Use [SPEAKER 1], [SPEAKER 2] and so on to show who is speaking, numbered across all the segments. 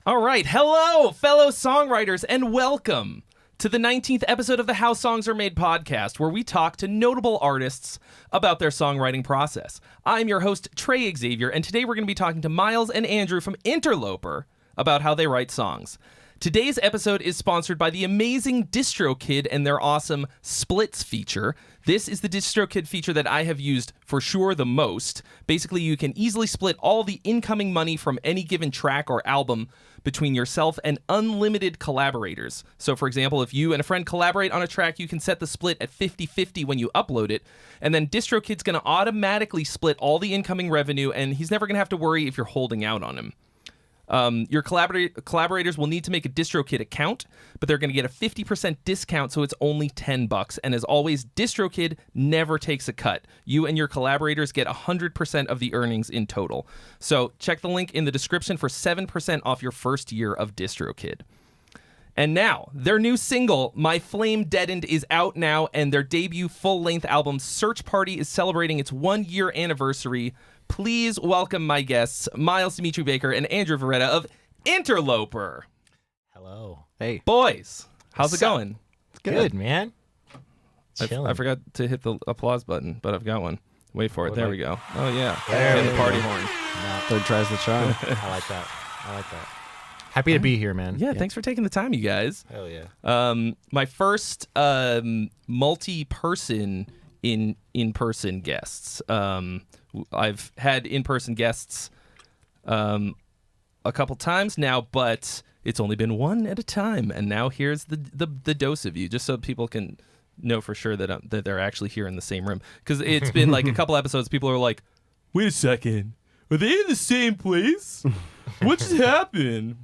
[SPEAKER 1] All right. Hello, fellow songwriters, and welcome to the 19th episode of the How Songs Are Made podcast, where we talk to notable artists about their songwriting process. I'm your host, Trey Xavier, and today we're going to be talking to Miles and Andrew from INTERLOPER about how they write songs. Today's episode is sponsored by the amazing DistroKid and their awesome Splits feature. This is the DistroKid feature that I have used for sure the most. Basically, you can easily split all the incoming money from any given track or album between yourself and unlimited collaborators. So, for example, if you and a friend collaborate on a track, you can set the split at 50-50 when you upload it, and then DistroKid's going to automatically split all the incoming revenue, and he's never going to have to worry if you're holding out on him. Your collaborators will need to make a DistroKid account, but they're going to get a 50% discount, so it's only $10. And as always, DistroKid never takes a cut. You and your collaborators get 100% of the earnings in total. So check the link in the description for 7% off your first year of DistroKid. And now, their new single, My Flame Deadened, is out now, and their debut full-length album, Search Party, is celebrating its 1-year anniversary. Please welcome my guests, Miles Dimitri Baker and Andrew Verretta of INTERLOPER.
[SPEAKER 2] Hello.
[SPEAKER 3] Hey.
[SPEAKER 1] Boys, how's it going?
[SPEAKER 2] Good, man.
[SPEAKER 1] I forgot to hit the applause button, but I've got one. Wait for it. There we go. Oh, yeah.
[SPEAKER 2] There
[SPEAKER 1] And the
[SPEAKER 2] we
[SPEAKER 1] party
[SPEAKER 2] go.
[SPEAKER 1] horn.
[SPEAKER 3] Third tries the charm.
[SPEAKER 2] I like that. Happy to be here, man.
[SPEAKER 1] Yeah, thanks for taking the time, you guys.
[SPEAKER 2] Hell yeah.
[SPEAKER 1] My first multi-person in-person guests. I've had in-person guests a couple times now, but it's only been one at a time. And now here's the dose of you, just so people can know for sure that they're actually here in the same room. Because it's been like a couple episodes, people are like, wait a second, are they in the same place? What just happened?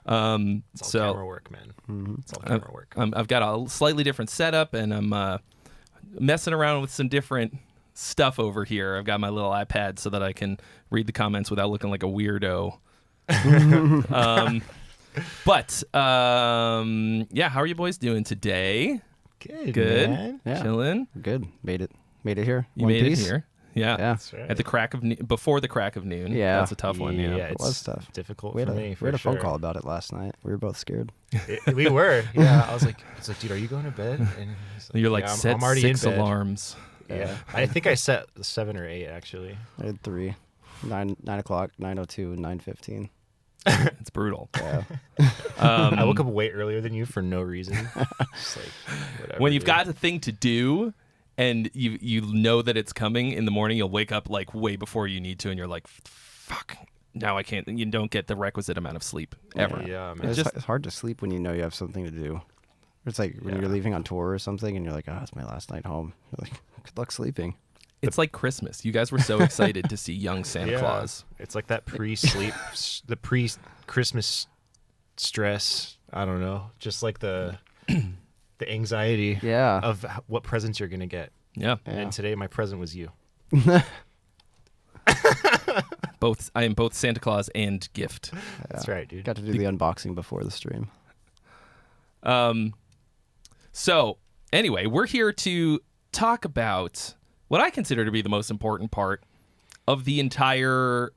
[SPEAKER 2] It's all camera work, man.
[SPEAKER 3] Mm-hmm.
[SPEAKER 2] It's all camera work.
[SPEAKER 1] I've got a slightly different setup, and I'm messing around with some different stuff over here. I've got my little iPad so that I can read the comments without looking like a weirdo. Yeah, how are you boys doing today?
[SPEAKER 2] Good. Man.
[SPEAKER 3] Yeah.
[SPEAKER 1] Chilling?
[SPEAKER 3] Good. Made it here.
[SPEAKER 1] You
[SPEAKER 3] One
[SPEAKER 1] made
[SPEAKER 3] piece.
[SPEAKER 1] it here. Yeah.
[SPEAKER 2] That's right.
[SPEAKER 1] At the crack of before the crack of noon.
[SPEAKER 3] Yeah.
[SPEAKER 1] That's a tough one. Yeah.
[SPEAKER 2] It
[SPEAKER 3] was tough.
[SPEAKER 2] Difficult
[SPEAKER 3] We had
[SPEAKER 2] for
[SPEAKER 3] a,
[SPEAKER 2] me.
[SPEAKER 3] we had a phone
[SPEAKER 2] sure.
[SPEAKER 3] call about it last night. We were both scared.
[SPEAKER 2] We were. Yeah. I was like, dude, are you going to bed? And he's
[SPEAKER 1] You're like,
[SPEAKER 2] yeah,
[SPEAKER 1] set
[SPEAKER 2] I'm already
[SPEAKER 1] 6
[SPEAKER 2] in bed.
[SPEAKER 1] alarms.
[SPEAKER 2] Yeah. I think I set 7 or 8 actually.
[SPEAKER 3] I had 3. 9 o'clock, 9:02, and 9:15.
[SPEAKER 1] It's brutal.
[SPEAKER 3] Yeah.
[SPEAKER 2] I woke up way earlier than you for no reason. Just like, whatever,
[SPEAKER 1] When you've
[SPEAKER 2] dude.
[SPEAKER 1] got a thing to do and you know that it's coming in the morning, you'll wake up like way before you need to, and you're like, fuck, now I can't. You don't get the requisite amount of sleep ever.
[SPEAKER 2] Yeah, man.
[SPEAKER 3] It's hard to sleep when you know you have something to do. It's like when you're leaving on tour or something, and you're like, oh, it's my last night home. You're like, good luck sleeping.
[SPEAKER 1] It's like Christmas. You guys were so excited to see young Santa Claus.
[SPEAKER 2] It's like that pre-sleep, the pre-Christmas stress. I don't know, just like the anxiety
[SPEAKER 3] Yeah.
[SPEAKER 2] of what presents you're gonna get.
[SPEAKER 1] Yeah.
[SPEAKER 2] And today my present was you.
[SPEAKER 1] I am both Santa Claus and gift.
[SPEAKER 2] That's right, dude.
[SPEAKER 3] Got to do the unboxing before the stream.
[SPEAKER 1] So anyway, we're here to talk about what I consider to be the most important part of the entire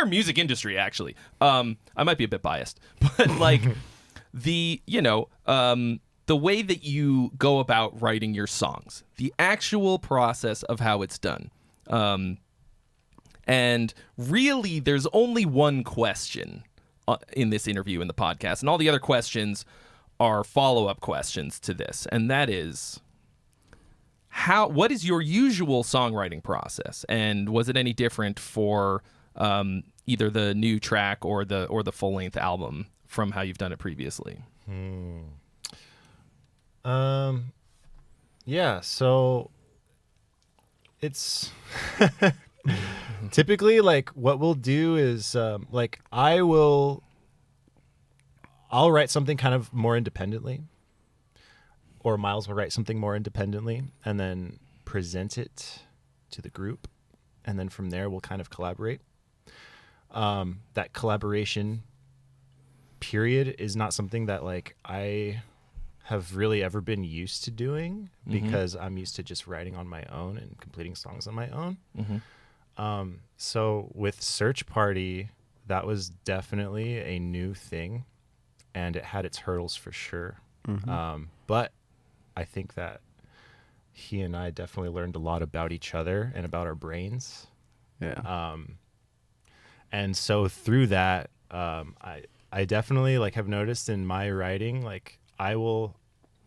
[SPEAKER 1] music industry, actually. I might be a bit biased, but like the way that you go about writing your songs, the actual process of how it's done. And really, there's only one question in this interview in the podcast, and all the other questions are follow-up questions to this, and that is, what is your usual songwriting process, and was it any different for either the new track or the full-length album from how you've done it previously?
[SPEAKER 2] Yeah, so it's typically like what we'll do is like I'll write something kind of more independently, or Miles will write something more independently and then present it to the group, and then from there we'll kind of collaborate. That collaboration period is not something that like I have really ever been used to doing, because I'm used to just writing on my own and completing songs on my own. So with Search Party, that was definitely a new thing, and it had its hurdles for sure. But I think that he and I definitely learned a lot about each other and about our brains.
[SPEAKER 3] Yeah.
[SPEAKER 2] And so through that, I definitely like have noticed in my writing, like I will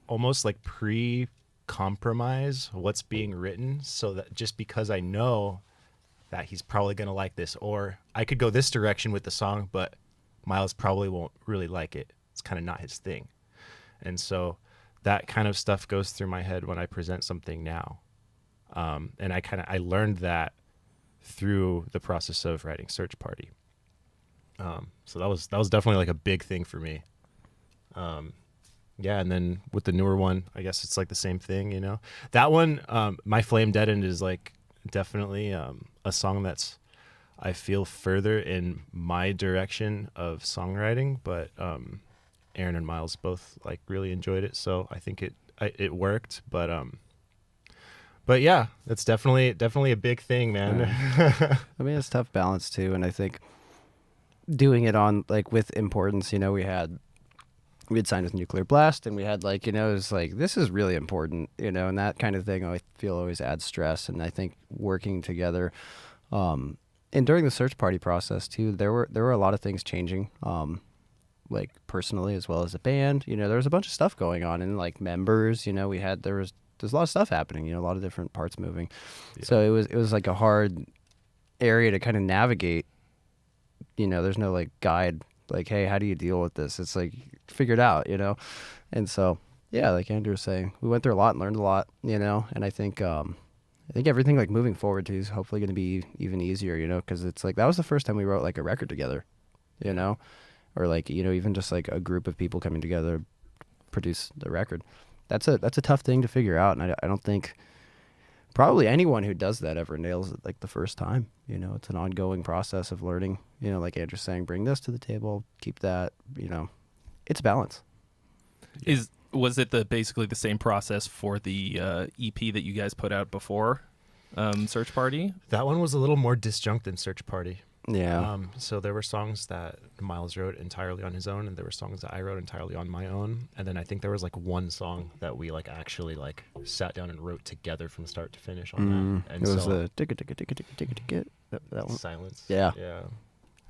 [SPEAKER 2] almost like pre-compromise what's being written, so that just because I know that he's probably going to like this, or I could go this direction with the song, but Miles probably won't really like it. It's kind of not his thing. And so that kind of stuff goes through my head when I present something now. And I learned that through the process of writing Search Party. So that was definitely like a big thing for me. Yeah, and then with the newer one, I guess it's like the same thing, you know. That one, My Flame Deadened, is like definitely a song that's, I feel, further in my direction of songwriting, but Aaron and Miles both like really enjoyed it, so I think it worked. But yeah, that's definitely a big thing, man.
[SPEAKER 3] Yeah. I mean, it's a tough balance too, and I think doing it on like with importance, you know, we had signed with Nuclear Blast, and we had like, you know, it was like, this is really important, you know, and that kind of thing I feel always adds stress. And I think working together, and during the Search Party process too, there were a lot of things changing, like personally as well as the band. You know, there was a bunch of stuff going on, and like members, you know, there's a lot of stuff happening, you know, a lot of different parts moving. Yeah. So it was like a hard area to kind of navigate. You know, there's no like guide, like, hey, how do you deal with this? It's like, figure it out, you know? And so, yeah, like Andrew was saying, we went through a lot and learned a lot, you know? And I think everything like moving forward too is hopefully going to be even easier, you know? Because it's like, that was the first time we wrote like a record together, you know? Or like, you know, even just like a group of people coming together, produce the record. That's a tough thing to figure out. And I don't think probably anyone who does that ever nails it like the first time. You know, it's an ongoing process of learning, you know, like Andrew's saying, bring this to the table, keep that, you know, it's balance.
[SPEAKER 1] Was it basically the same process for the EP that you guys put out before Search Party?
[SPEAKER 2] That one was a little more disjunct than Search Party.
[SPEAKER 3] Yeah.
[SPEAKER 2] So there were songs that Miles wrote entirely on his own, and there were songs that I wrote entirely on my own. And then I think there was like one song that we like actually like sat down and wrote together from start to finish on that. And
[SPEAKER 3] it was a that one.
[SPEAKER 2] Silence.
[SPEAKER 3] Yeah.
[SPEAKER 2] Yeah.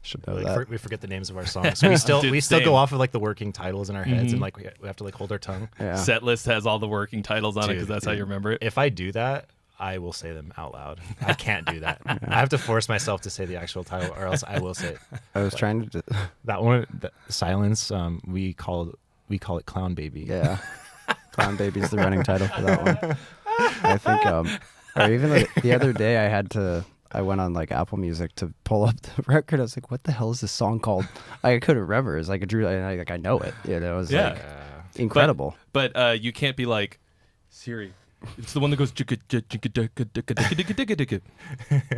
[SPEAKER 3] Should know
[SPEAKER 2] like
[SPEAKER 3] that.
[SPEAKER 2] we forget the names of our songs. So we still go off of like the working titles in our heads, and like we have to like hold our tongue.
[SPEAKER 3] Yeah.
[SPEAKER 1] Setlist has all the working titles on it because that's how you remember it.
[SPEAKER 2] If I do that, I will say them out loud. I can't do that. I have to force myself to say the actual title, or else I will say it.
[SPEAKER 3] I was trying to
[SPEAKER 2] that one, Silence. We call it Clown Baby.
[SPEAKER 3] Yeah, Clown Baby is the running title for that one. I think, or even like the other day, I went on like Apple Music to pull up the record. I was like, "What the hell is this song called?" I couldn't remember. It's like I know it. You know, it was like incredible.
[SPEAKER 1] But you can't be like Siri. It's the one that goes.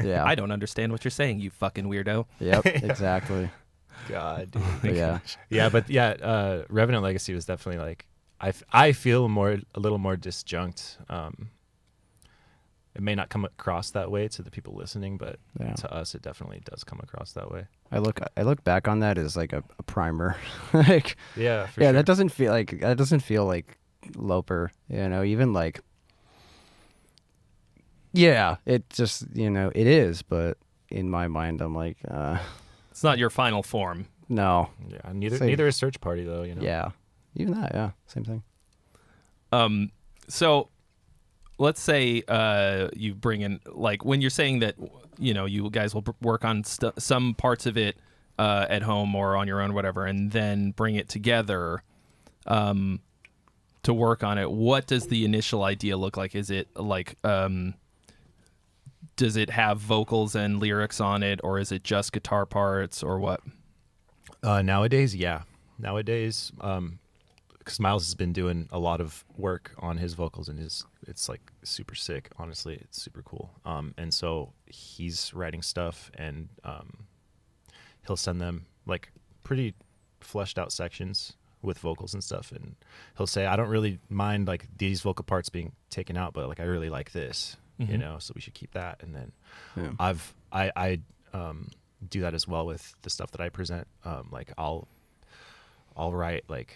[SPEAKER 3] Yeah.
[SPEAKER 1] I don't understand what you're saying, you fucking weirdo.
[SPEAKER 3] Yep, exactly.
[SPEAKER 2] God, dude.
[SPEAKER 3] Yeah.
[SPEAKER 2] But Revenant Legacy was definitely like I feel a little more disjunct. It may not come across that way to the people listening, but to us, it definitely does come across that way.
[SPEAKER 3] I look back on that as like a primer. Like,
[SPEAKER 2] yeah, for sure.
[SPEAKER 3] that doesn't feel like Loper. You know, even like. Yeah, it just, you know, it is, but in my mind, I'm like,
[SPEAKER 1] it's not your final form.
[SPEAKER 3] No.
[SPEAKER 2] Yeah, neither is Search Party though, you know.
[SPEAKER 3] Yeah, even that, yeah, same thing.
[SPEAKER 1] So let's say you bring in, like, when you're saying that, you know, you guys will work on some parts of it at home or on your own, whatever, and then bring it together to work on it. What does the initial idea look like? Is it like does it have vocals and lyrics on it, or is it just guitar parts, or what?
[SPEAKER 2] Nowadays, yeah. Nowadays, because Miles has been doing a lot of work on his vocals, and it's like super sick. Honestly, it's super cool. And so he's writing stuff, and he'll send them like pretty fleshed out sections with vocals and stuff, and he'll say, I don't really mind like these vocal parts being taken out, but like I really like this. You know, so we should keep that. And then I do that as well with the stuff that I present. Like I'll write like,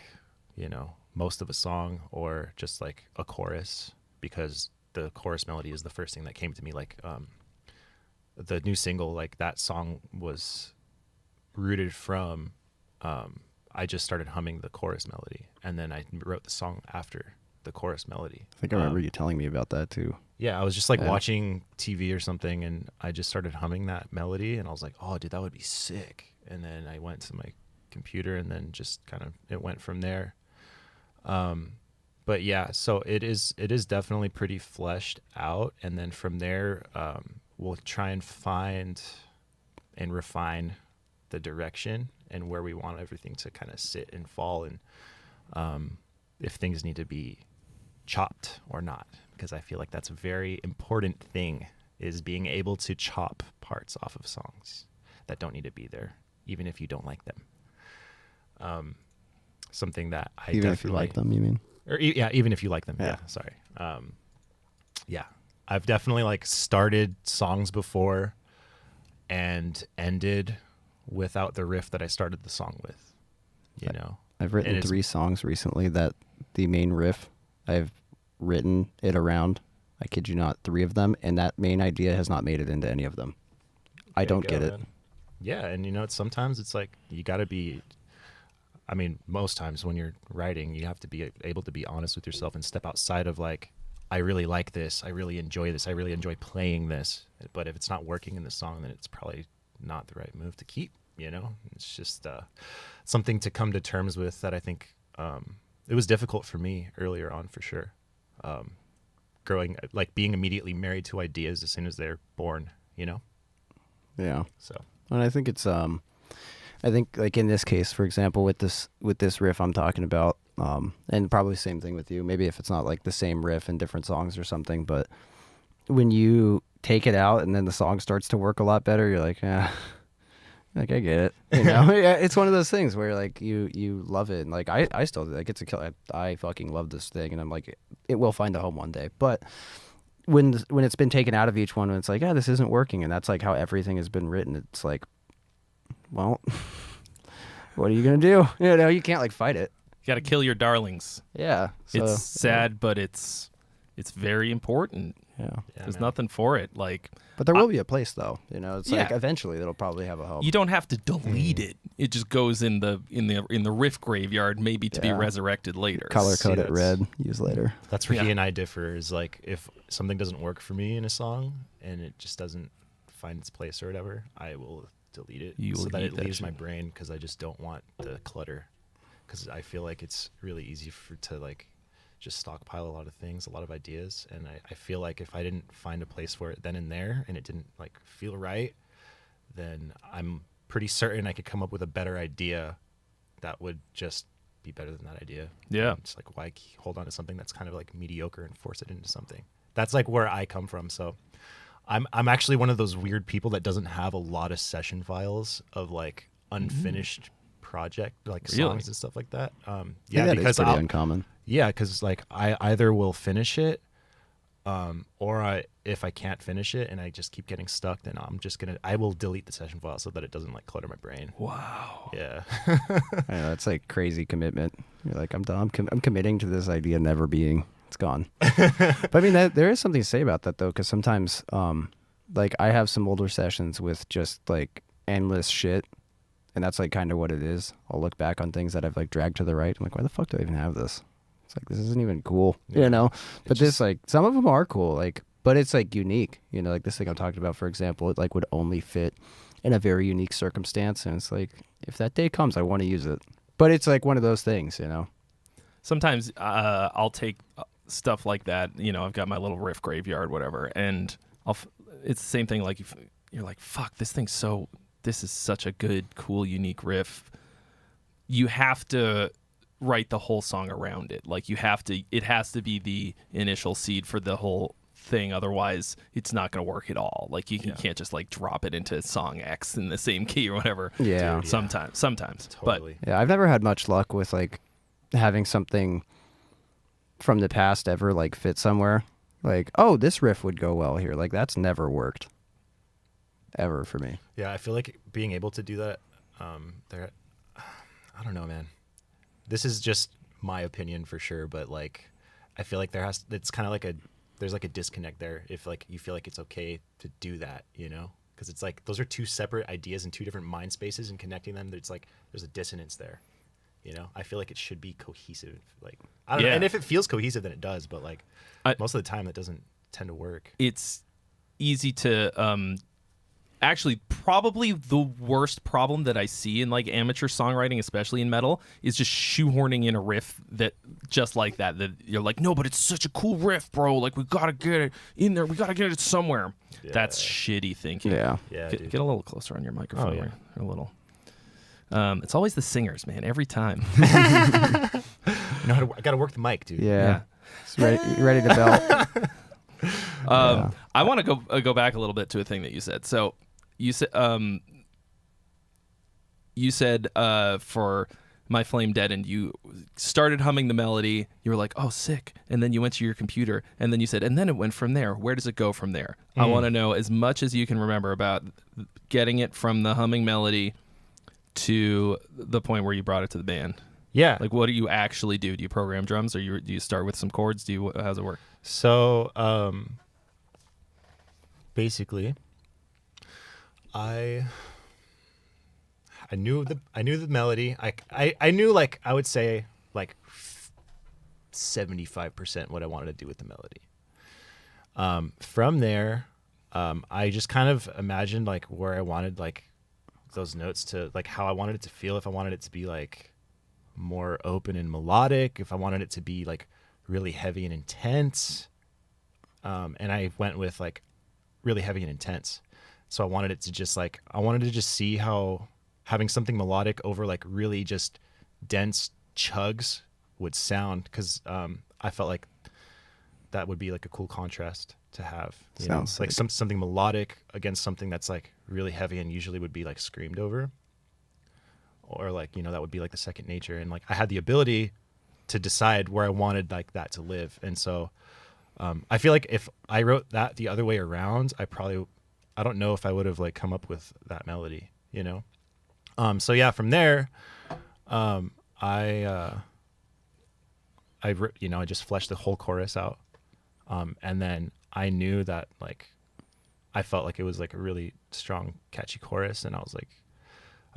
[SPEAKER 2] you know, most of a song or just like a chorus, because the chorus melody is the first thing that came to me. Like the new single, like that song was rooted from I just started humming the chorus melody, and then I wrote the song after the chorus melody.
[SPEAKER 3] I think I remember you telling me about that too.
[SPEAKER 2] Yeah, I was just like watching TV or something, and I just started humming that melody, and I was like, oh, dude, that would be sick. And then I went to my computer, and then just kind of it went from there. But yeah, so it is definitely pretty fleshed out, and then from there, we'll try and find and refine the direction and where we want everything to kind of sit and fall, and if things need to be chopped or not, because I feel like that's a very important thing, is being able to chop parts off of songs that don't need to be there, even if you don't like them. Something that I
[SPEAKER 3] even if you like them, you mean?
[SPEAKER 2] Or yeah, even if you like them. Yeah, sorry. Yeah, I've definitely like started songs before and ended without the riff that I started the song with. You know,
[SPEAKER 3] I've written 3 songs recently that the main riff, I've written it around, I kid you not, 3 of them, and that main idea has not made it into any of them. I don't get it.
[SPEAKER 2] Yeah, and you know, sometimes it's like you got to be, I mean, most times when you're writing, you have to be able to be honest with yourself and step outside of like, I really like this, I really enjoy this, I really enjoy playing this. But if it's not working in the song, then it's probably not the right move to keep, you know? It's just something to come to terms with that I think it was difficult for me earlier on, for sure. Growing, like being immediately married to ideas as soon as they're born, you know?
[SPEAKER 3] Yeah.
[SPEAKER 2] So.
[SPEAKER 3] And I think it's I think like in this case, for example, with this riff I'm talking about, and probably same thing with you, maybe if it's not like the same riff in different songs or something, but when you take it out and then the song starts to work a lot better, you're like, like I get it, you know? Yeah, it's one of those things where like you love it, and like I still like it's a kill. I fucking love this thing, and I'm like, it will find a home one day. But when it's been taken out of each one, when it's like, this isn't working, and that's like how everything has been written, it's like, well, what are you gonna do? You know, you can't like fight it.
[SPEAKER 1] You got to kill your darlings.
[SPEAKER 3] Yeah, so,
[SPEAKER 1] it's sad, but it's very important.
[SPEAKER 3] Yeah,
[SPEAKER 1] there's nothing for it. Like,
[SPEAKER 3] but there will be a place, though. You know, it's like eventually it'll probably have a home.
[SPEAKER 1] You don't have to delete it. It just goes in the riff graveyard, maybe to be resurrected later.
[SPEAKER 3] Color code it red, use later.
[SPEAKER 2] That's where he and I differ. Is like if something doesn't work for me in a song and it just doesn't find its place or whatever, I will delete it so that it leaves my brain, because I just don't want the clutter. Because I feel like it's really easy to like just stockpile a lot of things, a lot of ideas, and I feel like if I didn't find a place for it then and there, and it didn't like feel right, then I'm pretty certain I could come up with a better idea that would just be better than that idea.
[SPEAKER 1] Yeah,
[SPEAKER 2] it's like, why hold on to something that's kind of like mediocre and force it into something? That's like where I come from. So I'm actually one of those weird people that doesn't have a lot of session files of like unfinished project, like songs and stuff like that.
[SPEAKER 3] Yeah, because it's pretty uncommon.
[SPEAKER 2] Yeah, because like I either will finish it, or if I can't finish it and I just keep getting stuck, then I will delete the session file so that it doesn't like clutter my brain.
[SPEAKER 1] Wow.
[SPEAKER 2] Yeah.
[SPEAKER 3] I know, that's like crazy commitment. You're like, I'm done. I'm committing to this idea never being. It's gone. But I mean, there is something to say about that though, because sometimes, like I have some older sessions with just like endless shit. And that's like kind of what it is. I'll look back on things that I've like dragged to the right. I'm like, why the fuck do I even have this? It's like, this isn't even cool, you know? But this, like, some of them are cool, like, but it's like unique, you know, like this thing I'm talking about, for example, it like would only fit in a very unique circumstance. And it's like, if that day comes, I want to use it. But it's like one of those things, you know?
[SPEAKER 1] Sometimes I'll take stuff like that, you know, I've got my little riff graveyard, whatever, and it's the same thing, like, you're like, fuck, this is such a good, cool, unique riff. You have to write the whole song around it. Like it has to be the initial seed for the whole thing. Otherwise, it's not going to work at all. Like you can't just like drop it into song X in the same key or whatever.
[SPEAKER 3] Yeah.
[SPEAKER 1] Dude, sometimes.
[SPEAKER 2] Totally.
[SPEAKER 1] But
[SPEAKER 3] yeah, I've never had much luck with like having something from the past ever like fit somewhere. Like, oh, this riff would go well here. Like that's never worked. ever for me.
[SPEAKER 2] Yeah, I feel like being able to do that, there, I don't know, man. This is just my opinion for sure, but like, I feel like it's kind of like there's like a disconnect there if like you feel like it's okay to do that, you know? Because it's like those are two separate ideas and two different mind spaces, and connecting them, it's like there's a dissonance there, you know? I feel like it should be cohesive. Like, I don't know. And if it feels cohesive, then it does, but like most of the time that doesn't tend to work.
[SPEAKER 1] It's easy to actually, probably the worst problem that I see in like amateur songwriting, especially in metal, is just shoehorning in a riff that just like that you're like, no, but it's such a cool riff, bro, like we gotta get it in there, we gotta get it somewhere. That's shitty thinking. Get a little closer on your microphone. A little. It's always the singers, man, every time.
[SPEAKER 2] I gotta work the mic, dude.
[SPEAKER 3] It's ready to belt.
[SPEAKER 1] I want to go back a little bit to a thing that you said. So you said for My Flame Deadened, you started humming the melody. You were like, oh, sick. And then you went to your computer, and then you said, and then it went from there. Where does it go from there? I want to know as much as you can remember about getting it from the humming melody to the point where you brought it to the band.
[SPEAKER 2] Yeah.
[SPEAKER 1] Like, what do you actually do? Do you program drums, or do you start with some chords? How's it work?
[SPEAKER 2] So, basically, I knew the melody. I knew, like, I would say like 75% what I wanted to do with the melody. From there, I just kind of imagined like where I wanted like those notes to, like, how I wanted it to feel. If I wanted it to be like more open and melodic, if I wanted it to be like really heavy and intense, and I went with like really heavy and intense. So I wanted to just see how having something melodic over like really just dense chugs would sound, because I felt like that would be like a cool contrast to have.
[SPEAKER 3] Sounds
[SPEAKER 2] like something melodic against something that's like really heavy and usually would be like screamed over, or like, you know, that would be like the second nature. And like I had the ability to decide where I wanted like that to live. And so I feel like if I wrote that the other way around, I don't know if I would have like come up with that melody, you know? So yeah, from there, I just fleshed the whole chorus out. And then I knew that like, I felt like it was like a really strong, catchy chorus. And I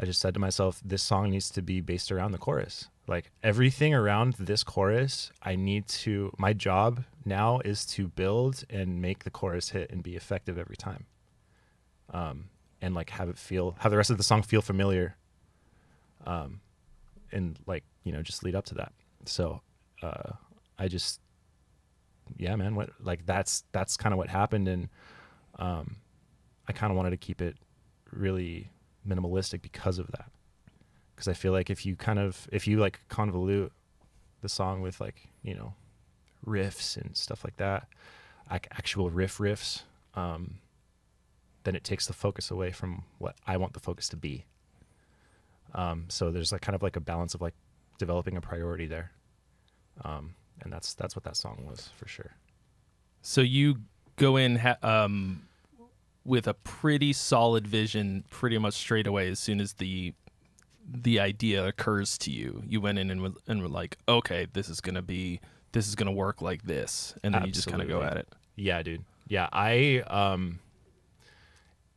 [SPEAKER 2] just said to myself, this song needs to be based around the chorus. Like everything around this chorus, my job now is to build and make the chorus hit and be effective every time. And like have the rest of the song feel familiar. And like, you know, just lead up to that. So, that's kind of what happened. And, I kind of wanted to keep it really minimalistic because of that. Because I feel like if you like convolute the song with like, you know, riffs and stuff like that, like actual riffs, then it takes the focus away from what I want the focus to be. So there's like kind of like a balance of like developing a priority there. And that's what that song was for sure.
[SPEAKER 1] So you go in with a pretty solid vision pretty much straight away as soon as the idea occurs to you. You went in and were like, okay, this is gonna work like this, and then you just kind of go at it.
[SPEAKER 2] Yeah, dude. Yeah,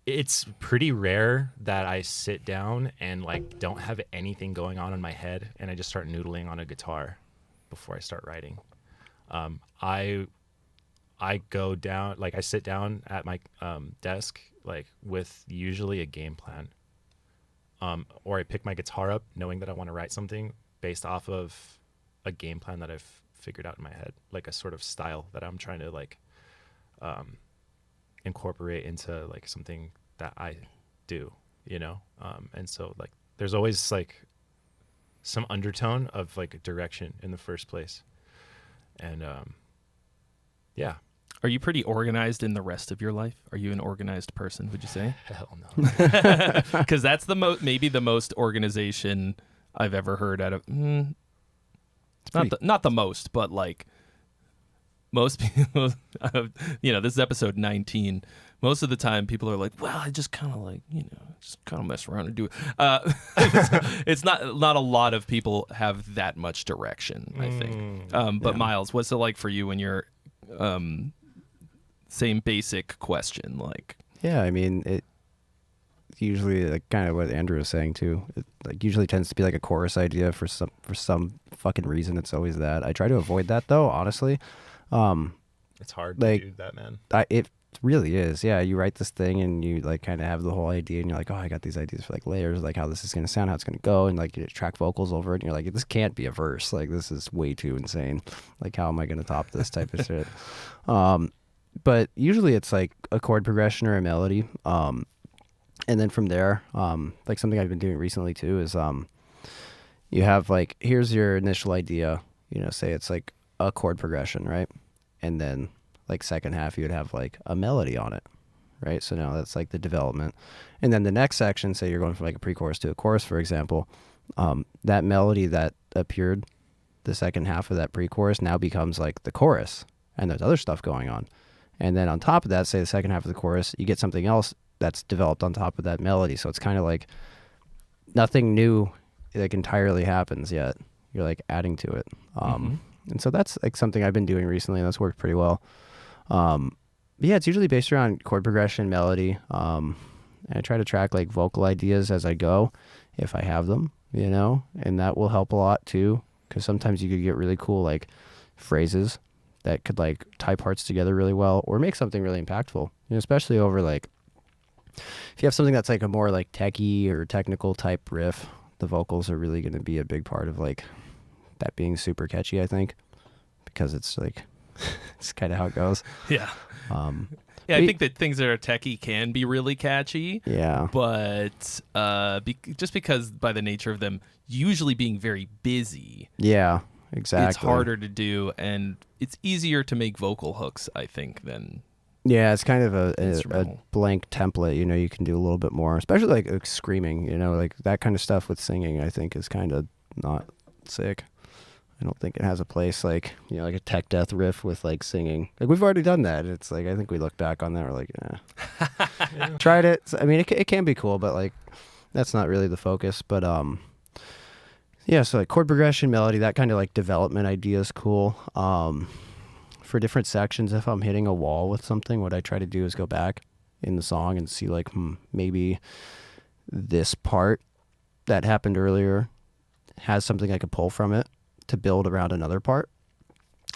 [SPEAKER 2] it's pretty rare that I sit down and like don't have anything going on in my head and I just start noodling on a guitar before I start writing. I go down, like I sit down at my desk like with usually a game plan. Or I pick my guitar up knowing that I want to write something based off of a game plan that I've figured out in my head, like a sort of style that I'm trying to like incorporate into like something that I do, you know? And so like there's always like some undertone of like direction in the first place. And yeah.
[SPEAKER 1] Are you pretty organized in the rest of your life? Are you an organized person, would you say?
[SPEAKER 2] Hell no.
[SPEAKER 1] Because that's maybe the most organization I've ever heard out of. Not the most, but like most people. You know, this is episode 19. most of the time people are like, well, I just kind of like, just kind of mess around and do it. It's not a lot of people have that much direction, I think. But Miles, what's it like for you when you're same basic question? Like,
[SPEAKER 3] Yeah, I mean, it usually, like, kind of what Andrew was saying too. It, like, usually tends to be like a chorus idea for some fucking reason. It's always that. I try to avoid that though, honestly.
[SPEAKER 2] It's hard
[SPEAKER 3] like,
[SPEAKER 2] to do that, man.
[SPEAKER 3] It really is. Yeah, you write this thing and you like kind of have the whole idea, and you're like, oh, I got these ideas for like layers, like how this is gonna sound, how it's gonna go, and like you track vocals over it, and you're like, this can't be a verse. Like, this is way too insane. Like, how am I gonna top this type of shit? But usually it's like a chord progression or a melody. And then from there, like something I've been doing recently too is you have like, here's your initial idea, say it's like a chord progression, right? And then like second half, you would have like a melody on it, right? So now that's like the development. And then the next section, say you're going from like a pre-chorus to a chorus, for example, that melody that appeared the second half of that pre-chorus now becomes like the chorus, and there's other stuff going on. And then on top of that, say the second half of the chorus, you get something else that's developed on top of that melody. So it's kind of like nothing new like entirely happens yet. You're like adding to it. And so that's like something I've been doing recently, and that's worked pretty well. But yeah, it's usually based around chord progression, melody. And I try to track like vocal ideas as I go, if I have them, and that will help a lot too. Because sometimes you could get really cool like phrases that could like tie parts together really well, or make something really impactful, especially over like, if you have something that's like a more like techie or technical type riff, the vocals are really going to be a big part of like that being super catchy, I think, because it's like, it's kind of how it goes.
[SPEAKER 1] Yeah. I think that things that are techie can be really catchy.
[SPEAKER 3] Yeah.
[SPEAKER 1] But just because by the nature of them usually being very busy.
[SPEAKER 3] Yeah, exactly.
[SPEAKER 1] It's harder to do, and it's easier to make vocal hooks, I think, than...
[SPEAKER 3] Yeah, it's kind of a blank template, you can do a little bit more, especially like screaming, like that kind of stuff with singing, I think is kind of not sick. I don't think it has a place like, like a tech death riff with like singing. Like, we've already done that. It's like, I think we look back on that, we're like, yeah. Tried it. I mean, it can be cool, but like, that's not really the focus. But yeah, so like chord progression, melody, that kind of like development idea is cool. For different sections, if I'm hitting a wall with something, what I try to do is go back in the song and see like, maybe this part that happened earlier has something I could pull from it to build around another part,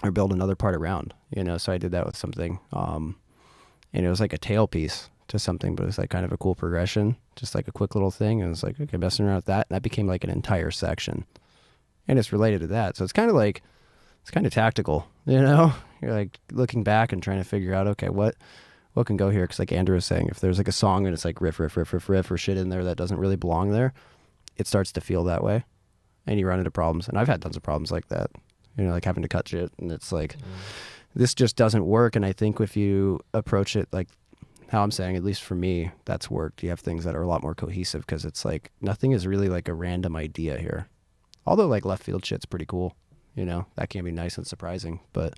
[SPEAKER 3] or build another part around, so I did that with something, and it was like a tail piece to something, but it was like kind of a cool progression, just like a quick little thing, and it's like, okay, messing around with that, and that became like an entire section, and it's related to that. So it's kind of like, it's kind of tactical, you're like looking back and trying to figure out, okay, what can go here, because like Andrew was saying, if there's like a song and it's like riff or shit in there that doesn't really belong there, it starts to feel that way, and you run into problems. And I've had tons of problems like that, like having to cut shit, and it's like, this just doesn't work. And I think if you approach it like how I'm saying, at least for me, that's worked. You have things that are a lot more cohesive, because it's like nothing is really like a random idea here. Although like left field shit's pretty cool, that can be nice and surprising. But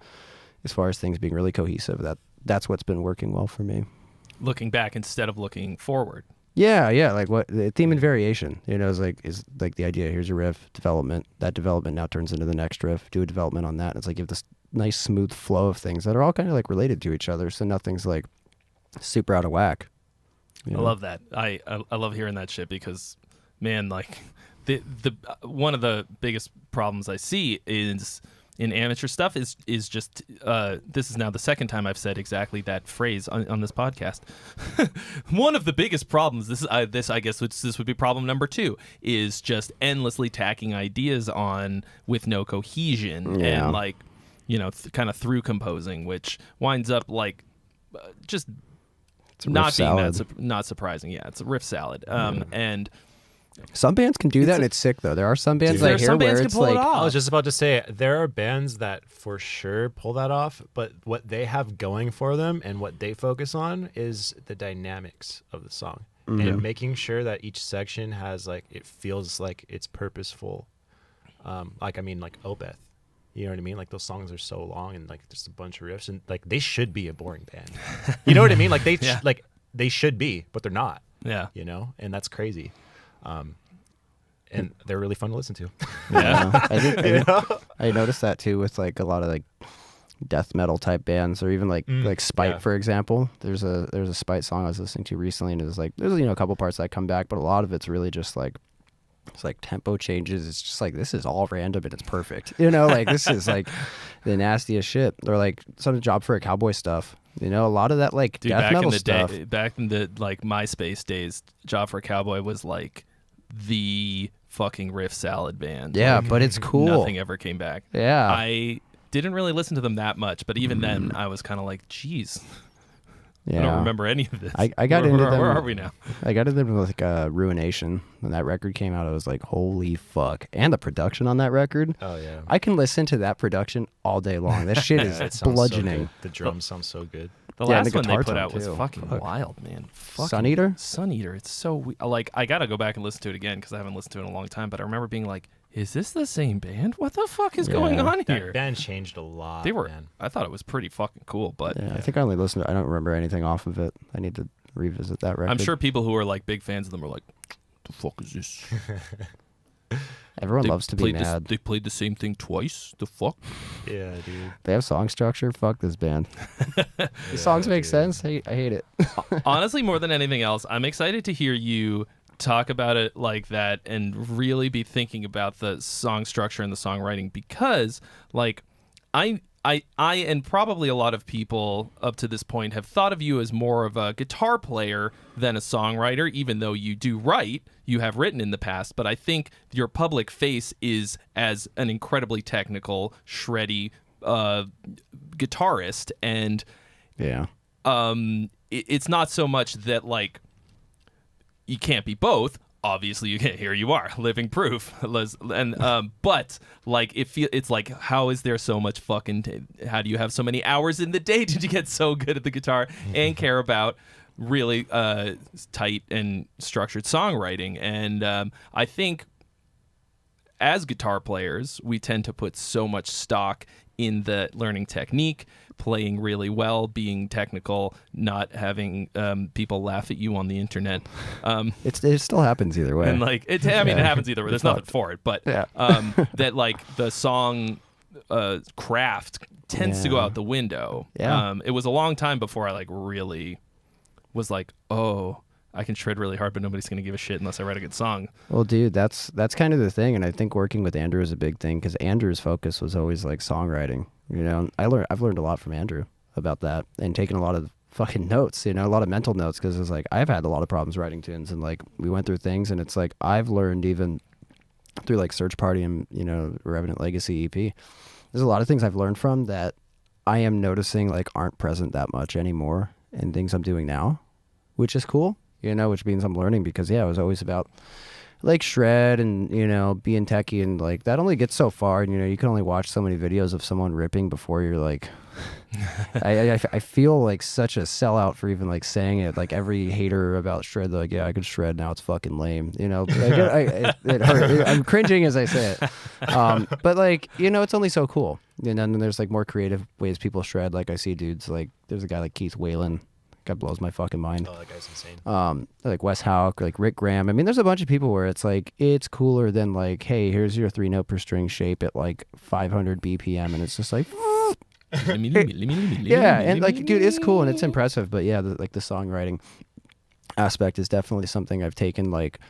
[SPEAKER 3] as far as things being really cohesive, that's what's been working well for me.
[SPEAKER 1] Looking back instead of looking forward.
[SPEAKER 3] Yeah, like what the theme and variation, is like the idea. Here's your riff, development. That development now turns into the next riff. Do a development on that. And it's like you have this nice smooth flow of things that are all kind of like related to each other, so nothing's like super out of whack.
[SPEAKER 1] I love that. I love hearing that shit, because, man, like the one of the biggest problems I see is in amateur stuff is just this is now the second time I've said exactly that phrase on this podcast. One of the biggest problems, this I guess this would be problem number 2, is just endlessly tacking ideas on with no cohesion, and like, kind of through composing, which winds up like just not being not surprising. Yeah, it's a riff salad. And
[SPEAKER 3] some bands can do that, and it's sick though. There are some bands like here where it's like,
[SPEAKER 2] I was just about to say, there are bands that for sure pull that off, but what they have going for them and what they focus on is the dynamics of the song, and making sure that each section has like, it feels like it's purposeful. Like Opeth, You know what I mean? Like those songs are so long and like just a bunch of riffs, and like they should be a boring band. You know what I mean? Like they should be, but they're not.
[SPEAKER 1] Yeah.
[SPEAKER 2] You know, and that's crazy. And they're really fun to listen to.
[SPEAKER 3] Yeah. I noticed that too with like a lot of like death metal type bands, or even like Spite, for example. There's a Spite song I was listening to recently, and it was like there's a couple parts that come back, but a lot of it's really just like it's like tempo changes. It's just like this is all random and it's perfect. Like this is like the nastiest shit. Or like some Job for a Cowboy stuff. A lot of that like death metal stuff.
[SPEAKER 1] Back in the like MySpace days, Job for a Cowboy was like the fucking riff salad band.
[SPEAKER 3] Yeah,
[SPEAKER 1] like,
[SPEAKER 3] but it's cool.
[SPEAKER 1] Nothing ever came back.
[SPEAKER 3] Yeah.
[SPEAKER 1] I didn't really listen to them that much, but even then I was kind of like, geez.
[SPEAKER 3] Yeah.
[SPEAKER 1] I don't remember any of this.
[SPEAKER 3] I got into them.
[SPEAKER 1] Where are we now?
[SPEAKER 3] I got into them with like Ruination. When that record came out, I was like, holy fuck. And the production on that record.
[SPEAKER 2] Oh, yeah.
[SPEAKER 3] I can listen to that production all day long. That shit is
[SPEAKER 2] it sounds
[SPEAKER 3] bludgeoning.
[SPEAKER 2] So the drums sound so good.
[SPEAKER 1] The
[SPEAKER 3] Yeah,
[SPEAKER 1] last
[SPEAKER 3] the
[SPEAKER 1] one they
[SPEAKER 3] guitar
[SPEAKER 1] put
[SPEAKER 3] tone,
[SPEAKER 1] out was
[SPEAKER 3] too.
[SPEAKER 1] fucking
[SPEAKER 3] Fuck.
[SPEAKER 1] wild, man. Fucking
[SPEAKER 3] Sun Eater?
[SPEAKER 1] Sun Eater. It's so like I gotta go back and listen to it again because I haven't listened to it in a long time. But I remember being like, "Is this the same band? What the fuck is going on here?"
[SPEAKER 2] That band changed a lot.
[SPEAKER 1] They were.
[SPEAKER 2] Man.
[SPEAKER 1] I thought it was pretty fucking cool, but
[SPEAKER 3] Yeah, I think I only listened to I don't remember anything off of it. I need to revisit that record.
[SPEAKER 1] I'm sure people who are like big fans of them are like, "The fuck is this?"
[SPEAKER 3] Everyone loves to be
[SPEAKER 1] played
[SPEAKER 3] mad.
[SPEAKER 1] They played the same thing twice. The fuck?
[SPEAKER 2] Yeah, dude.
[SPEAKER 3] They have song structure. Fuck this band. The songs make sense. I hate it.
[SPEAKER 1] Honestly, more than anything else, I'm excited to hear you talk about it like that and really be thinking about the song structure and the songwriting, because like I and probably a lot of people up to this point have thought of you as more of a guitar player than a songwriter, even though you do write, you have written in the past. But I think your public face is as an incredibly technical, shreddy guitarist. And
[SPEAKER 3] Yeah.
[SPEAKER 1] it's not so much that like you can't be both. Obviously, you can't. Here you are, living proof. And but like it's like, how is there so much fucking? How do you have so many hours in the day? Did you get so good at the guitar and care about really tight and structured songwriting? And I think as guitar players, we tend to put so much stock in the learning technique, playing really well, being technical, not having people laugh at you on the internet.
[SPEAKER 3] It still happens either way.
[SPEAKER 1] And like, it happens either way. There's nothing for it, but that like the song craft tends to go out the window.
[SPEAKER 3] Yeah.
[SPEAKER 1] It was a long time before I like really was like, oh, I can shred really hard, but nobody's going to give a shit unless I write a good song.
[SPEAKER 3] Well, dude, that's kind of the thing, and I think working with Andrew is a big thing because Andrew's focus was always like songwriting. I've learned a lot from Andrew about that, and taken a lot of fucking notes. A lot of mental notes, because it's like I've had a lot of problems writing tunes, and like we went through things, and it's like I've learned even through like Search Party and Revenant Legacy EP. There's a lot of things I've learned from that I am noticing like aren't present that much anymore in things I'm doing now, which is cool. Which means I'm learning, because it was always about like shred and, being techie, and like that only gets so far. And, you can only watch so many videos of someone ripping before you're like, I feel like such a sellout for even like saying it. Like every hater about shred, like, yeah, I could shred, now it's fucking lame. It hurt. I'm cringing as I say it. But like, it's only so cool. And then there's like more creative ways people shred. Like I see dudes like, there's a guy like Keith Whalen. God blows my fucking mind.
[SPEAKER 2] Oh, that guy's insane.
[SPEAKER 3] Like Wes Houck, like Rick Graham. I mean, there's a bunch of people where it's like, it's cooler than like, hey, here's your 3-note per string shape at like 500 BPM, and it's just like, yeah, and like, dude, it's cool and it's impressive, but yeah, the songwriting aspect is definitely something I've taken like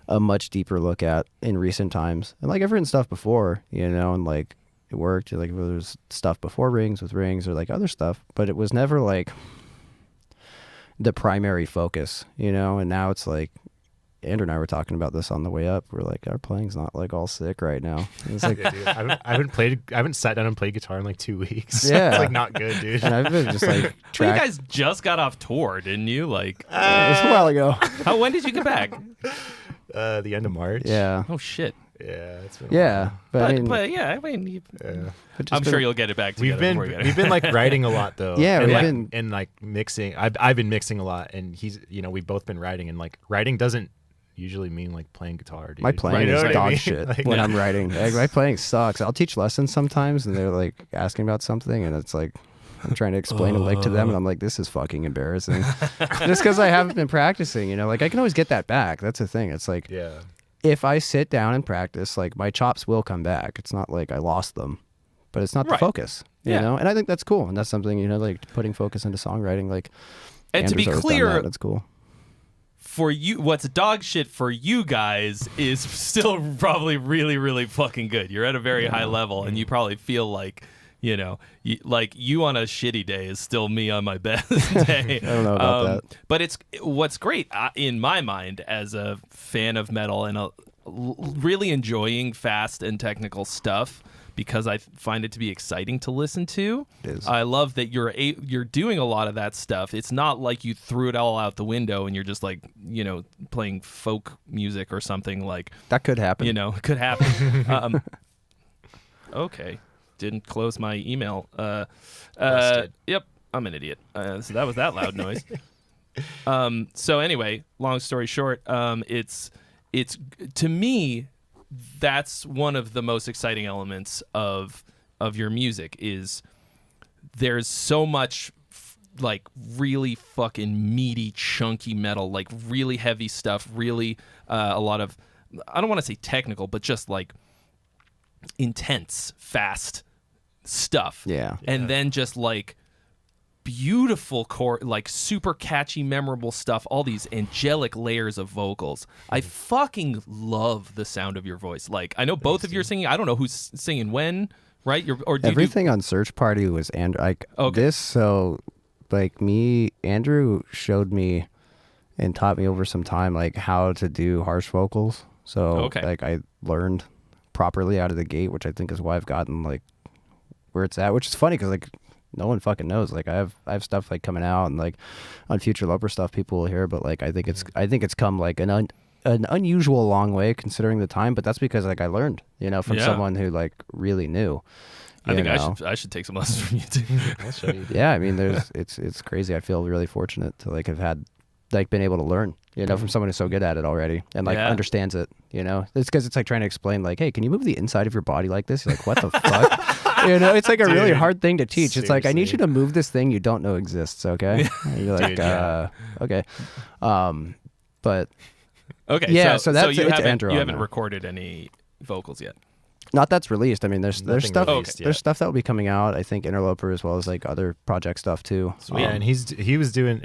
[SPEAKER 3] a much deeper look at in recent times. And like I've written stuff before, and like it worked. Like there was stuff before Rings with Rings or like other stuff, but it was never like the primary focus, and now it's like Andrew and I were talking about this on the way up. We're like, our playing's not like all sick right now. It's like,
[SPEAKER 2] yeah, dude, I haven't sat down and played guitar in like 2 weeks.
[SPEAKER 3] Yeah.
[SPEAKER 2] It's like not good, dude.
[SPEAKER 3] And I've been just like,
[SPEAKER 1] You guys just got off tour, didn't you? Like,
[SPEAKER 3] it was a while ago.
[SPEAKER 1] when did you get back?
[SPEAKER 2] The end of March.
[SPEAKER 3] Yeah.
[SPEAKER 1] Oh shit.
[SPEAKER 2] Yeah, it's been
[SPEAKER 1] But yeah, I'm sure you'll get it back together.
[SPEAKER 2] We've been like writing a lot though.
[SPEAKER 3] Yeah,
[SPEAKER 2] and and like mixing. I've been mixing a lot, and he's we've both been writing, and like writing doesn't usually mean like playing guitar. Dude.
[SPEAKER 3] My playing
[SPEAKER 2] You know
[SPEAKER 3] is
[SPEAKER 2] what I
[SPEAKER 3] dog
[SPEAKER 2] mean?
[SPEAKER 3] shit
[SPEAKER 2] Like,
[SPEAKER 3] when
[SPEAKER 2] no.
[SPEAKER 3] I'm writing. Like, my playing sucks. I'll teach lessons sometimes, and they're like asking about something, and it's like I'm trying to explain it like to them, and I'm like, this is fucking embarrassing. Just because I haven't been practicing, you know. Like I can always get that back. That's the thing. It's like
[SPEAKER 2] Yeah.
[SPEAKER 3] if I sit down and practice, like my chops will come back. It's not like I lost them, but it's not the
[SPEAKER 1] Right.
[SPEAKER 3] focus, you
[SPEAKER 1] Yeah.
[SPEAKER 3] know. And I think that's cool, and that's something, you know, like putting focus into songwriting. Like,
[SPEAKER 1] And to be
[SPEAKER 3] Andrew's always done
[SPEAKER 1] clear,
[SPEAKER 3] that. That's cool.
[SPEAKER 1] for you, what's dog shit for you guys is still probably really, really fucking good. You're at a very high level, and you probably feel like, you know, like you on a shitty day is still me on my best day.
[SPEAKER 3] I don't know about that.
[SPEAKER 1] But it's what's great in my mind as a fan of metal and really enjoying fast and technical stuff, because I find it to be exciting to listen to.
[SPEAKER 3] It is.
[SPEAKER 1] I love that you're doing a lot of that stuff. It's not like you threw it all out the window and you're just like, you know, playing folk music or something. Like
[SPEAKER 3] That could happen.
[SPEAKER 1] you know, it could happen. Okay, didn't close my email.
[SPEAKER 2] Busted.
[SPEAKER 1] Yep, I'm an idiot. So that was that loud noise. So anyway, long story short, it's to me, that's one of the most exciting elements of your music is there's so much like really fucking meaty, chunky metal, like really heavy stuff, really a lot of, I don't want to say technical, but just like intense, fast stuff.
[SPEAKER 3] Yeah.
[SPEAKER 1] And then just like beautiful core, like super catchy, memorable stuff, all these angelic layers of vocals. I fucking love the sound of your voice. Like, I know both of you are singing. I don't know who's singing when, right? Or do
[SPEAKER 3] Everything on Search Party was Andrew. Like
[SPEAKER 1] Okay.
[SPEAKER 3] this, so like Andrew showed me and taught me over some time like how to do harsh vocals. So
[SPEAKER 1] Okay.
[SPEAKER 3] like I learned properly out of the gate, which I think is why I've gotten like where it's at. Which is funny because like no one fucking knows. Like I have stuff like coming out and like on Future Loper stuff people will hear, but like I think it's come like an unusual long way considering the time. But that's because like I learned, you know, from
[SPEAKER 1] Yeah.
[SPEAKER 3] someone who like really knew.
[SPEAKER 1] I think
[SPEAKER 3] you know?
[SPEAKER 1] I should take some lessons from you too.
[SPEAKER 2] I'll show you.
[SPEAKER 3] Yeah, I mean, it's crazy. I feel really fortunate to like have had like been able to learn, you know, from someone who's so good at it already and like
[SPEAKER 1] Yeah.
[SPEAKER 3] understands it. You know, it's because it's like trying to explain like, hey, can you move the inside of your body like this? You're like, what the fuck? You know, it's like a really
[SPEAKER 2] Dude,
[SPEAKER 3] hard thing to teach. It's like I need you
[SPEAKER 2] seriously.
[SPEAKER 3] to move this thing you don't know exists. Okay, and you're like,
[SPEAKER 2] Dude, yeah.
[SPEAKER 3] okay, but
[SPEAKER 1] Okay,
[SPEAKER 3] Yeah, so that's-
[SPEAKER 1] you
[SPEAKER 3] it's
[SPEAKER 1] haven't
[SPEAKER 3] Andrew
[SPEAKER 1] you
[SPEAKER 3] on
[SPEAKER 1] haven't
[SPEAKER 3] there.
[SPEAKER 1] recorded any vocals yet.
[SPEAKER 3] not that's released. I mean, there's
[SPEAKER 2] Nothing
[SPEAKER 3] stuff
[SPEAKER 2] released
[SPEAKER 3] there's
[SPEAKER 2] yet.
[SPEAKER 3] stuff that will be coming out. I think Interloper as well as like other project stuff too.
[SPEAKER 2] Yeah, and he was doing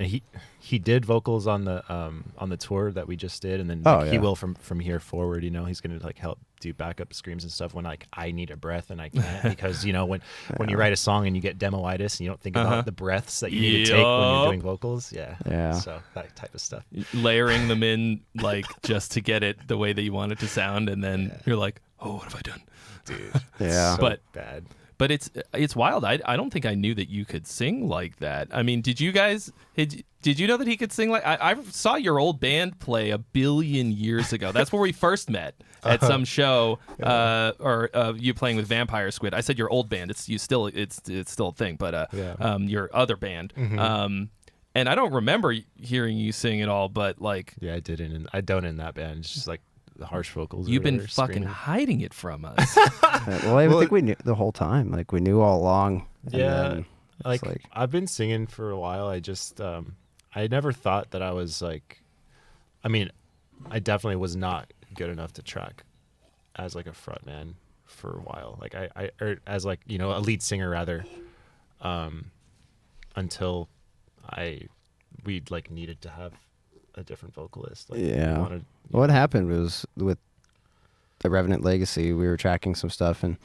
[SPEAKER 2] he did vocals on the tour that we just did, and then
[SPEAKER 3] Oh,
[SPEAKER 2] like, he
[SPEAKER 3] yeah.
[SPEAKER 2] will from here forward. You know, he's gonna like help do backup screams and stuff when like I need a breath and I can't because you know when you write a song and you get demoitis and you don't think about the breaths that you need to take when you're
[SPEAKER 1] Yup.
[SPEAKER 2] doing vocals. Yeah,
[SPEAKER 3] Yeah.
[SPEAKER 2] So that type of stuff.
[SPEAKER 1] Layering them in like just to get it the way that you want it to sound, and then you're like, oh, what have I done?
[SPEAKER 2] Dude,
[SPEAKER 3] Yeah.
[SPEAKER 2] so
[SPEAKER 1] But-
[SPEAKER 2] bad.
[SPEAKER 1] But it's wild. I don't think I knew that you could sing like that. I mean, did you you know that he could sing like I saw your old band play a billion years ago. That's where we first met at some show, or you playing with Vampire Squid. I said your old band. It's still a thing, but
[SPEAKER 2] Yeah.
[SPEAKER 1] your other band. And I don't remember hearing you sing at all. But like
[SPEAKER 2] Yeah, I didn't. And I don't in that band. It's just like the harsh vocals. or
[SPEAKER 1] you've been
[SPEAKER 2] whatever,
[SPEAKER 1] fucking
[SPEAKER 2] screaming.
[SPEAKER 1] hiding it from us.
[SPEAKER 3] Well, I think we knew the whole time. Like we knew all along. And
[SPEAKER 2] Yeah,
[SPEAKER 3] then
[SPEAKER 2] like,
[SPEAKER 3] it's
[SPEAKER 2] I've been singing for a while. I just I never thought that I was like, I mean, I definitely was not good enough to track as like a front man for a while. Like or as like, you know, a lead singer rather, until we like needed to have a different vocalist. Like, we
[SPEAKER 3] Yeah.
[SPEAKER 2] wanted-
[SPEAKER 3] What happened was with the Revenant Legacy, we were tracking some stuff and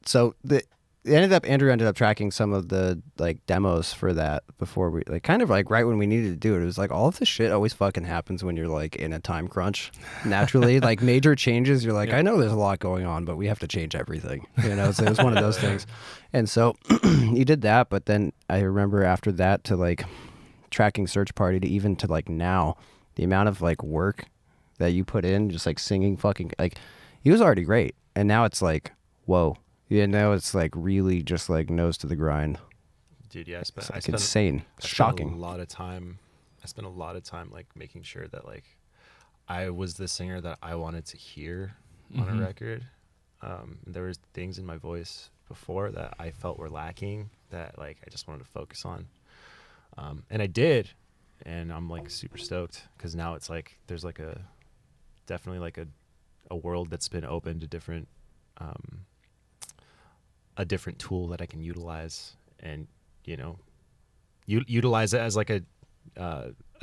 [SPEAKER 3] so Andrew ended up tracking some of the like demos for that before we like kind of like right when we needed to do it. It was like all of this shit always fucking happens when you're like in a time crunch naturally. Like major changes, you're like, I know there's a lot going on, but we have to change everything. You know, so it was one of those things. And so he did that, but then I remember after that to like tracking Search Party to even to like now, the amount of like work that you put in just like singing fucking like he was already great. And now it's like, whoa. Yeah, now it's like really just like nose to the grind.
[SPEAKER 2] dude, yeah,
[SPEAKER 3] It's
[SPEAKER 2] I
[SPEAKER 3] like
[SPEAKER 2] spent
[SPEAKER 3] insane.
[SPEAKER 2] I spent
[SPEAKER 3] Shocking.
[SPEAKER 2] a lot of time I spent a lot of time like making sure that like I was the singer that I wanted to hear on a record. There was things in my voice before that I felt were lacking that like I just wanted to focus on. And I did, and I'm like super stoked because now it's like there's like definitely like a world that's been opened to different a different tool that I can utilize and utilize it as like a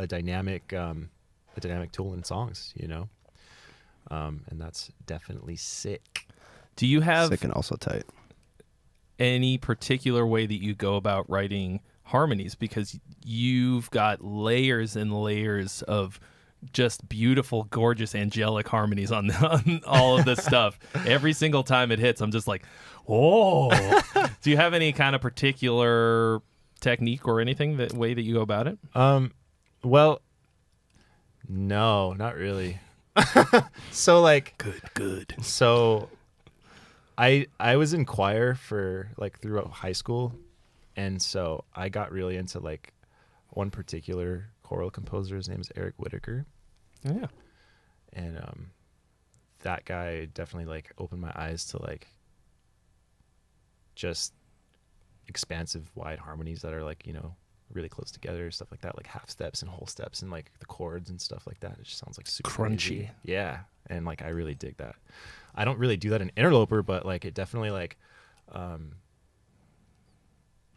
[SPEAKER 2] dynamic tool in songs, and that's definitely sick.
[SPEAKER 1] Do you have
[SPEAKER 3] Sick and also tight.
[SPEAKER 1] any particular way that you go about writing harmonies? Because you've got layers and layers of just beautiful, gorgeous, angelic harmonies on all of this stuff. Every single time it hits, I'm just like, oh. Do you have any kind of particular technique or anything way that you go about it?
[SPEAKER 2] Well, no, not really. So like
[SPEAKER 1] Good.
[SPEAKER 2] So I was in choir for like throughout high school, and so I got really into like one particular choral composer. His name is Eric Whitaker.
[SPEAKER 1] Yeah.
[SPEAKER 2] And that guy definitely like opened my eyes to like just expansive wide harmonies that are like, really close together, stuff like that, like half steps and whole steps and like the chords and stuff like that. It just sounds like super
[SPEAKER 1] crunchy.
[SPEAKER 2] crazy. Yeah. And like I really dig that. I don't really do that in Interloper, but like it definitely like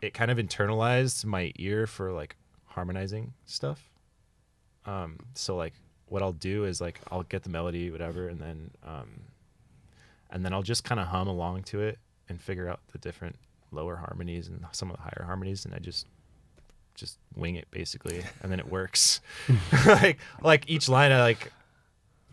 [SPEAKER 2] it kind of internalized my ear for like harmonizing stuff. So like what I'll do is like I'll get the melody, whatever, and then I'll just kind of hum along to it and figure out the different lower harmonies and some of the higher harmonies, and I just wing it basically, and then it works. like each line I like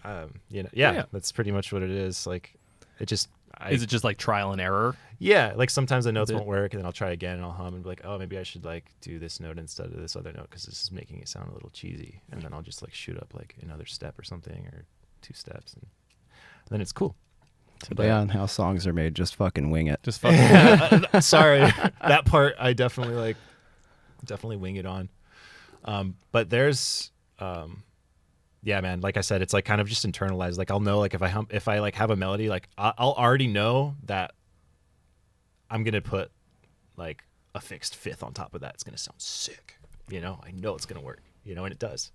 [SPEAKER 2] that's pretty much what it is. Like it just
[SPEAKER 1] is it just like trial and error?
[SPEAKER 2] Yeah, like sometimes the notes won't work, and then I'll try again and I'll hum and be like, oh, maybe I should like do this note instead of this other note because this is making it sound a little cheesy, and then I'll just like shoot up like another step or something or 2 steps, and then it's cool.
[SPEAKER 3] Today on How Songs Are Made, just fucking wing it.
[SPEAKER 1] Just fucking
[SPEAKER 2] Sorry, that part I definitely wing it on. But there's yeah, man, like I said, it's like kind of just internalized. Like I'll know like if I like have a melody, like I'll already know that I'm gonna put like a fixed fifth on top of that. It's gonna sound sick. I know it's gonna work. And it does.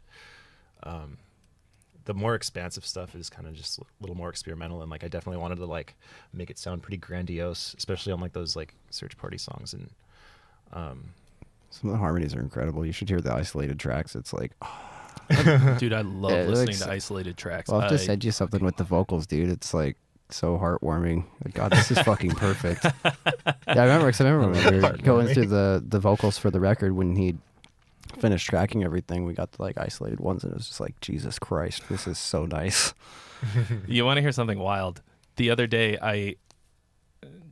[SPEAKER 2] The more expansive stuff is kind of just a little more experimental, and like I definitely wanted to like make it sound pretty grandiose, especially on like those like Search Party songs. And
[SPEAKER 3] some of the harmonies are incredible. You should hear the isolated tracks. It's like,
[SPEAKER 1] dude, I love listening to isolated tracks.
[SPEAKER 3] I'll have to send you something with the vocals, dude. It's like so heartwarming. Like, God, this is fucking perfect. Yeah, I remember when we were going through the vocals for the record when he finished tracking everything. We got the like isolated ones, and it was just like, Jesus Christ, this is so nice.
[SPEAKER 1] You want to hear something wild? The other day,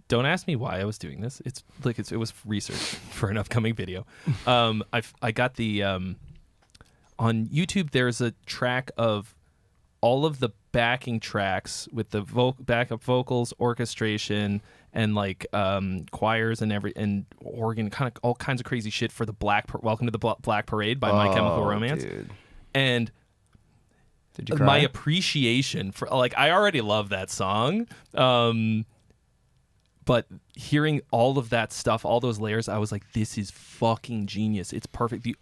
[SPEAKER 1] don't ask me why I was doing this. It's like it was research for an upcoming video. I got the on YouTube. There's a track of all of the backing tracks with the backup vocals, orchestration, and like choirs and organ, kind of all kinds of crazy shit for the Welcome to the Black Parade by My Chemical Romance.
[SPEAKER 3] Dude.
[SPEAKER 1] And
[SPEAKER 3] Did you cry?
[SPEAKER 1] my appreciation for like I already love that song. But hearing all of that stuff, all those layers, I was like, this is fucking genius. It's perfect. The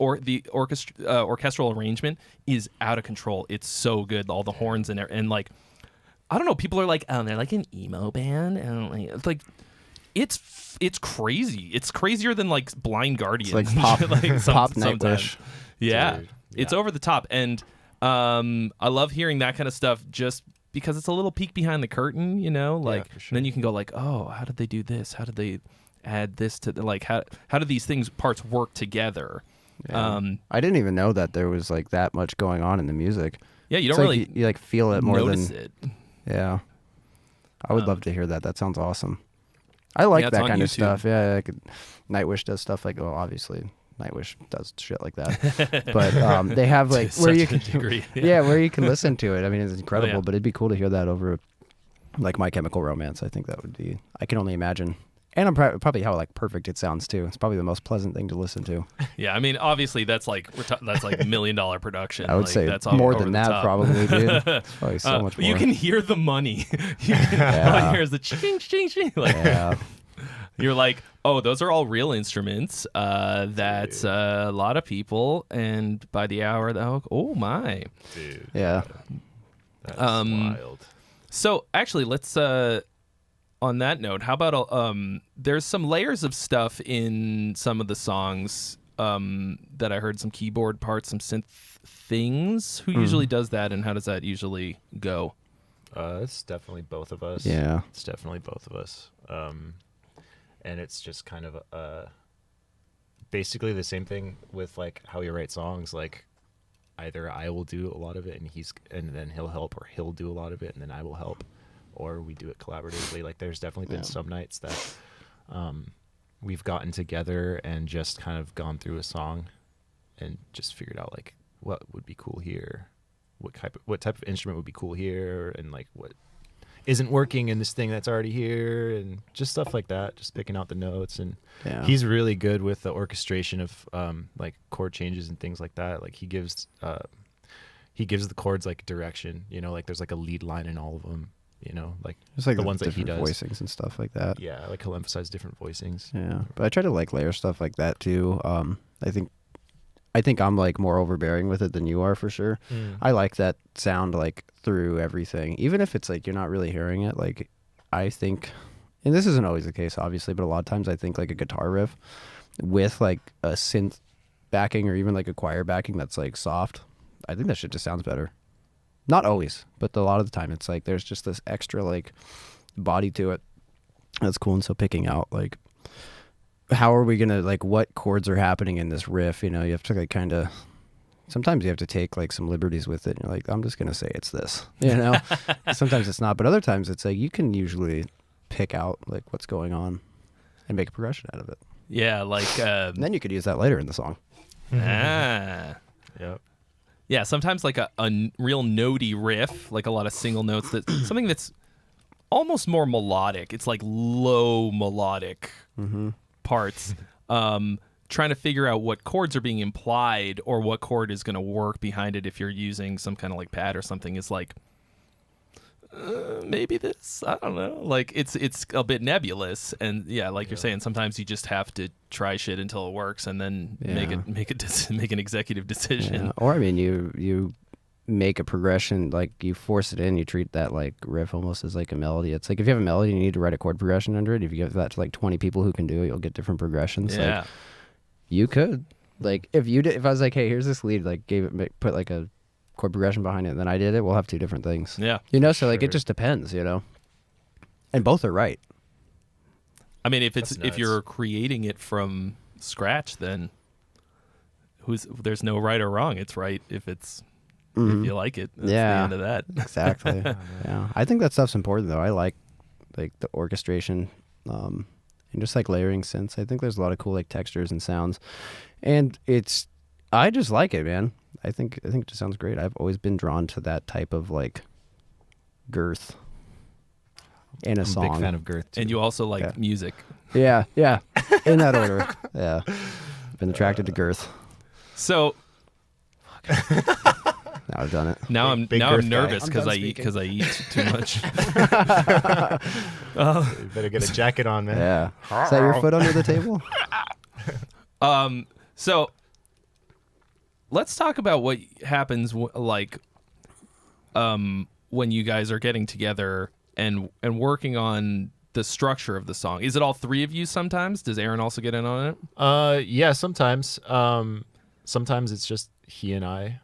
[SPEAKER 1] orchestral arrangement is out of control. It's so good. All the horns and like, I don't know. People are like, oh, they're like an emo band. And it's like, it's crazy. It's crazier than like Blind Guardians.
[SPEAKER 3] It's like pop, pop Nightwish.
[SPEAKER 1] Yeah.
[SPEAKER 2] Dude,
[SPEAKER 1] It's over the top. And I love hearing that kind of stuff just because it's a little peek behind the curtain, like
[SPEAKER 2] for sure.
[SPEAKER 1] then you can go like, oh, how did they do this? How did they add this to like how do these parts work together?
[SPEAKER 3] Yeah. I didn't even know that there was like that much going on in the music.
[SPEAKER 1] Yeah, you
[SPEAKER 3] It's
[SPEAKER 1] don't
[SPEAKER 3] like
[SPEAKER 1] really
[SPEAKER 3] you like feel it more
[SPEAKER 1] notice
[SPEAKER 3] than
[SPEAKER 1] it.
[SPEAKER 3] Yeah. I would love to hear that. That sounds awesome. I like
[SPEAKER 1] Yeah, it's
[SPEAKER 3] that
[SPEAKER 1] on
[SPEAKER 3] kind of
[SPEAKER 1] YouTube.
[SPEAKER 3] stuff. Yeah, Nightwish does stuff like, well, obviously Nightwish does shit like that. But they have like
[SPEAKER 1] To
[SPEAKER 3] where you
[SPEAKER 1] such a
[SPEAKER 3] can
[SPEAKER 1] degree,
[SPEAKER 3] yeah, where you can listen to it. I mean, it's incredible,
[SPEAKER 1] yeah.
[SPEAKER 3] but it'd be cool to hear that over like My Chemical Romance. I think that would be. I can only imagine. And I'm probably how like perfect it sounds too. It's probably the most pleasant thing to listen to.
[SPEAKER 1] Yeah, I mean, obviously that's like $1 million production.
[SPEAKER 3] I would
[SPEAKER 1] like,
[SPEAKER 3] say
[SPEAKER 1] that's
[SPEAKER 3] more
[SPEAKER 1] over
[SPEAKER 3] than
[SPEAKER 1] the
[SPEAKER 3] that,
[SPEAKER 1] top.
[SPEAKER 3] probably, dude. It's probably so much
[SPEAKER 1] But
[SPEAKER 3] more.
[SPEAKER 1] you can hear the money. All you hear is the ching, ching, ching. Like,
[SPEAKER 3] Yeah.
[SPEAKER 1] you're like, oh, those are all real instruments. That's a lot of people, and by the hour, oh my.
[SPEAKER 2] Dude.
[SPEAKER 3] Yeah.
[SPEAKER 2] That's wild.
[SPEAKER 1] So actually, let's on that note, how about there's some layers of stuff in some of the songs that I heard, some keyboard parts, some synth things. Who usually does that, and how does that usually go?
[SPEAKER 2] It's definitely both of us.
[SPEAKER 3] Yeah.
[SPEAKER 2] It's definitely both of us. And it's just kind of basically the same thing with like how we write songs. Like either I will do a lot of it and then he'll help, or he'll do a lot of it and then I will help, or we do it collaboratively. Like there's definitely been some nights that we've gotten together and just kind of gone through a song and just figured out like what would be cool here, what type of instrument would be cool here, and like what isn't working in this thing that's already here, and just stuff like that, just picking out the notes. And he's really good with the orchestration of like chord changes and things like that. Like he gives the chords like direction, you know, like there's like a lead line in all of them, you know, like
[SPEAKER 3] Just like
[SPEAKER 2] the ones that he does.
[SPEAKER 3] voicings and stuff like that.
[SPEAKER 2] Yeah, like he'll emphasize different voicings.
[SPEAKER 3] Yeah, but I try to like layer stuff like that too. I think I'm like more overbearing with it than you are for sure. I like that sound like through everything, even if it's like you're not really hearing it. Like I think, and this isn't always the case, obviously, but a lot of times I think like a guitar riff with like a synth backing or even like a choir backing that's like soft. I think that shit just sounds better. Not always, but a lot of the time it's like there's just this extra like body to it that's cool. And so picking out like how are we gonna like what chords are happening in this riff, you know, you have to like kind of sometimes you have to take like some liberties with it and you're like, I'm just gonna say it's this, you know. Sometimes it's not, but other times it's like you can usually pick out like what's going on and make a progression out of it.
[SPEAKER 1] Yeah, like
[SPEAKER 3] And then you could use that later in the song.
[SPEAKER 2] Yep.
[SPEAKER 1] Yeah, sometimes like a real notey riff, like a lot of single notes, that something that's almost more melodic. It's like low melodic parts. Trying to figure out what chords are being implied or what chord is going to work behind it if you're using some kind of like pad or something is like maybe this, I don't know. Like it's a bit nebulous, and yeah, like you're saying, sometimes you just have to try shit until it works and then make an executive decision.
[SPEAKER 3] Yeah. Or I mean you make a progression, like you force it in, you treat that like riff almost as like a melody. It's like if you have a melody and you need to write a chord progression under it, if you give that to like 20 people who can do it, you'll get different progressions.
[SPEAKER 1] Yeah.
[SPEAKER 3] Like, you could like if I was like, hey, here's this lead, like put like a chord progression behind it, and then I did it, we'll have two different things.
[SPEAKER 1] Yeah.
[SPEAKER 3] You know, so like it just depends, you know. And both are right.
[SPEAKER 1] I mean, if you're creating it from scratch, then there's no right or wrong. It's right if it's if you like it. That's the end of that.
[SPEAKER 3] Exactly. Yeah. I think that stuff's important though. I like the orchestration, and just like layering synths. I think there's a lot of cool like textures and sounds. And I just like it, man. I think it just sounds great. I've always been drawn to that type of like girth in a song.
[SPEAKER 2] I'm a big fan of girth too.
[SPEAKER 1] And you also like music.
[SPEAKER 3] Yeah. In that order. Yeah. I've been attracted to girth.
[SPEAKER 1] So
[SPEAKER 3] Now I've done it.
[SPEAKER 1] now I'm
[SPEAKER 2] Big girth
[SPEAKER 1] nervous
[SPEAKER 3] guy.
[SPEAKER 1] because
[SPEAKER 3] I'm
[SPEAKER 1] I
[SPEAKER 3] done
[SPEAKER 1] eat too much.
[SPEAKER 2] You better get a jacket on, man.
[SPEAKER 3] Yeah. Is that your foot under the table?
[SPEAKER 1] So let's talk about what happens when you guys are getting together and working on the structure of the song. Is it all three of you sometimes? Does Aaron also get in on it?
[SPEAKER 2] Yeah, sometimes. Sometimes it's just he and I.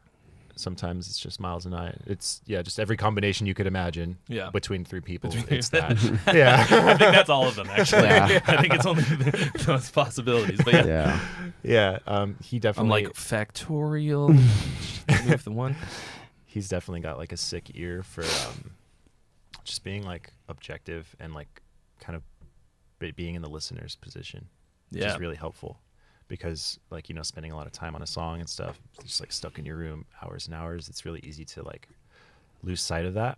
[SPEAKER 2] Sometimes it's just Miles and I. It's just every combination you could imagine.
[SPEAKER 1] Yeah.
[SPEAKER 2] Between three people, it's that. Yeah.
[SPEAKER 1] I think that's all of them, actually.
[SPEAKER 3] Yeah.
[SPEAKER 1] I think it's only those possibilities. But yeah.
[SPEAKER 2] Yeah. He
[SPEAKER 1] I'm
[SPEAKER 2] definitely.
[SPEAKER 1] like factorial. Move the one.
[SPEAKER 2] He's definitely got like a sick ear for just being like objective and like kind of being in the listener's position. Which is really helpful. Because like, you know, spending a lot of time on a song and stuff, just like stuck in your room hours and hours, it's really easy to like lose sight of that,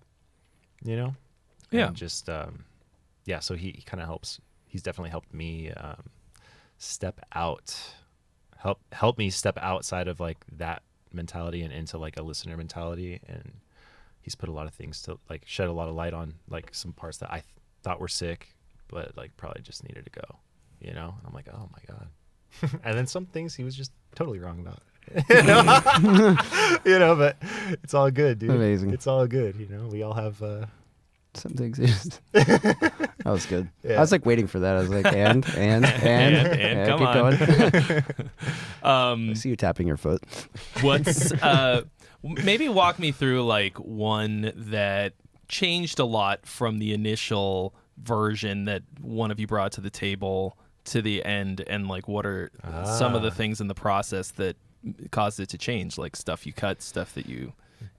[SPEAKER 2] you know?
[SPEAKER 1] Yeah.
[SPEAKER 2] And just so he kind of helps. He's definitely helped me step out help me step outside of like that mentality and into like a listener mentality. And he's put a lot of things to like shed a lot of light on like some parts that I thought were sick, but like probably just needed to go, you know? And I'm like, oh my God. And then some things he was just totally wrong about. You know, but it's all good, dude.
[SPEAKER 3] Amazing.
[SPEAKER 2] It's all good, you know. We all have
[SPEAKER 3] some things. That was good.
[SPEAKER 2] Yeah.
[SPEAKER 3] I was like waiting for that. I was like, and
[SPEAKER 1] come
[SPEAKER 3] keep
[SPEAKER 1] on.
[SPEAKER 3] going. I see you tapping your foot.
[SPEAKER 1] What's maybe walk me through like one that changed a lot from the initial version that one of you brought to the table to the end, and like what are some of the things in the process that caused it to change, like stuff you cut, stuff that you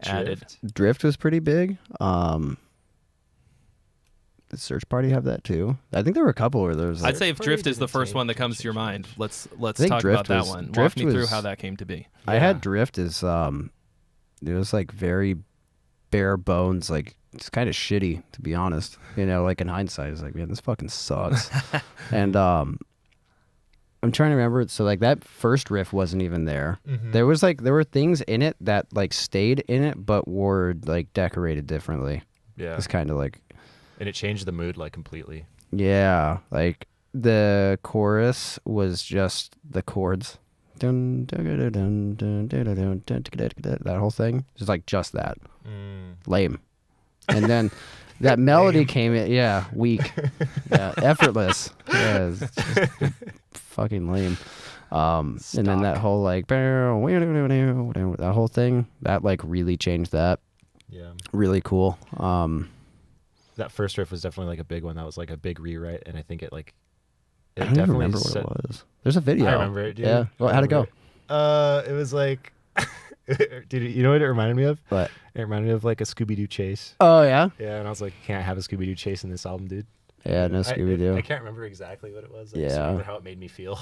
[SPEAKER 1] added.
[SPEAKER 3] Drift was pretty big. The Search Party have that too. I think there were a couple where there was like,
[SPEAKER 1] I'd say if Drift is the first one that comes to your mind, let's
[SPEAKER 3] think
[SPEAKER 1] talk
[SPEAKER 3] Drift
[SPEAKER 1] about
[SPEAKER 3] was-
[SPEAKER 1] that one. Walk
[SPEAKER 3] Drift
[SPEAKER 1] me through
[SPEAKER 3] was-
[SPEAKER 1] how that came to be.
[SPEAKER 3] I had Drift as it was like very bare bones, like it's kind of shitty to be honest. You know, like in hindsight, it's like, man, this fucking sucks. And I'm trying to remember it. So like that first riff wasn't even there.
[SPEAKER 2] Mm-hmm.
[SPEAKER 3] There were things in it that like stayed in it, but were like decorated differently.
[SPEAKER 2] Yeah.
[SPEAKER 3] It's kind of like,
[SPEAKER 2] And it changed the mood like completely.
[SPEAKER 3] yeah, like the chorus was just the chords. Dun, dun, dun, dun, dun, dun, dun, dun, dun, dun, dun, that whole thing is like just that. Lame. And then that melody came in, yeah, weak. Yeah, effortless. Yeah, it's just fucking lame. And then that whole like that whole thing, that like really changed that.
[SPEAKER 2] Yeah.
[SPEAKER 3] Really cool.
[SPEAKER 2] That first riff was definitely like a big one. That was like a big rewrite, and I think it like
[SPEAKER 3] I don't even remember what it was. There's a video.
[SPEAKER 2] I remember it, dude.
[SPEAKER 3] Yeah. Well, how'd it go?
[SPEAKER 2] It was like, dude, you know what it reminded me of?
[SPEAKER 3] What?
[SPEAKER 2] It reminded me of like a Scooby-Doo chase.
[SPEAKER 3] Oh yeah.
[SPEAKER 2] Yeah, and I was like, can't have a Scooby-Doo chase in this album, dude.
[SPEAKER 3] Yeah, no Scooby Doo.
[SPEAKER 2] I can't remember exactly what it was. I just
[SPEAKER 3] Yeah.
[SPEAKER 2] remember how it made me feel.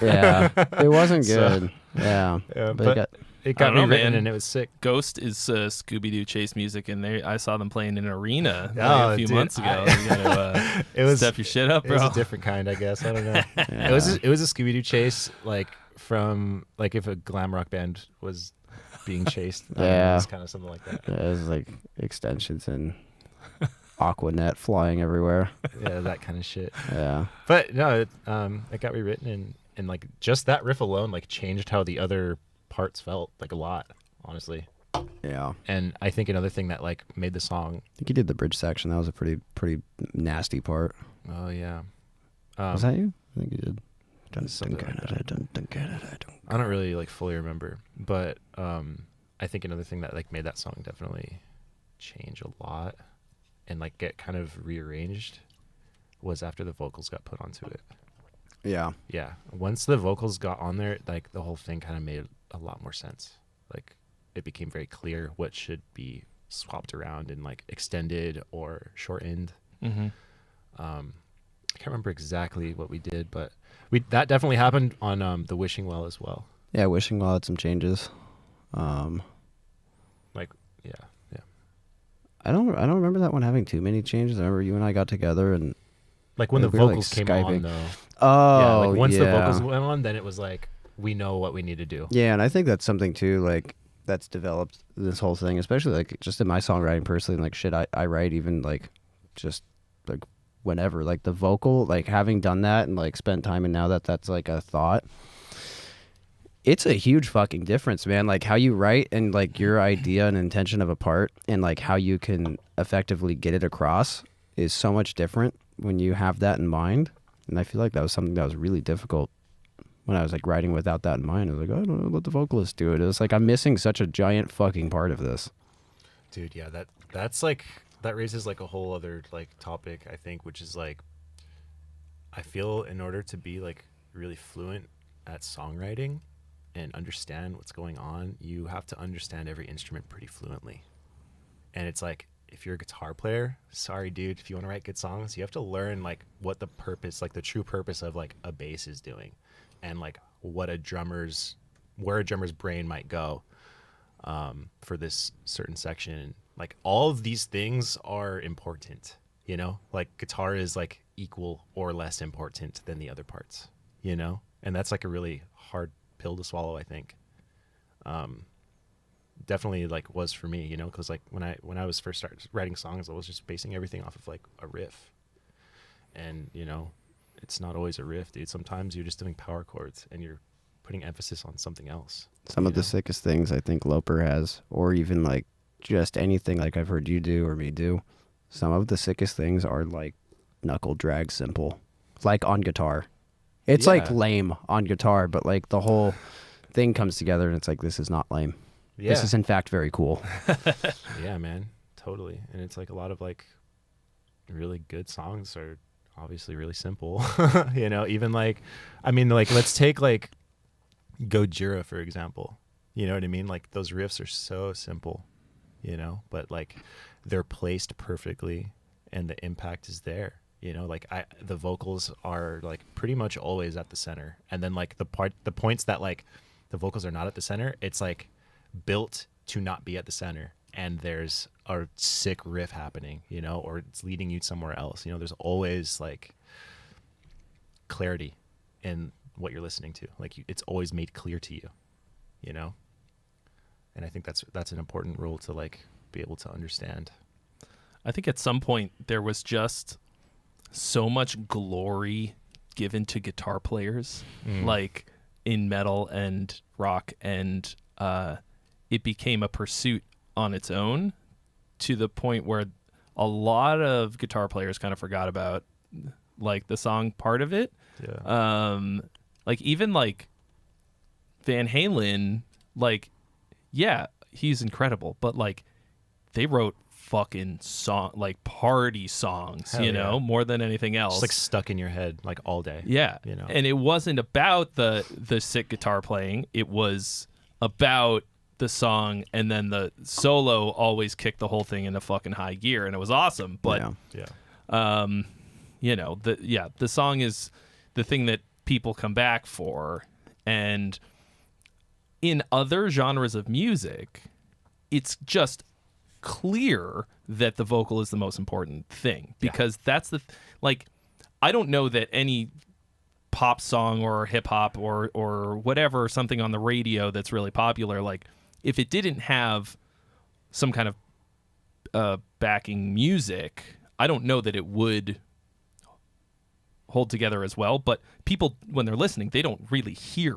[SPEAKER 3] Yeah, it wasn't
[SPEAKER 2] So-
[SPEAKER 3] good. Yeah,
[SPEAKER 2] Yeah,
[SPEAKER 3] but
[SPEAKER 2] but it
[SPEAKER 1] I
[SPEAKER 2] got
[SPEAKER 1] don't know,
[SPEAKER 2] rewritten
[SPEAKER 1] man.
[SPEAKER 2] and it was sick.
[SPEAKER 1] Ghost is Scooby-Doo chase music, and I saw them playing in an arena
[SPEAKER 2] Oh,
[SPEAKER 1] a few
[SPEAKER 2] dude,
[SPEAKER 1] months ago. You gotta
[SPEAKER 2] It was
[SPEAKER 1] step your shit up,
[SPEAKER 2] It
[SPEAKER 1] bro.
[SPEAKER 2] was a different kind, I guess. I don't know.
[SPEAKER 3] Yeah.
[SPEAKER 2] It was a Scooby-Doo chase, like from like if a glam rock band was being chased. I don't know,
[SPEAKER 3] Yeah.
[SPEAKER 2] it was kind of something like that.
[SPEAKER 3] it was like extensions and Aquanet flying everywhere.
[SPEAKER 2] Yeah, that kind of shit.
[SPEAKER 3] Yeah,
[SPEAKER 2] But no, it got rewritten and like just that riff alone like changed how the other parts felt like a lot, honestly.
[SPEAKER 3] yeah.
[SPEAKER 2] And I think another thing that like made the song.
[SPEAKER 3] I think you did the bridge section. That was a pretty nasty part.
[SPEAKER 2] Oh yeah.
[SPEAKER 3] Was that you? I think you did.
[SPEAKER 2] Something like that. I don't really like fully remember, but I think another thing that like made that song definitely change a lot and like get kind of rearranged was after the vocals got put onto it.
[SPEAKER 3] Yeah,
[SPEAKER 2] Yeah, once the vocals got on there, like the whole thing kind of made a lot more sense. Like it became very clear what should be swapped around and like extended or shortened.
[SPEAKER 1] Mm-hmm.
[SPEAKER 2] I can't remember exactly what we did, but that definitely happened on the Wishing Well as well.
[SPEAKER 3] yeah. Wishing Well had some changes.
[SPEAKER 2] Like yeah.
[SPEAKER 3] I don't remember that one having too many changes. I remember you and I got together and
[SPEAKER 2] Like when the
[SPEAKER 3] we were, like,
[SPEAKER 2] vocals came
[SPEAKER 3] Skyping.
[SPEAKER 2] on, though.
[SPEAKER 3] oh
[SPEAKER 2] Yeah, like once the
[SPEAKER 3] yeah.
[SPEAKER 2] vocals went on, then it was like we know what we need to do.
[SPEAKER 3] Yeah, and I think that's something too, like that's developed this whole thing, especially like just in my songwriting personally, like shit I write even like just like whenever, like the vocal, like having done that and like spent time and now that's like a thought. It's a huge fucking difference, man. Like how you write and like your idea and intention of a part and like how you can effectively get it across is so much different when you have that in mind. And I feel like that was something that was really difficult when I was like writing without that in mind. I was like, oh, I don't know, let the vocalist do it. It was like, I'm missing such a giant fucking part of this.
[SPEAKER 2] Dude, yeah, that's like that raises like a whole other like topic, I think, which is like I feel in order to be like really fluent at songwriting and understand what's going on, you have to understand every instrument pretty fluently. And it's like if you're a guitar player, sorry dude, if you want to write good songs, you have to learn like what the purpose, like the true purpose of like a bass is doing and like where a drummer's brain might go for this certain section. Like all of these things are important, you know, like guitar is like equal or less important than the other parts, you know, and that's like a really hard pill to swallow, I think. Definitely like was for me, you know, because like when I was first started writing songs, I was just basing everything off of like a riff, and you know, it's not always a riff, dude. Sometimes you're just doing power chords and you're putting emphasis on something else.
[SPEAKER 3] Some of the sickest things I think Loper has, or even like just anything like I've heard you do or me do, some of the sickest things are like knuckle drag simple, like on guitar. It's like lame on guitar, but like the whole thing comes together and it's like, this is not lame.
[SPEAKER 2] Yeah.
[SPEAKER 3] This is in fact very cool.
[SPEAKER 2] Yeah, man, totally. And it's like a lot of like really good songs are obviously really simple. You know, even like, I mean, like let's take like Gojira for example. You know what I mean? Like those riffs are so simple, you know, but like they're placed perfectly and the impact is there. You know, like the vocals are like pretty much always at the center, and then like the points that like the vocals are not at the center, it's like built to not be at the center, and there's a sick riff happening, you know, or it's leading you somewhere else. You know, there's always like clarity in what you're listening to. Like it's always made clear to you, you know, and I think that's an important rule to like be able to understand.
[SPEAKER 1] I think at some point there was just so much glory given to guitar players, like in metal and rock, and it became a pursuit on its own to the point where a lot of guitar players kind of forgot about like the song part of it.
[SPEAKER 2] Yeah.
[SPEAKER 1] Like even like Van Halen, like, yeah, he's incredible, but like they wrote fucking song, like party songs,
[SPEAKER 2] Hell
[SPEAKER 1] you know, more than anything else.
[SPEAKER 2] It's like stuck in your head like all day.
[SPEAKER 1] Yeah.
[SPEAKER 2] You know,
[SPEAKER 1] And it wasn't about the sick guitar playing. It was about the song, and then the solo always kicked the whole thing into fucking high gear, and it was awesome. But you know, the song is the thing that people come back for. And in other genres of music, it's just clear that the vocal is the most important thing, because that's like, I don't know that any pop song or hip hop or whatever, something on the radio that's really popular, like if it didn't have some kind of backing music, I don't know that it would hold together as well. But people, when they're listening, they don't really hear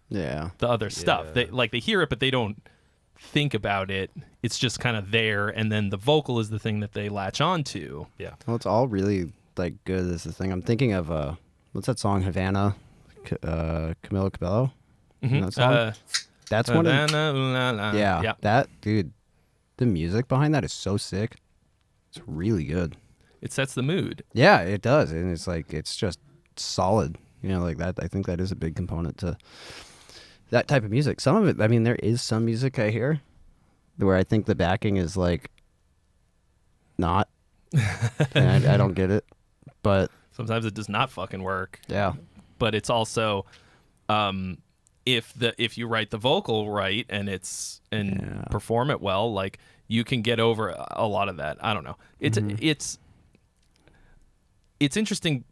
[SPEAKER 1] the other stuff. They hear it, but they don't think about it. It's just kind of there, and then the vocal is the thing that they latch on to.
[SPEAKER 2] Yeah.
[SPEAKER 3] Well, it's all really like good is the thing. I'm thinking of what's that song, Havana, Camilo Cabello?
[SPEAKER 1] Mm-hmm.
[SPEAKER 3] You know that song? That's one of
[SPEAKER 1] yeah.
[SPEAKER 3] That dude, the music behind that is so sick. It's really good.
[SPEAKER 1] It sets the mood.
[SPEAKER 3] Yeah, it does, and it's like it's just solid. You know, like that. I think that is a big component to that type of music. Some of it, I mean, there is some music I hear where I think the backing is like not, and I don't get it. But
[SPEAKER 1] sometimes it does not fucking work.
[SPEAKER 3] Yeah.
[SPEAKER 1] But it's also, if you write the vocal right and perform it well, like you can get over a lot of that. I don't know. It's interesting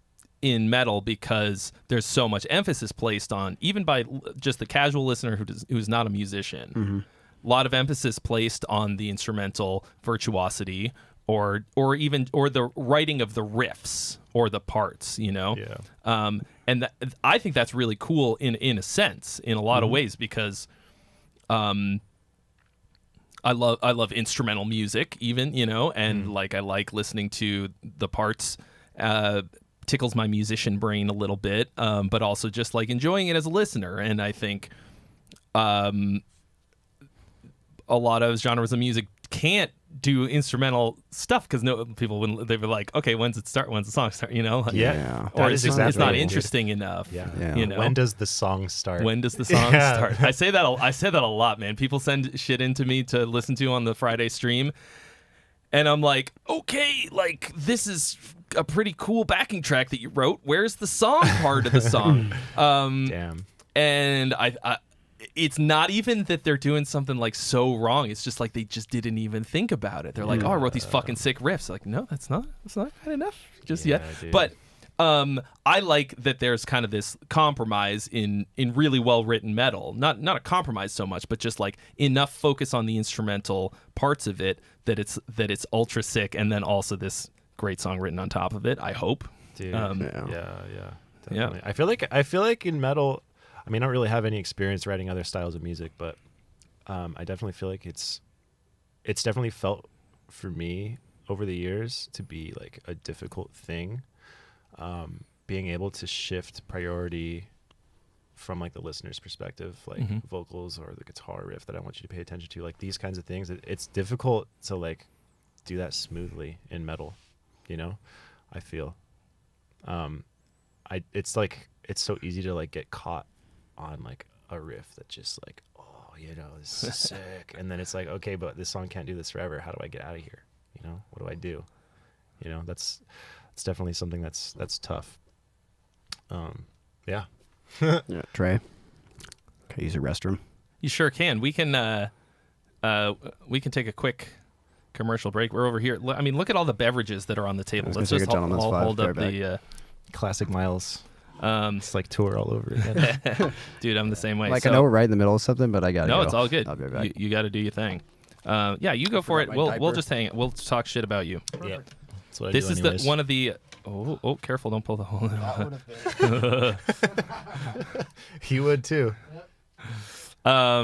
[SPEAKER 1] in metal because there's so much emphasis placed on, even by just the casual listener who's not a musician, a lot of emphasis placed on the instrumental virtuosity or the writing of the riffs or the parts, you know?
[SPEAKER 2] Yeah.
[SPEAKER 1] And I think that's really cool in a sense, in a lot of ways, because I love instrumental music even, you know, and like I like listening to the parts. Tickles my musician brain a little bit, but also just like enjoying it as a listener. And I think a lot of genres of music can't do instrumental stuff because people wouldn't. They'd be like, okay, when's it start? When's the song start? You know? Like, or it's not interesting enough.
[SPEAKER 2] Yeah.
[SPEAKER 1] You know?
[SPEAKER 2] When does the song start?
[SPEAKER 1] When does the song start? I say that a lot, man. People send shit into me to listen to on the Friday stream, and I'm like, okay, like this is a pretty cool backing track that you wrote. Where's the song part of the song?
[SPEAKER 2] Damn.
[SPEAKER 1] And I it's not even that they're doing something like so wrong. It's just like they just didn't even think about it. They're like, oh, I wrote these fucking sick riffs. Like, no, that's not good enough just yet. Dude. But I like that there's kind of this compromise in really well written metal. Not a compromise so much, but just like enough focus on the instrumental parts of it that it's ultra sick, and then also this great song written on top of it. I hope.
[SPEAKER 2] Dude,
[SPEAKER 1] yeah,
[SPEAKER 2] definitely. I feel like in metal, I mean, I don't really have any experience writing other styles of music, but I definitely feel like it's definitely felt for me over the years to be like a difficult thing. Being able to shift priority from like the listener's perspective, like vocals or the guitar riff that I want you to pay attention to, like these kinds of things. It's difficult to like do that smoothly in metal, you know. I feel, it's like it's so easy to like get caught on like a riff that just like, oh, you know, this is sick, and then it's like, okay, but this song can't do this forever. How do I get out of here? You know, what do I do? You know, it's definitely something that's tough. Yeah.
[SPEAKER 3] Yeah, Trey, can I use a restroom?
[SPEAKER 1] You sure can. We can take a quick commercial break. We're over here. I mean, look at all the beverages that are on the table. Let's just hold up the
[SPEAKER 2] classic Miles. It's like tour all over again.
[SPEAKER 1] Dude, I'm the same way.
[SPEAKER 3] Like, I know we're right in the middle of something, but I gotta go.
[SPEAKER 1] No, it's all good.
[SPEAKER 3] I'll be right back.
[SPEAKER 1] You got to do your thing. Yeah, you go for it. We'll just hang. We'll talk shit about you.
[SPEAKER 2] Yeah. That's what I
[SPEAKER 1] This
[SPEAKER 2] do
[SPEAKER 1] is
[SPEAKER 2] anyways.
[SPEAKER 1] one of the. Oh, careful! Don't pull the hole.
[SPEAKER 2] He would too.
[SPEAKER 1] Yeah,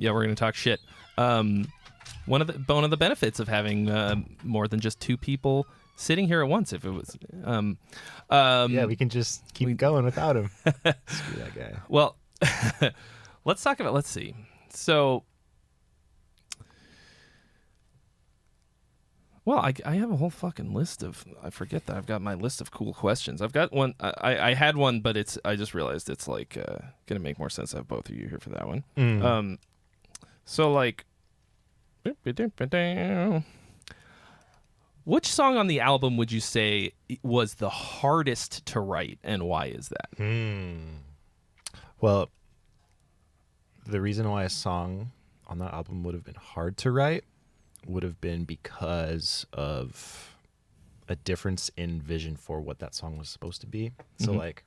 [SPEAKER 1] we're gonna talk shit. One of the benefits of having more than just two people sitting here at once. If it was,
[SPEAKER 2] Yeah, we can just keep going without him. Screw that guy.
[SPEAKER 1] Well, let's talk about. Let's see. So, well, I have a whole fucking list of. I forget that I've got my list of cool questions. I've got one. I had one, but I just realized it's like gonna make more sense to have both of you here for that one. So like, which song on the album would you say was the hardest to write, and why is that?
[SPEAKER 2] Well, the reason why a song on that album would have been hard to write would have been because of a difference in vision for what that song was supposed to be. So like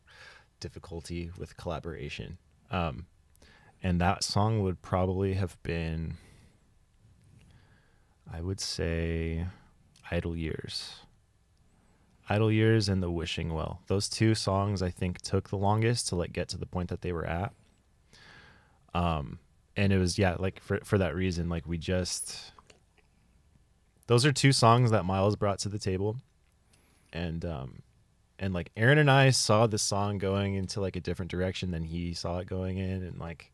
[SPEAKER 2] difficulty with collaboration. And that song would probably have been, I would say, Idle Years. Idle Years and The Wishing Well. Those two songs I think took the longest to like get to the point that they were at. And it was, yeah, like for that reason, like we just, those are two songs that Miles brought to the table. And like Aaron and I saw the song going into like a different direction than he saw it going in. And like,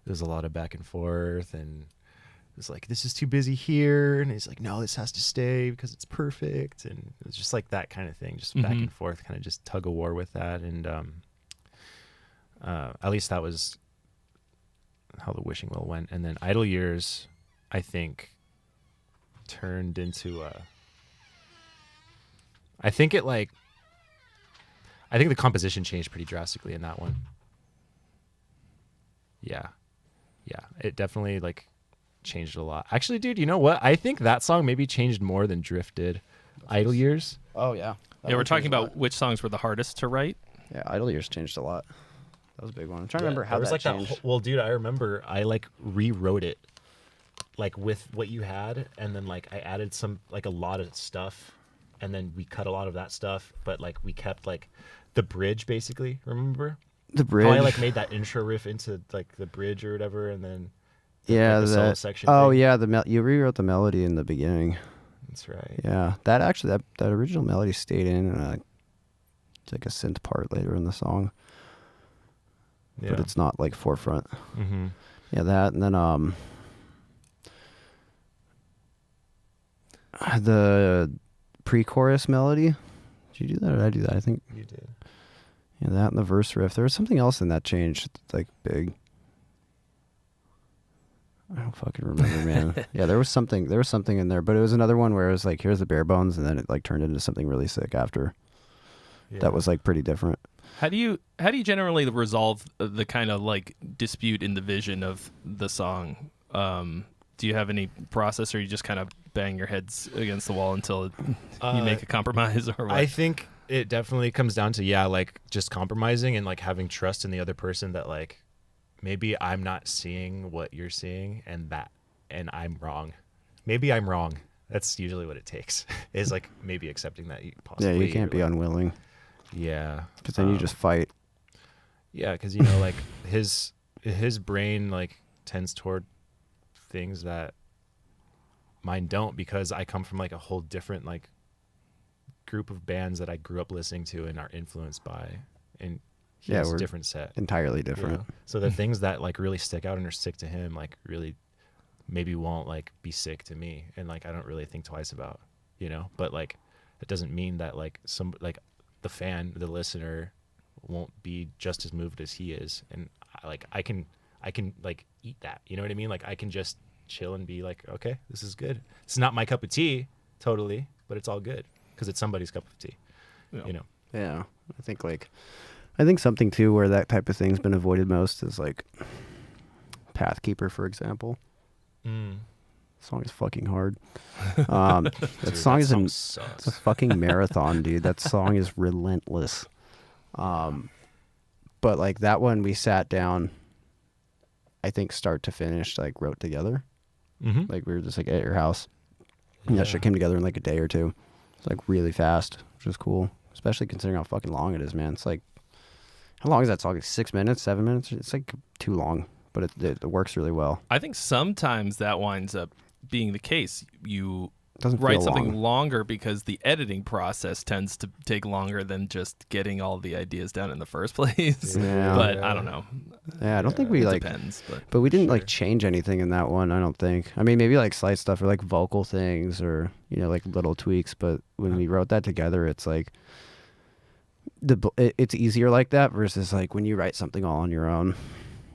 [SPEAKER 2] there's a lot of back and forth, and it was like, this is too busy here. And he's like, no, this has to stay because it's perfect. And it was just like that kind of thing, just back and forth, kind of just tug of war with that. And at least that was how The Wishing Well went. And then Idle Years, I think, turned into I think the composition changed pretty drastically in that one. Yeah, it definitely like changed a lot. Actually, dude, you know what? I think that song maybe changed more than Drift did. Idle Years.
[SPEAKER 3] Oh yeah.
[SPEAKER 1] Yeah, we're talking about which songs were the hardest to write.
[SPEAKER 3] Yeah, Idle Years changed a lot. That was a big one. I'm trying to remember how
[SPEAKER 2] that was
[SPEAKER 3] that
[SPEAKER 2] like
[SPEAKER 3] changed.
[SPEAKER 2] well, dude, I remember I like rewrote it like with what you had, and then like I added some like a lot of stuff, and then we cut a lot of that stuff, but like we kept like the bridge basically. Remember?
[SPEAKER 3] The bridge.
[SPEAKER 2] How I like made that intro riff into like the bridge or whatever, and then
[SPEAKER 3] yeah,
[SPEAKER 2] like, the solo
[SPEAKER 3] that
[SPEAKER 2] section.
[SPEAKER 3] Oh
[SPEAKER 2] thing.
[SPEAKER 3] yeah, you rewrote the melody in the beginning.
[SPEAKER 2] That's right.
[SPEAKER 3] Yeah, that actually that original melody stayed in, and it's like a synth part later in the song,
[SPEAKER 2] Yeah.
[SPEAKER 3] but it's not like forefront.
[SPEAKER 2] Mm-hmm.
[SPEAKER 3] Yeah, that, and then the pre-chorus melody. Did you do that or did I do that? I think
[SPEAKER 2] You did.
[SPEAKER 3] yeah, that and the verse riff. There was something else in that changed, like big. I don't fucking remember, man. Yeah, there was something in there, but it was another one where it was like, here's the bare bones, and then it like turned into something really sick after.
[SPEAKER 2] Yeah.
[SPEAKER 3] That was like pretty different.
[SPEAKER 1] How do you generally resolve the kind of like dispute in the vision of the song? Do you have any process, or you just kind of bang your heads against the wall until you make a compromise, or what?
[SPEAKER 2] I think it definitely comes down to like just compromising and like having trust in the other person that like maybe I'm not seeing what you're seeing and I'm wrong. Maybe I'm wrong. That's usually what it takes. Is like maybe accepting that you possibly.
[SPEAKER 3] Yeah, you can't be unwilling.
[SPEAKER 2] Yeah,
[SPEAKER 3] Because then you just fight.
[SPEAKER 2] Yeah, because like his brain like tends toward things that mine don't, because I come from like a whole different like group of bands that I grew up listening to and are influenced by, and he has a
[SPEAKER 3] we're
[SPEAKER 2] different set.
[SPEAKER 3] entirely different.
[SPEAKER 2] So the things that like really stick out and are sick to him like really maybe won't like be sick to me, and like I don't really think twice about, but like it doesn't mean that like the fan, the listener won't be just as moved as he is, and I can like eat that, you know what I mean? Like I can just chill and be like, okay, this is good. It's not my cup of tea totally, but it's all good because it's somebody's cup of tea.
[SPEAKER 3] Yeah, I think something too where that type of thing's been avoided most is like Pathkeeper, for example. Song is fucking hard. That
[SPEAKER 2] Dude,
[SPEAKER 3] song
[SPEAKER 2] that
[SPEAKER 3] is
[SPEAKER 2] song
[SPEAKER 3] it's
[SPEAKER 2] sucks.
[SPEAKER 3] a fucking marathon, dude. That song is relentless. But like that one, we sat down, I think start to finish, like wrote together. Like we were just like at your house. And that shit came together in like a day or two. It's like really fast, which is cool. Especially considering how fucking long it is, man. It's like, how long is that song? Like 6 minutes, 7 minutes? It's like too long, but it works really well.
[SPEAKER 1] I think sometimes that winds up being the case. You
[SPEAKER 3] Doesn't
[SPEAKER 1] write
[SPEAKER 3] feel
[SPEAKER 1] something
[SPEAKER 3] long.
[SPEAKER 1] longer because the editing process tends to take longer than just getting all the ideas down in the first place.
[SPEAKER 3] Yeah.
[SPEAKER 1] But I don't know.
[SPEAKER 3] Yeah, I don't think we
[SPEAKER 1] It
[SPEAKER 3] like,
[SPEAKER 1] depends.
[SPEAKER 3] but we didn't like change anything in that one. I don't think. I mean, maybe like slight stuff or like vocal things or like little tweaks. But when we wrote that together, it's like it's easier like that versus like when you write something all on your own.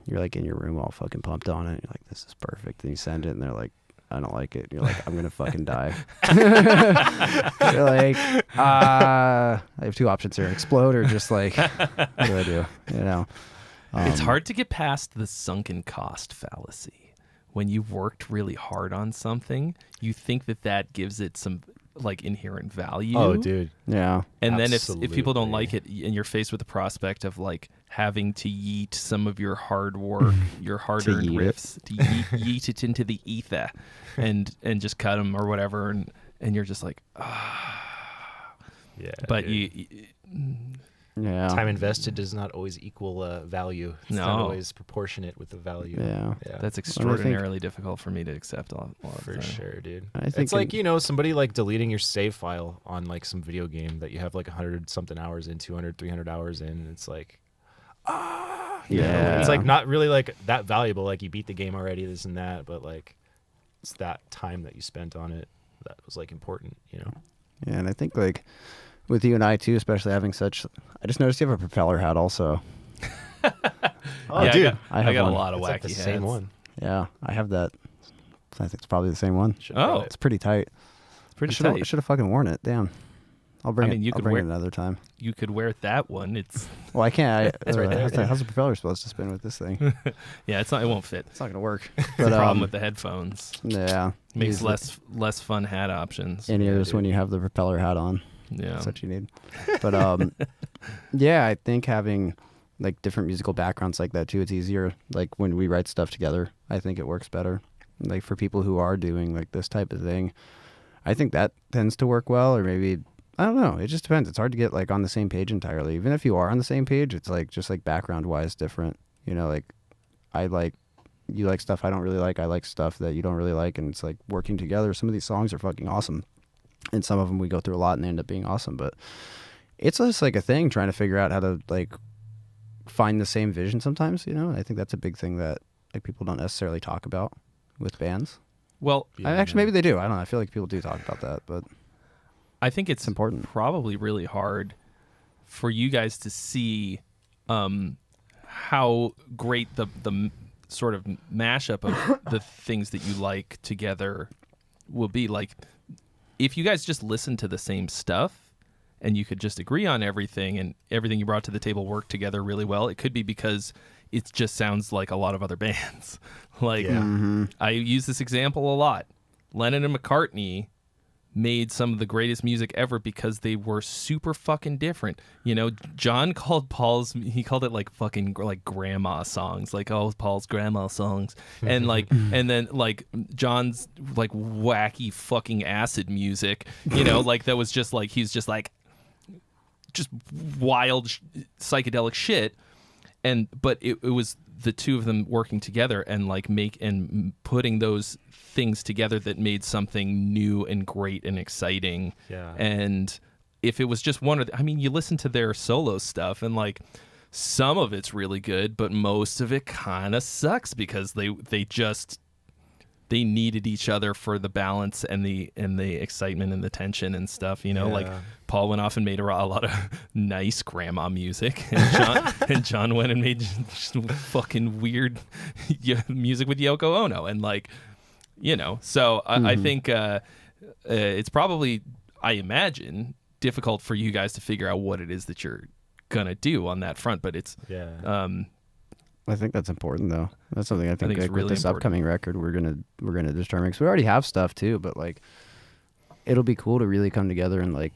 [SPEAKER 3] You're like in your room all fucking pumped on it. You're like, this is perfect. And you send it, and they're like, I don't like it. You're like, I'm gonna fucking die. You're like, I have two options here: explode or just like, what do I do?
[SPEAKER 1] It's hard to get past the sunken cost fallacy. When you've worked really hard on something, you think that gives it some like inherent value.
[SPEAKER 2] Oh, dude.
[SPEAKER 3] Yeah.
[SPEAKER 1] And then if people don't
[SPEAKER 2] Absolutely.
[SPEAKER 1] like it, and you're faced with the prospect of like having to yeet some of your hard work, your hard-earned
[SPEAKER 3] yeet it.
[SPEAKER 1] riffs, to yeet it into the ether, and just cut them or whatever, and you're just like,
[SPEAKER 2] Yeah.
[SPEAKER 1] but
[SPEAKER 2] dude.
[SPEAKER 3] Yeah.
[SPEAKER 2] Time invested does not always equal value. It's not
[SPEAKER 1] No.
[SPEAKER 2] always proportionate with the value.
[SPEAKER 3] Yeah.
[SPEAKER 1] that's extraordinarily difficult for me to accept a lot of
[SPEAKER 2] For
[SPEAKER 1] the time.
[SPEAKER 2] sure, dude.
[SPEAKER 3] I think
[SPEAKER 2] It's like, somebody like deleting your save file on like some video game that you have like 100 something hours in, 200, 300 hours in. And it's like,
[SPEAKER 3] Yeah.
[SPEAKER 2] it's like not really like that valuable. Like you beat the game already, this and that, but like it's that time that you spent on it that was like important,
[SPEAKER 3] Yeah, and I think like with you and I too, especially having such. I just noticed you have a propeller hat also.
[SPEAKER 2] Oh,
[SPEAKER 1] Yeah,
[SPEAKER 2] dude.
[SPEAKER 1] I got
[SPEAKER 3] one.
[SPEAKER 1] a lot of
[SPEAKER 2] It's
[SPEAKER 1] wacky
[SPEAKER 2] like the same
[SPEAKER 1] hats.
[SPEAKER 2] one.
[SPEAKER 3] Yeah, I have that. I think it's probably the same one.
[SPEAKER 2] Should've
[SPEAKER 1] Oh.
[SPEAKER 2] brought
[SPEAKER 3] It's
[SPEAKER 2] it.
[SPEAKER 3] pretty tight.
[SPEAKER 1] It's pretty
[SPEAKER 3] I
[SPEAKER 1] tight.
[SPEAKER 3] should have fucking worn it. Damn. I'll bring
[SPEAKER 1] I mean,
[SPEAKER 3] it.
[SPEAKER 1] you
[SPEAKER 3] I'll
[SPEAKER 1] could
[SPEAKER 3] bring
[SPEAKER 1] wear-
[SPEAKER 3] it another time.
[SPEAKER 1] You could wear that one. It's
[SPEAKER 3] Well, I can't.
[SPEAKER 2] It's right there.
[SPEAKER 3] How's the propeller supposed to spin with this thing?
[SPEAKER 1] yeah, it's not. It won't fit.
[SPEAKER 3] It's not gonna work.
[SPEAKER 1] The
[SPEAKER 3] But
[SPEAKER 1] problem with the headphones
[SPEAKER 3] yeah,
[SPEAKER 1] makes
[SPEAKER 3] use
[SPEAKER 1] less fun hat options.
[SPEAKER 3] in ears
[SPEAKER 2] dude.
[SPEAKER 3] when you have the propeller hat on.
[SPEAKER 1] Yeah.
[SPEAKER 3] That's what you need. But yeah, I think having like different musical backgrounds like that too, it's easier. Like when we write stuff together, I think it works better. Like for people who are doing like this type of thing, I think that tends to work well. Or maybe I don't know. It just depends. It's hard to get like on the same page entirely. Even if you are on the same page, it's like just like background wise different. Like you like stuff I don't really like. I like stuff that you don't really like, and it's like working together. Some of these songs are fucking awesome. And some of them we go through a lot and they end up being awesome. But it's just like a thing trying to figure out how to like find the same vision sometimes, I think that's a big thing that like people don't necessarily talk about with bands.
[SPEAKER 1] Well,
[SPEAKER 3] Actually, maybe they do. I don't know. I feel like people do talk about that, but
[SPEAKER 1] I think it's
[SPEAKER 3] important.
[SPEAKER 1] probably really hard for you guys to see how great the sort of mashup of the things that you like together will be. Like, if you guys just listen to the same stuff and you could just agree on everything and everything you brought to the table worked together really well, it could be because it just sounds like a lot of other bands. Like,
[SPEAKER 2] Yeah.
[SPEAKER 1] I use this example a lot. Lennon and McCartney made some of the greatest music ever because they were super fucking different. You know, John called he called it like fucking like grandma songs, like, oh, Paul's grandma songs. And like, and then like John's like wacky fucking acid music, you know, like that was just like, he's just like, just wild psychedelic shit. But it was the two of them working together and like putting those things together that made something new and great and exciting.
[SPEAKER 2] Yeah. And
[SPEAKER 1] if it was just one I mean, you listen to their solo stuff and like some of it's really good, but most of it kind of sucks because they needed each other for the balance and the excitement and the tension and stuff, you know. Like Paul went off and made a lot of nice grandma music, and John went and made just fucking weird music with Yoko Ono, and like, you know. So I think it's probably, I imagine, difficult for you guys to figure out what it is that you're gonna do on that front, but it's
[SPEAKER 3] I think that's important, though. That's something I think
[SPEAKER 1] it's
[SPEAKER 3] like,
[SPEAKER 1] really
[SPEAKER 3] with this
[SPEAKER 1] important.
[SPEAKER 3] upcoming record we're gonna determine, because we already have stuff too, but like it'll be cool to really come together and like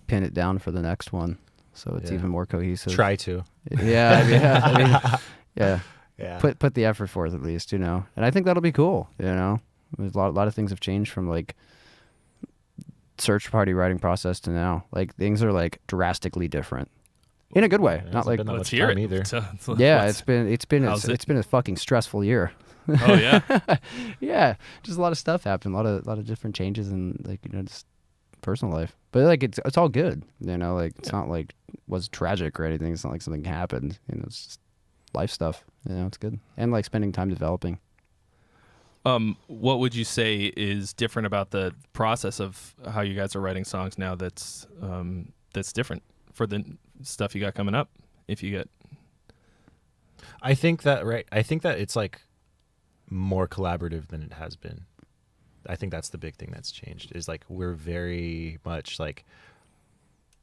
[SPEAKER 3] pin it down for the next one, so it's even more cohesive.
[SPEAKER 2] Try to.
[SPEAKER 3] Yeah. Put the effort forth at least, you know. And I think that'll be cool, you know. There's a lot of things have changed from like search party writing process to now. Like things are like drastically different. In a good way, not like
[SPEAKER 1] let's hear it
[SPEAKER 2] either.
[SPEAKER 3] it's been a fucking stressful year.
[SPEAKER 1] Oh yeah.
[SPEAKER 3] Yeah, just a lot of stuff happened, a lot of different changes in like, you know, just personal life. But like it's all good, you know. Like it's not like was tragic or anything. It's not like something happened. You know, it's just life stuff. You know, it's good, and like spending time developing.
[SPEAKER 1] What would you say is different about the process of how you guys are writing songs now that's different for the stuff you got coming up? If you get,
[SPEAKER 2] I think that it's like more collaborative than it has been. I think that's the big thing that's changed, is like we're very much like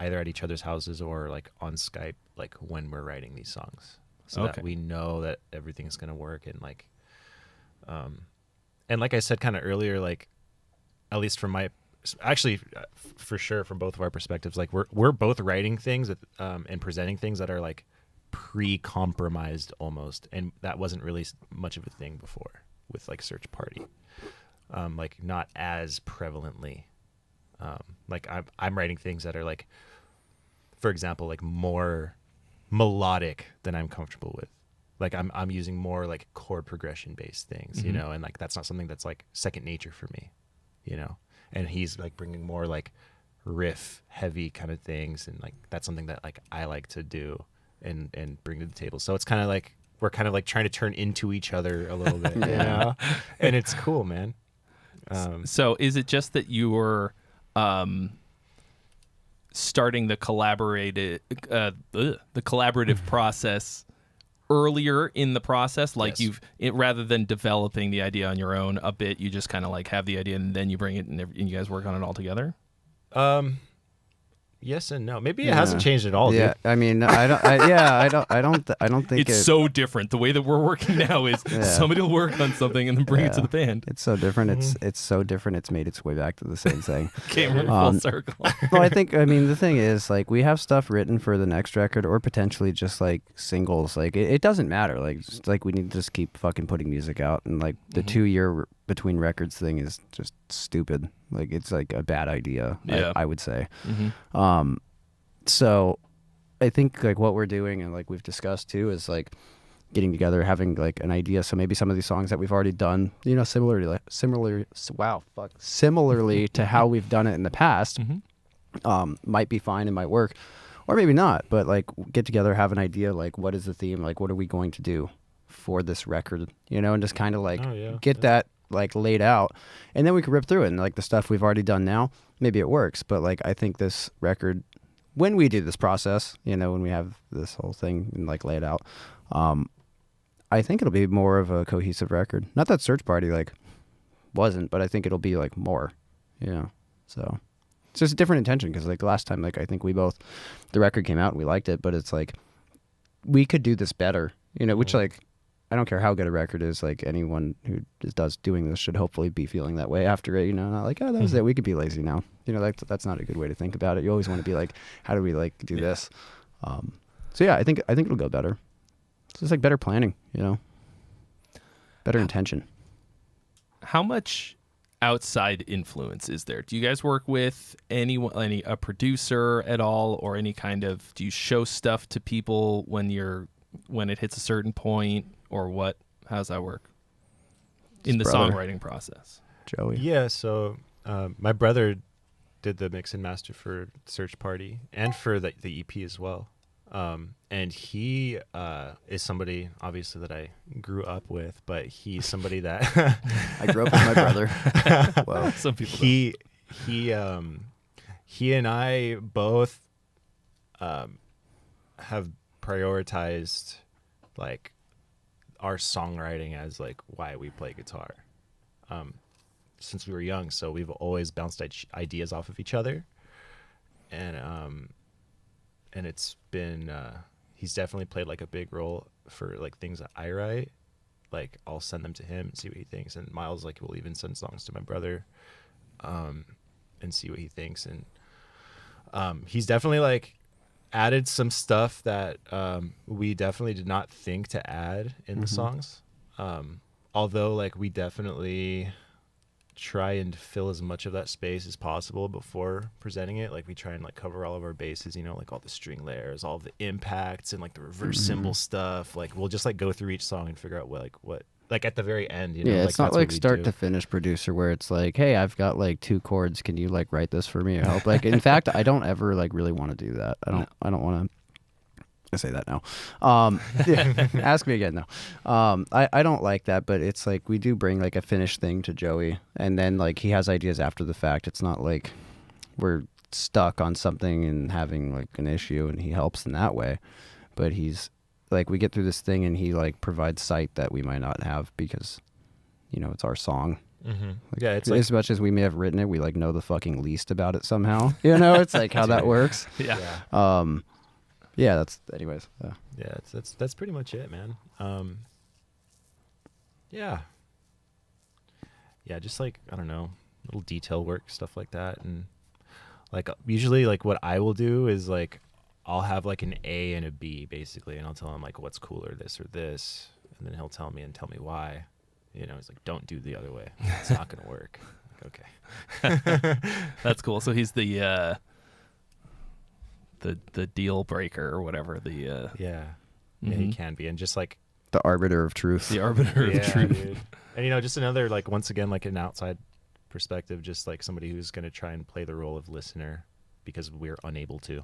[SPEAKER 2] either at each other's houses or like on Skype, like when we're writing these songs, so that we know that everything's gonna work. And like and like I said kind of earlier, like at least from my for sure from both of our perspectives, like we're both writing things with, and presenting things that are like pre-compromised almost, and that wasn't really much of a thing before with like Search Party, like not as prevalently. Like I'm writing things that are like, for example, like more melodic than I'm comfortable with. Like I'm using more like chord progression based things, you know, and like that's not something that's like second nature for me, you know. And he's like bringing more like riff heavy kind of things, and like that's something that like I like to do and bring to the table. So it's kind of like we're kind of like trying to turn into each other a little bit, you know? And it's cool, man.
[SPEAKER 1] So is it just that you were starting the collaborative process earlier in the process, like rather than developing the idea on your own a bit, you just kind of like have the idea and then you bring it and you guys work on it all together?
[SPEAKER 2] Yes and no. Maybe it hasn't changed at all.
[SPEAKER 3] Yeah,
[SPEAKER 2] dude.
[SPEAKER 3] I mean, I don't think
[SPEAKER 1] it's so different. The way that we're working now is somebody will work on something and then bring it to the band.
[SPEAKER 3] It's so different. It's so different. It's made its way back to the same thing.
[SPEAKER 1] Came in full circle.
[SPEAKER 3] Well, I mean, the thing is, like, we have stuff written for the next record, or potentially just like singles. Like, it doesn't matter. Like, just, like we need to just keep fucking putting music out, and like the 2-year between records thing is just stupid. Like, it's like a bad idea. I would say. So I think like what we're doing, and like we've discussed too, is like getting together, having like an idea. So maybe some of these songs that we've already done, you know, similarly to how we've done it in the past, might be fine and might work, or maybe not. But like get together, have an idea, like what is the theme, like what are we going to do for this record, you know, and just kind of like get that like laid out, and then we can rip through it. And like the stuff we've already done now, maybe it works, but like I think this record, when we do this process, you know, when we have this whole thing and like lay it out, I think it'll be more of a cohesive record. Not that Search Party like wasn't, but I think it'll be like more, you know. So it's just a different intention, because like last time, like I think the record came out and we liked it, but it's like we could do this better, you know, which like I don't care how good a record is, like anyone who does doing this should hopefully be feeling that way after it, not like, oh, that was it, we could be lazy now. That's not a good way to think about it. You always want to be like, how do we like do this? So yeah, I think it'll go better. It's just like better planning, better intention.
[SPEAKER 1] How much outside influence is there? Do you guys work with a producer at all, or any kind of, do you show stuff to people when it hits a certain point, or what? How's that work in the songwriting process?
[SPEAKER 3] Joey?
[SPEAKER 2] Yeah, so my brother did the mix and master for Search Party and for the EP as well. And he is somebody, obviously, that I grew up with, but he's somebody that
[SPEAKER 3] I grew up with my brother.
[SPEAKER 1] Well, some people
[SPEAKER 2] he and I both have prioritized like our songwriting as like why we play guitar since we were young. So we've always bounced ideas off of each other, and it's been he's definitely played like a big role for like things that I write. Like I'll send them to him and see what he thinks, and Miles like will even send songs to my brother and see what he thinks. And he's definitely like added some stuff that we definitely did not think to add in the songs, although like we definitely try and fill as much of that space as possible before presenting it. Like we try and like cover all of our bases, like all the string layers, all the impacts, and like the reverse cymbal stuff. Like we'll just like go through each song and figure out what like at the very end,
[SPEAKER 3] yeah, it's
[SPEAKER 2] like,
[SPEAKER 3] not like start to finish producer where it's like, hey, I've got like 2 chords, can you like write this for me or help? Like in fact, I don't ever like really want to do that. I don't want to. I say that now. Yeah, ask me again now. I don't like that, but it's like we do bring like a finished thing to Joey, and then like he has ideas after the fact. It's not like we're stuck on something and having like an issue, and he helps in that way. But he's like, we get through this thing and he like provides sight that we might not have because it's our song. Like,
[SPEAKER 2] yeah, it's
[SPEAKER 3] as much as we may have written it, we like know the fucking least about it somehow. It's like how that works.
[SPEAKER 1] Yeah.
[SPEAKER 3] Yeah, that's anyways.
[SPEAKER 2] Yeah, that's pretty much it, man. Yeah, just like, I don't know, little detail work, stuff like that. And like usually like what I will do is like I'll have like an A and a B basically, and I'll tell him like what's cooler, this or this, and then he'll tell me why. He's like, don't do the other way, it's not gonna work. Like, okay.
[SPEAKER 1] That's cool. So he's the deal breaker or whatever.
[SPEAKER 2] Yeah, he can be, and just like
[SPEAKER 3] the arbiter of truth.
[SPEAKER 1] The arbiter of truth.
[SPEAKER 2] Dude. And just another like, once again, like an outside perspective, just like somebody who's going to try and play the role of listener because we're unable to.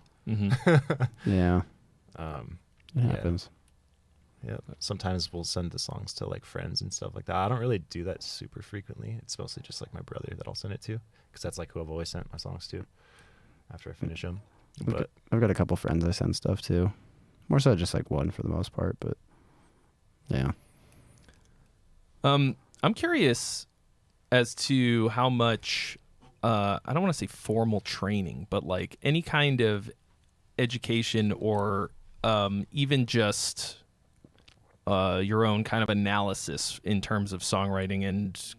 [SPEAKER 3] Yeah.
[SPEAKER 2] It
[SPEAKER 3] happens.
[SPEAKER 2] Yeah. Sometimes we'll send the songs to like friends and stuff like that. I don't really do that super frequently. It's mostly just like my brother that I'll send it to, because that's like who I've always sent my songs to after I finish them. But
[SPEAKER 3] I've got a couple friends I send stuff to. More so just like one for the most part, but yeah.
[SPEAKER 1] I'm curious as to how much I don't want to say formal training, but like any kind of education or even just your own kind of analysis in terms of songwriting and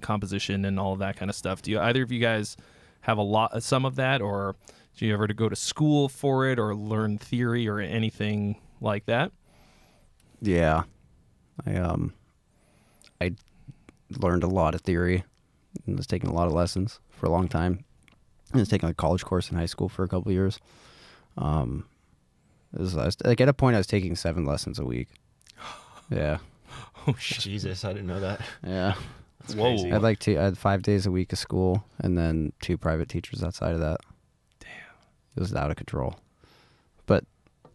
[SPEAKER 1] composition and all of that kind of stuff. Do either of you guys have some of that, or do you ever to go to school for it or learn theory or anything like that?
[SPEAKER 3] Yeah. I learned a lot of theory and was taking a lot of lessons for a long time. I was taking a college course in high school for a couple of years. It was like at a point I was taking 7 lessons a week. Yeah.
[SPEAKER 1] Oh shit.
[SPEAKER 2] Jesus, I didn't know that.
[SPEAKER 3] Yeah.
[SPEAKER 2] That's crazy.
[SPEAKER 3] I had 5 days a week of school and then 2 private teachers outside of that. It was out of control. But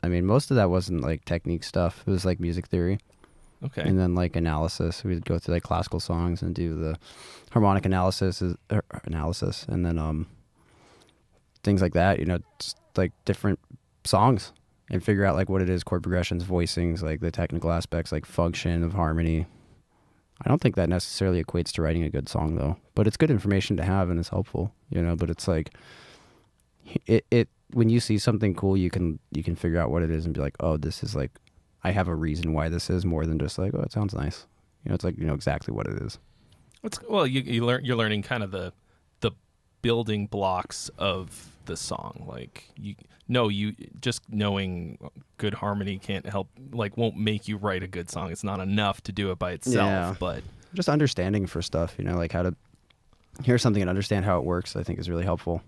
[SPEAKER 3] I mean, most of that wasn't like technique stuff. It was like music theory.
[SPEAKER 1] Okay.
[SPEAKER 3] And then like analysis. We'd go through like classical songs and do the harmonic analysis, and then things like that, just like different songs, and figure out like what it is, chord progressions, voicings, like the technical aspects, like function of harmony. I don't think that necessarily equates to writing a good song though, but it's good information to have and it's helpful, but it's like it when you see something cool, you can figure out what it is and be like, oh, this is like, I have a reason why this is more than just like, oh, it sounds nice. You know, it's like, you know exactly what it is.
[SPEAKER 1] Well, you're learning kind of the building blocks of the song. Like you just knowing good harmony can't help, like, won't make you write a good song. It's not enough to do it by itself. But
[SPEAKER 3] just understanding for stuff, you know, like how to hear something and understand how it works, I think is really helpful.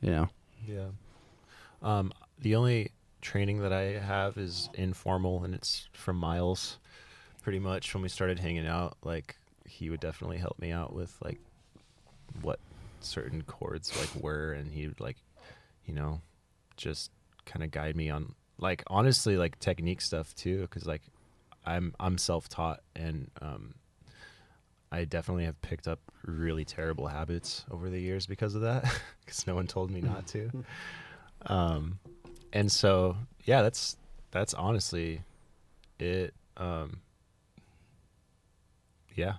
[SPEAKER 3] You know.
[SPEAKER 2] Yeah. The only training that I have is informal, and it's from Miles. Pretty much when we started hanging out, like, he would definitely help me out with like what certain chords like were, and he would, like, you know, just kind of guide me on, like, honestly, like technique stuff too, because like I'm self-taught, and I definitely have picked up really terrible habits over the years because of that, because no one told me not to. And so yeah, that's honestly it. Yeah.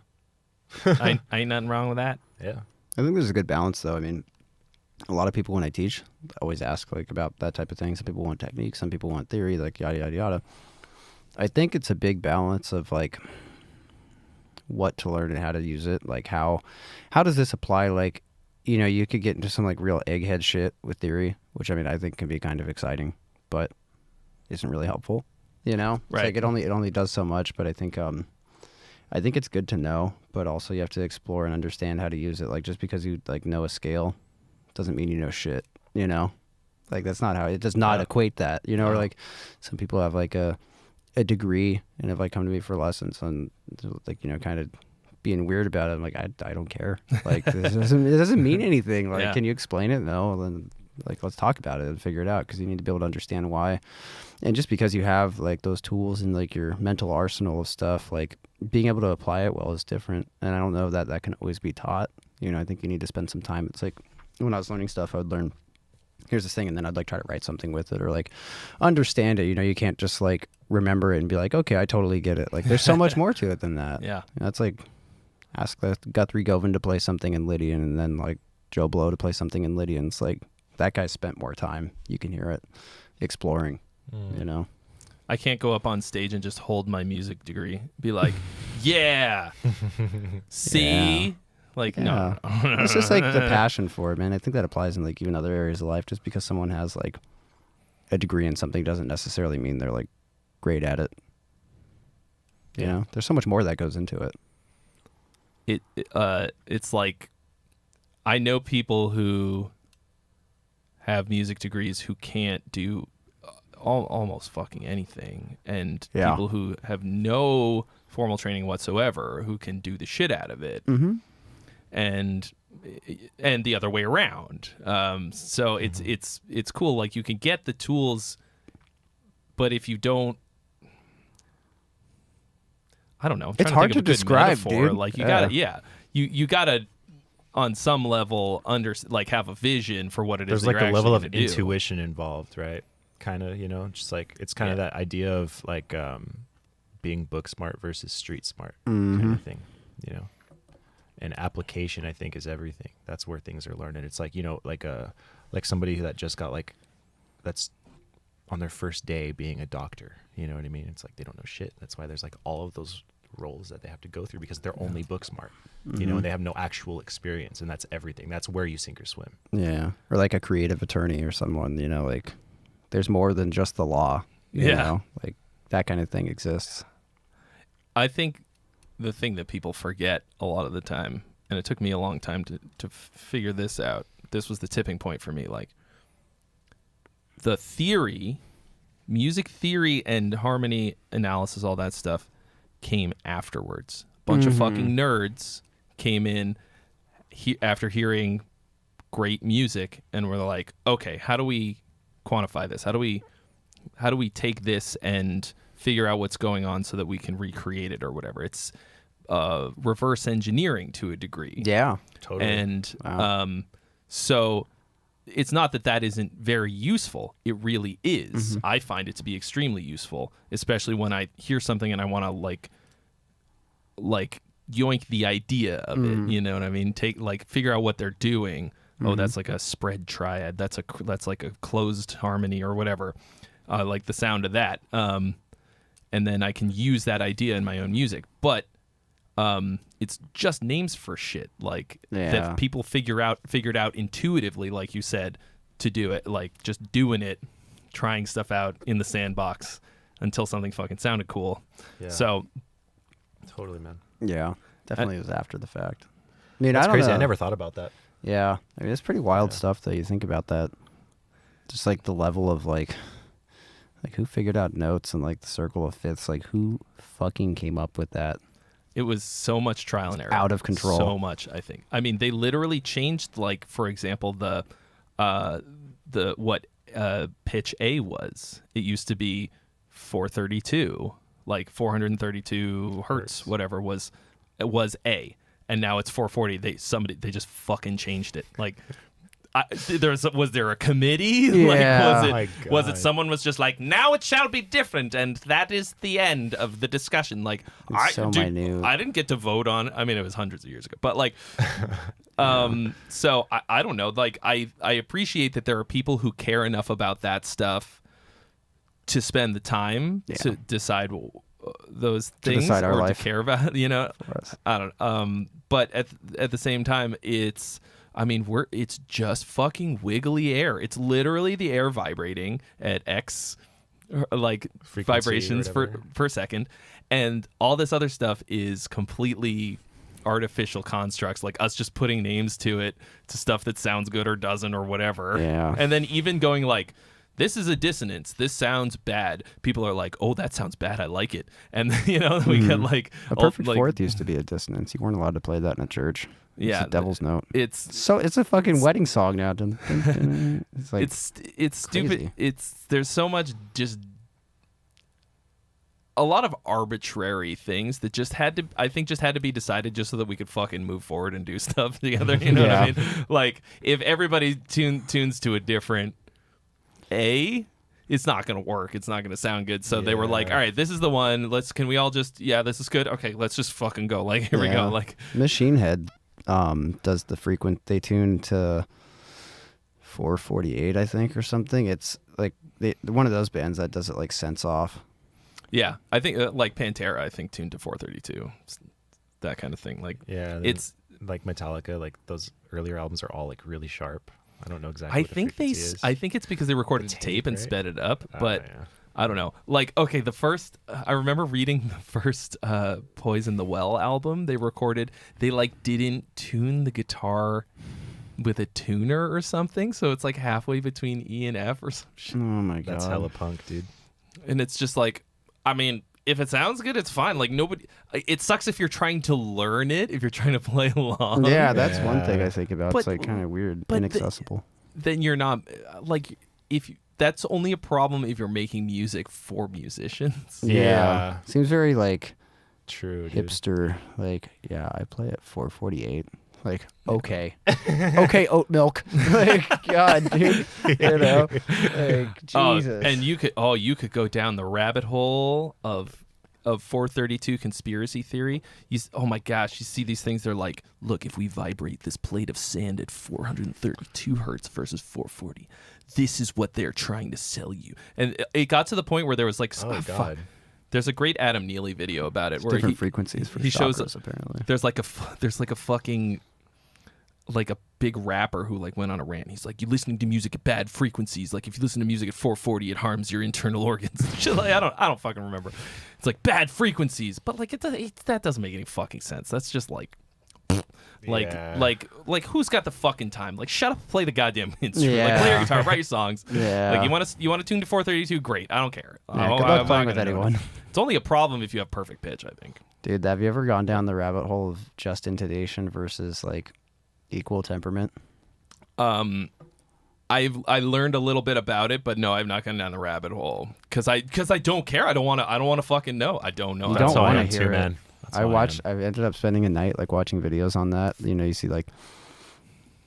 [SPEAKER 1] ain't nothing wrong with that.
[SPEAKER 2] Yeah.
[SPEAKER 3] I think there's a good balance, though. I mean, a lot of people when I teach always ask like about that type of thing. Some people want technique, some people want theory, like yada yada yada. I think it's a big balance of like what to learn and how to use it. Like how does this apply? Like, you know, you could get into some like real egghead shit with theory, which I mean I think can be kind of exciting, but isn't really helpful. You know, it's
[SPEAKER 1] right?
[SPEAKER 3] Like it only does so much. But I think it's good to know, but also you have to explore and understand how to use it. Like just because you like know a scale doesn't mean you know shit, you know? Like that's not how it does not equate that, you know, or like some people have like a degree and have like come to me for lessons and like, you know, kind of being weird about it. I'm like, I don't care. Like it doesn't mean anything. Like, can you explain it? No. Then like, let's talk about it and figure it out. 'Cause you need to be able to understand why. And just because you have like those tools in like your mental arsenal of stuff, like being able to apply it well is different. And I don't know that can always be taught. You know, I think you need to spend some time. It's like when I was learning stuff, I would learn, here's this thing, and then I'd like try to write something with it or like understand it. You know, you can't just like remember it and be like, okay, I totally get it. Like there's so much more to it than that.
[SPEAKER 1] Yeah.
[SPEAKER 3] That's like ask Guthrie Govan to play something in Lydian and then like Joe Blow to play something in Lydian. It's like that guy spent more time. You can hear it exploring. You know,
[SPEAKER 1] I can't go up on stage and just hold my music degree, be like, yeah, see,
[SPEAKER 3] Yeah.
[SPEAKER 1] like,
[SPEAKER 3] Yeah.
[SPEAKER 1] no.
[SPEAKER 3] It's just like the passion for it, man. I think that applies in like even other areas of life. Just because someone has like a degree in something doesn't necessarily mean they're like great at it. You know, there's so much more that goes into it.
[SPEAKER 1] It's like, I know people who have music degrees who can't do almost fucking anything, and people who have no formal training whatsoever who can do the shit out of it, and the other way around. So it's cool. Like you can get the tools, but if you don't, I don't know. I'm
[SPEAKER 3] It's
[SPEAKER 1] trying
[SPEAKER 3] hard
[SPEAKER 1] to think
[SPEAKER 3] to
[SPEAKER 1] of a good
[SPEAKER 3] describe,
[SPEAKER 1] metaphor.
[SPEAKER 3] dude.
[SPEAKER 1] Like you gotta on some level have a vision for what it is.
[SPEAKER 2] There's like a level of
[SPEAKER 1] do.
[SPEAKER 2] intuition involved, right? Kind of, you know, just like it's kind of that idea of like being book smart versus street smart kind of thing, you know. And application, I think, is everything. That's where things are learned. And it's like, you know, like somebody that just got like, that's on their first day being a doctor. You know what I mean? It's like they don't know shit. That's why there's like all of those roles that they have to go through because they're only book smart, you know, and they have no actual experience. And that's everything. That's where you sink or swim.
[SPEAKER 3] Yeah. Or like a creative attorney or someone, you know, like there's more than just the law. You know? Like that kind of thing exists.
[SPEAKER 1] I think the thing that people forget a lot of the time, and it took me a long time to figure this out. This was the tipping point for me. Like the theory, music theory and harmony analysis, all that stuff came afterwards. Bunch of fucking nerds came in after hearing great music and were like, okay, how do we quantify this? How do we take this and figure out what's going on so that we can recreate it or whatever? It's reverse engineering to a degree.
[SPEAKER 3] Yeah,
[SPEAKER 2] totally.
[SPEAKER 1] And so it's not that isn't very useful. It really is. I find it to be extremely useful, especially when I hear something and I want to like yoink the idea of it. You know what I mean? Figure out what they're doing. Oh, that's like a spread triad. That's like a closed harmony or whatever. Like the sound of that. and then I can use that idea in my own music. But it's just names for shit like that people figured out intuitively, like you said, to do it, like just doing it, trying stuff out in the sandbox until something fucking sounded cool. Yeah. So
[SPEAKER 2] totally, man.
[SPEAKER 3] Yeah, definitely was after the fact. I mean,
[SPEAKER 2] that's
[SPEAKER 3] I don't
[SPEAKER 2] crazy.
[SPEAKER 3] know.
[SPEAKER 2] I never thought about that.
[SPEAKER 3] Yeah, I mean, it's pretty wild stuff though. You think about that, just like the level of like who figured out notes and like the circle of fifths, like who fucking came up with that?
[SPEAKER 1] It was so much trial and error.
[SPEAKER 3] Out of control.
[SPEAKER 1] So much, I think. I mean, they literally changed, like, for example, the pitch A was. It used to be 432, like 432 hertz, whatever was A, and now it's 440. They just fucking changed it. Like, was there a committee?
[SPEAKER 3] Yeah.
[SPEAKER 1] Like, was it someone was just like, now it shall be different, and that is the end of the discussion? Like,
[SPEAKER 3] minute.
[SPEAKER 1] I didn't get to vote on. I mean, it was hundreds of years ago, but like, so I don't know. Like, I appreciate that there are people who care enough about that stuff to spend the time to decide those things,
[SPEAKER 3] decide our
[SPEAKER 1] or
[SPEAKER 3] life.
[SPEAKER 1] to care about. I don't. But at the same time, it's just fucking wiggly air. It's literally the air vibrating at X, like,
[SPEAKER 2] frequency
[SPEAKER 1] vibrations per second, and all this other stuff is completely artificial constructs, like us just putting names to stuff that sounds good or doesn't or whatever.
[SPEAKER 3] Yeah.
[SPEAKER 1] And then even going like, this is a dissonance, this sounds bad. People are like, oh, that sounds bad, I like it. And we get like
[SPEAKER 3] a perfect fourth used to be a dissonance. You weren't allowed to play that in a church.
[SPEAKER 1] Yeah,
[SPEAKER 3] it's a devil's note.
[SPEAKER 1] It's
[SPEAKER 3] a fucking wedding song now. It's like
[SPEAKER 1] it's stupid. There's so much just a lot of arbitrary things that just had to be decided just so that we could fucking move forward and do stuff together. You know what I mean? Like, if everybody tunes to a different A, it's not going to work. It's not going to sound good. So they were like, all right, this is the one. Can we all just, this is good. Okay, let's just fucking go. Like, here we go. Like,
[SPEAKER 3] Machine Head does the they tune to 448, I think, or something. It's like one of those bands that does it like sense off.
[SPEAKER 1] Yeah, I think like Pantera, I think tuned to 432, that kind of thing. Like, it's
[SPEAKER 2] like Metallica, like those earlier albums are all like really sharp. I don't know exactly.
[SPEAKER 1] I think it's because they recorded tape and sped it up, but I don't know. Like, okay, I remember reading the first Poison the Well album they recorded. They like didn't tune the guitar with a tuner or something, so it's like halfway between E and F or some shit.
[SPEAKER 3] Oh my god,
[SPEAKER 2] that's hella punk, dude.
[SPEAKER 1] And it's just like, I mean, if it sounds good, it's fine. Like, nobody. It sucks if you're trying to learn it, if you're trying to play along.
[SPEAKER 3] Yeah, that's one thing I think about. It's like kind of weird, inaccessible.
[SPEAKER 1] Then you're not like, that's only a problem if you're making music for musicians.
[SPEAKER 3] Yeah. Seems very like
[SPEAKER 2] true, dude.
[SPEAKER 3] Hipster. Like, I play at 448. Like, okay, okay, oat milk. Like, God, dude, like, Jesus.
[SPEAKER 1] And you could go down the rabbit hole of 432 conspiracy theory. Oh my gosh, you see these things. They're like, look, if we vibrate this plate of sand at 432 hertz versus 440, this is what they're trying to sell you. And it got to the point where there was like,
[SPEAKER 2] oh god.
[SPEAKER 1] There's a great Adam Neely video about it.
[SPEAKER 3] It's
[SPEAKER 1] where
[SPEAKER 3] different frequencies for chakras, apparently.
[SPEAKER 1] There's like a fucking, like a big rapper who like went on a rant. He's like, you're listening to music at bad frequencies. Like, if you listen to music at 440, it harms your internal organs. Shit, like, I don't fucking remember. It's like bad frequencies, but like that doesn't make any fucking sense. That's just like who's got the fucking time? Like, shut up, play the goddamn instrument.
[SPEAKER 3] Yeah.
[SPEAKER 1] Like, play your guitar, write your songs.
[SPEAKER 3] Yeah.
[SPEAKER 1] Like, you want to tune to 432? Great, I don't care.
[SPEAKER 3] Yeah, good luck playing with anyone.
[SPEAKER 1] It's only a problem if you have perfect pitch, I think.
[SPEAKER 3] Dude, have you ever gone down the rabbit hole of just intonation versus like equal temperament?
[SPEAKER 1] I learned a little bit about it, but no, I've not gone down the rabbit hole because I don't care. I don't want to fucking know. I don't know.
[SPEAKER 3] You don't want to hear
[SPEAKER 2] too,
[SPEAKER 3] it.
[SPEAKER 2] man.
[SPEAKER 3] I've ended up spending a night like watching videos on that. You see like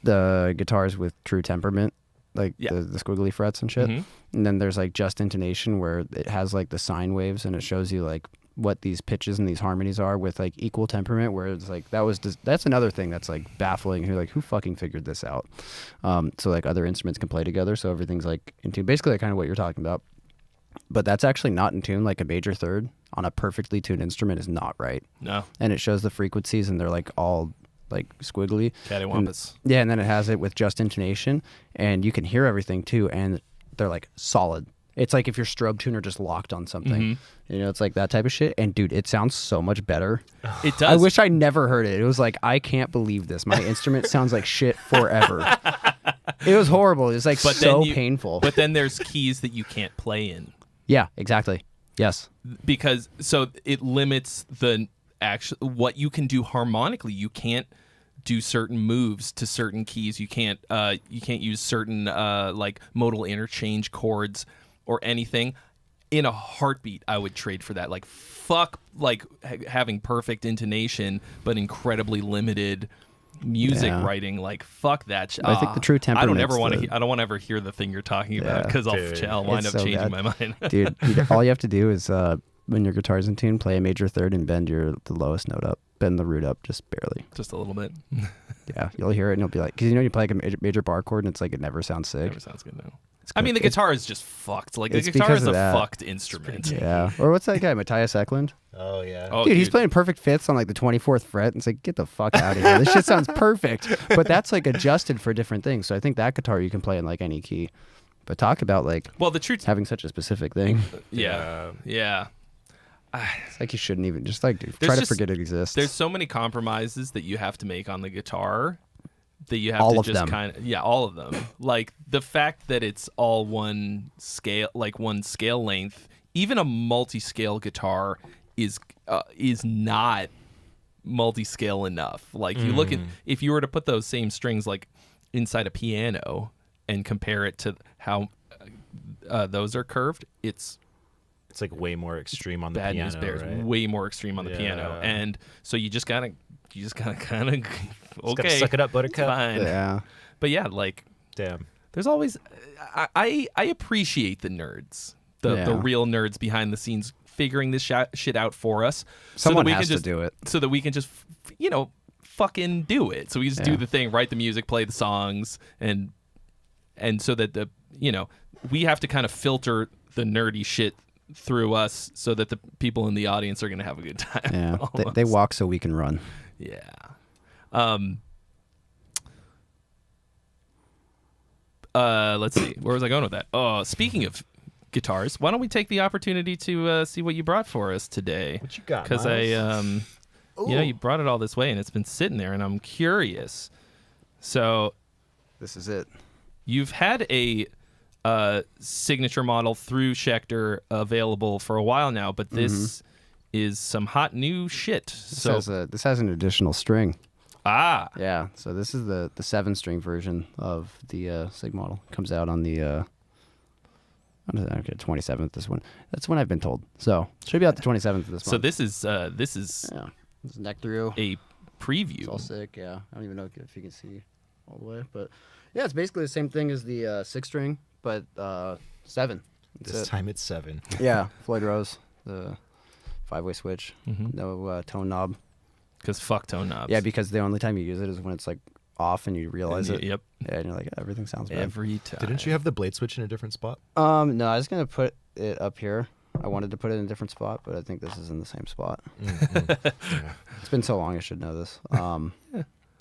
[SPEAKER 3] the guitars with true temperament, like the squiggly frets and shit. Mm-hmm. And then there's like just intonation where it has like the sine waves and it shows you like what these pitches and these harmonies are with like equal temperament, where it's like that's another thing that's like baffling. Who fucking figured this out? So like other instruments can play together, so everything's like in tune. Basically, like kind of what you're talking about. but that's actually not in tune. Like a major third on a perfectly tuned instrument is not right.
[SPEAKER 1] No.
[SPEAKER 3] And it shows the frequencies and they're like all like squiggly.
[SPEAKER 1] Cattywampus.
[SPEAKER 3] Yeah, and then it has it with just intonation, and you can hear everything too, and they're like solid. It's like if your strobe tuner just locked on something. You know, it's like that type of shit. And dude, it sounds so much better.
[SPEAKER 1] It does.
[SPEAKER 3] I wish I never heard it. It was like, I can't believe this. My instrument sounds like shit forever. It was horrible. It was like painful.
[SPEAKER 1] But then there's keys that you can't play in.
[SPEAKER 3] Yeah, exactly. Yes.
[SPEAKER 1] Because so it limits the actual what you can do harmonically. You can't do certain moves to certain keys. You can't use certain like modal interchange chords or anything. In a heartbeat, I would trade for that. Like fuck, like having perfect intonation but incredibly limited music writing. Like fuck that.
[SPEAKER 3] I think the true temperament.
[SPEAKER 1] I don't ever want to. I don't want to ever hear the thing you're talking about because I'll wind up
[SPEAKER 3] so
[SPEAKER 1] changing
[SPEAKER 3] bad.
[SPEAKER 1] my mind.
[SPEAKER 3] Dude, all you have to do is when your guitar's in tune, play a major third and bend the lowest note up, bend the root up just barely.
[SPEAKER 1] Just a little bit.
[SPEAKER 3] Yeah, you'll hear it and you'll be like, because you play like a major bar chord and it's like it never sounds sick.
[SPEAKER 1] Never sounds good now. I mean, the guitar is just fucked. Like, the
[SPEAKER 3] it's
[SPEAKER 1] guitar is
[SPEAKER 3] because
[SPEAKER 1] a
[SPEAKER 3] of that.
[SPEAKER 1] fucked instrument.
[SPEAKER 3] Yeah. Or what's that guy, Matthias Eklund?
[SPEAKER 2] Oh yeah.
[SPEAKER 1] Oh,
[SPEAKER 3] Dude, he's playing perfect fifths on like the 24th fret. And it's like, get the fuck out of here. This shit sounds perfect. But that's like adjusted for different things. So I think that guitar you can play in like any key. But talk about like
[SPEAKER 1] the truth.
[SPEAKER 3] having such a specific thing.
[SPEAKER 1] Yeah.
[SPEAKER 3] It's like you shouldn't even just like
[SPEAKER 1] There's
[SPEAKER 3] try to
[SPEAKER 1] just-
[SPEAKER 3] forget it exists.
[SPEAKER 1] There's so many compromises that you have to make on the guitar that you have
[SPEAKER 3] All
[SPEAKER 1] to
[SPEAKER 3] of
[SPEAKER 1] just
[SPEAKER 3] them.
[SPEAKER 1] kind of all of them. Like the fact that it's all one scale, like one scale length. Even a multi-scale guitar is not multi-scale enough. Like you look at if you were to put those same strings like inside a piano and compare it to how those are curved, it's
[SPEAKER 2] like way more extreme on the
[SPEAKER 1] Bad
[SPEAKER 2] piano.
[SPEAKER 1] News Bears
[SPEAKER 2] right?
[SPEAKER 1] way more extreme on the piano, and so you just gotta kind of
[SPEAKER 2] Just gotta
[SPEAKER 1] okay,
[SPEAKER 2] suck it up,
[SPEAKER 1] it's
[SPEAKER 2] Buttercup.
[SPEAKER 1] fine.
[SPEAKER 3] Yeah.
[SPEAKER 1] But yeah, like
[SPEAKER 2] Damn.
[SPEAKER 1] there's always I appreciate the nerds, the real nerds behind the scenes figuring this shit out for us.
[SPEAKER 3] Someone
[SPEAKER 1] so that we
[SPEAKER 3] has
[SPEAKER 1] can just
[SPEAKER 3] to do it.
[SPEAKER 1] so that we can just fucking do it. So we just do the thing, write the music, play the songs, and so that we have to kind of filter the nerdy shit through us so that the people in the audience are going to have a good time.
[SPEAKER 3] Yeah. They walk so we can run.
[SPEAKER 1] Yeah. Let's see. Where was I going with that? Oh, speaking of guitars, why don't we take the opportunity to see what you brought for us today?
[SPEAKER 2] What you got,
[SPEAKER 1] Because
[SPEAKER 2] Miles?
[SPEAKER 1] you brought it all this way and it's been sitting there and I'm curious. So
[SPEAKER 3] This is it.
[SPEAKER 1] you've had a signature model through Schecter available for a while now, but this is some hot new shit.
[SPEAKER 3] This has an additional string.
[SPEAKER 1] Ah,
[SPEAKER 3] Yeah, so this is the 7-string version of the Sig model. Comes out on the 27th. This one. That's when I've been told. So should be out the 27th of this
[SPEAKER 1] so
[SPEAKER 3] month.
[SPEAKER 1] this is
[SPEAKER 3] Yeah, this is neck through.
[SPEAKER 1] a preview.
[SPEAKER 3] It's all sick. Yeah, I don't even know if you can see all the way, but yeah, it's basically the same thing as the 6-string, but 7.
[SPEAKER 2] This time it's 7.
[SPEAKER 3] Yeah, Floyd Rose, the 5-way switch, no tone knob.
[SPEAKER 1] Because fuck tone knobs.
[SPEAKER 3] Yeah, because the only time you use it is when it's like off and you realize it.
[SPEAKER 1] Yep.
[SPEAKER 3] Yeah, and you're like, everything sounds bad.
[SPEAKER 1] Every time.
[SPEAKER 2] Didn't you have the blade switch in a different spot?
[SPEAKER 3] No, I was gonna put it up here. I wanted to put it in a different spot, but I think this is in the same spot. It's been so long, I should know this.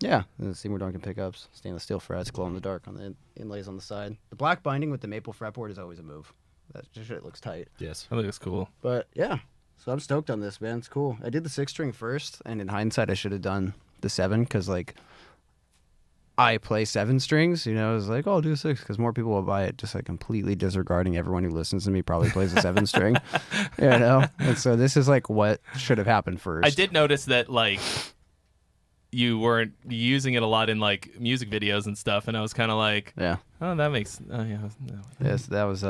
[SPEAKER 3] Yeah, the Seymour Duncan pickups, stainless steel frets, glow in the dark on the inlays on the side. The black binding with the maple fretboard is always a move. That shit looks tight.
[SPEAKER 2] Yes.
[SPEAKER 1] I think it's cool.
[SPEAKER 3] But yeah, so I'm stoked on this, man. It's cool. I did the 6-string first, and in hindsight, I should have done the 7 because like I play 7 strings. You know, I was like, oh, I'll do 6 because more people will buy it. Just like completely disregarding everyone who listens to me probably plays a 7-string. You know, and so this is like what should have happened first.
[SPEAKER 1] I did notice that like you weren't using it a lot in like music videos and stuff, and I was kind of like,
[SPEAKER 3] Yeah.
[SPEAKER 1] oh, that makes no.
[SPEAKER 3] Yes, that was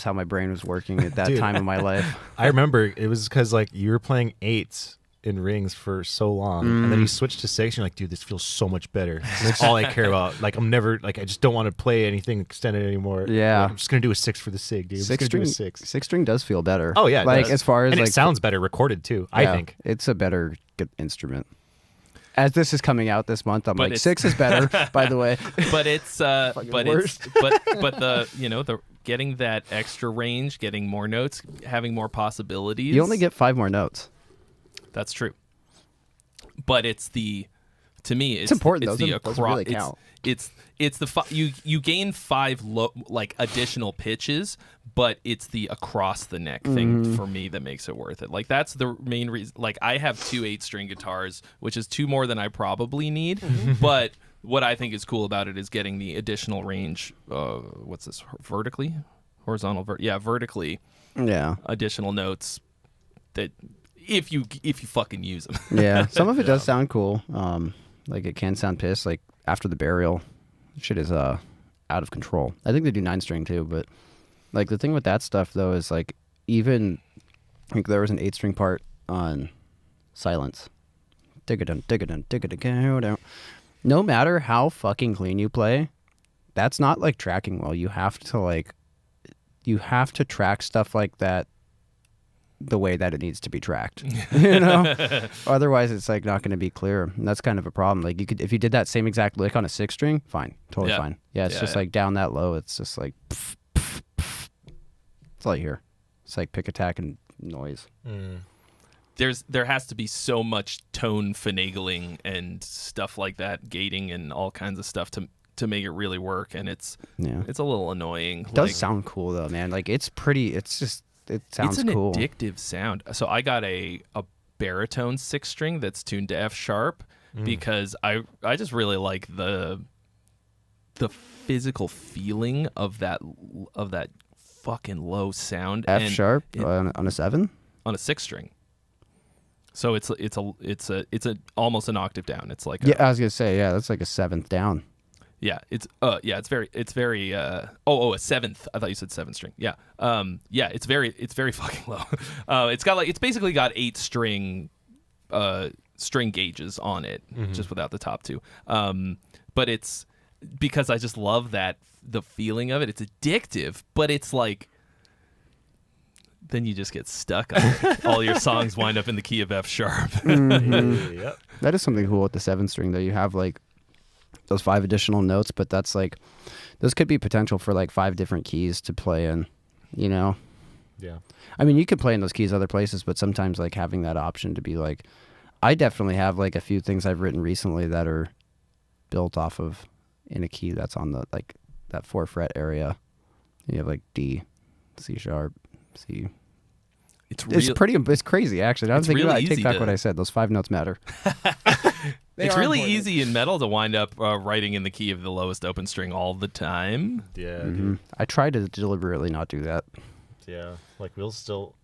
[SPEAKER 3] how my brain was working at that
[SPEAKER 2] Dude.
[SPEAKER 3] time in my life.
[SPEAKER 2] I remember it was because like you were playing 8s in rings for so long, and then you switched to 6. And you're like, dude, this feels so much better. That's all I care about. Like I'm never like I just don't want to play anything extended anymore.
[SPEAKER 3] Yeah.
[SPEAKER 2] Like, I'm just gonna do a 6 for the sig, dude. I'm just gonna do a 6.
[SPEAKER 3] 6-string does feel better.
[SPEAKER 2] Oh yeah, it
[SPEAKER 3] like
[SPEAKER 2] does.
[SPEAKER 3] as far as
[SPEAKER 2] and
[SPEAKER 3] like
[SPEAKER 2] it sounds better recorded too. I
[SPEAKER 3] yeah,
[SPEAKER 2] think.
[SPEAKER 3] it's a better good instrument. As this is coming out this month, I'm
[SPEAKER 1] But
[SPEAKER 3] like
[SPEAKER 1] it's-
[SPEAKER 3] 6 is better. By the way,
[SPEAKER 1] But it's but
[SPEAKER 3] worst.
[SPEAKER 1] it's but the getting that extra range, getting more notes, having more possibilities.
[SPEAKER 3] You only get 5 more notes.
[SPEAKER 1] That's true. But to me, it's
[SPEAKER 3] important.
[SPEAKER 1] It's
[SPEAKER 3] Those really count.
[SPEAKER 1] It's you gain 5 additional pitches, but it's the across the neck thing for me that makes it worth it. Like that's the main reason. Like I have 2 8-string guitars, which is 2 more than I probably need. But what I think is cool about it is getting the additional range. What's this? Vertically, horizontal? Vertically.
[SPEAKER 3] Yeah.
[SPEAKER 1] Additional notes that if you fucking use them.
[SPEAKER 3] Yeah. Some of it does sound cool. Like it can sound pissed. Like after the burial, shit is out of control. I think they do 9-string too, but like the thing with that stuff though is like even like there was an 8-string part on Silence. Dig-a-dun, dig-a-dun, dig-a-dun. No matter how fucking clean you play, that's not like tracking well. You have to track stuff like that the way that it needs to be tracked. You know? Otherwise it's like not going to be clear. And that's kind of a problem. Like you could, if you did that same exact lick on a 6-string, fine. Totally fine. Yeah, it's just like down that low. It's just like pff, pff, pff. That's all you hear. It's like pick, attack, and noise.
[SPEAKER 1] There has to be so much tone finagling and stuff like that, gating and all kinds of stuff to make it really work, and it's a little annoying.
[SPEAKER 3] It does sound cool though, man. Like it's pretty. It sounds cool.
[SPEAKER 1] It's an addictive sound. So I got a baritone 6-string that's tuned to F sharp because I just really like the physical feeling of that fucking low sound.
[SPEAKER 3] F sharp on a 7
[SPEAKER 1] on a 6-string. So it's a almost an octave down. It's like
[SPEAKER 3] I was gonna say that's like a 7th down.
[SPEAKER 1] Yeah, it's very a 7th. I thought you said 7-string. Yeah. It's very fucking low. It's basically got 8-string string gauges on it, just without the top 2. But it's because I just love the feeling of it. It's addictive, but it's like then you just get stuck on it. All your songs wind up in the key of F sharp.
[SPEAKER 2] Yep.
[SPEAKER 3] That is something cool with the 7-string though. You have like those 5 additional notes, but that's like those could be potential for like 5 different keys to play in, you know?
[SPEAKER 2] Yeah.
[SPEAKER 3] I mean, you could play in those keys other places, but sometimes like having that option to be like, I definitely have like a few things I've written recently that are built off of in a key that's on the like that 4 fret area. You have like D, C sharp, C. It's crazy actually. Now I'm thinking about it, I take back what I said. Those 5 notes matter.
[SPEAKER 1] It's really important. Easy in metal to wind up writing in the key of the lowest open string all the time.
[SPEAKER 2] Yeah.
[SPEAKER 3] I try to deliberately not do that.
[SPEAKER 2] Yeah. Like we'll still,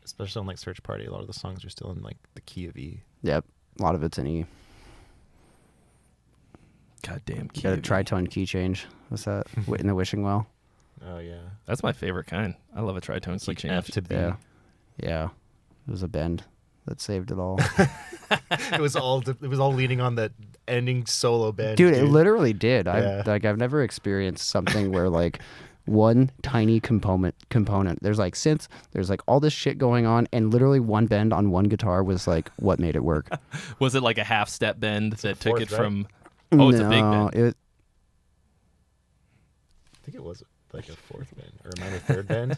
[SPEAKER 2] especially on like Search Party, a lot of the songs are still in like the key of E.
[SPEAKER 3] Yep. A lot of it's in E.
[SPEAKER 1] Goddamn key.
[SPEAKER 3] You got a tritone key change. What's that? In the wishing well.
[SPEAKER 2] Oh yeah.
[SPEAKER 1] That's my favorite kind. I love a tritone key
[SPEAKER 2] like
[SPEAKER 1] change.
[SPEAKER 2] F to B.
[SPEAKER 3] Yeah. It was a bend that saved it all.
[SPEAKER 2] It was all leaning on that ending solo bend.
[SPEAKER 3] Dude, it literally did. I've never experienced something where like one tiny component. There's like synth, there's like all this shit going on, and literally one bend on one guitar was like what made it work.
[SPEAKER 1] Was it like a half step bend that took it from?
[SPEAKER 3] Oh,
[SPEAKER 1] it's a big bend.
[SPEAKER 2] I think it was like a 4th bend or a minor 3rd bend.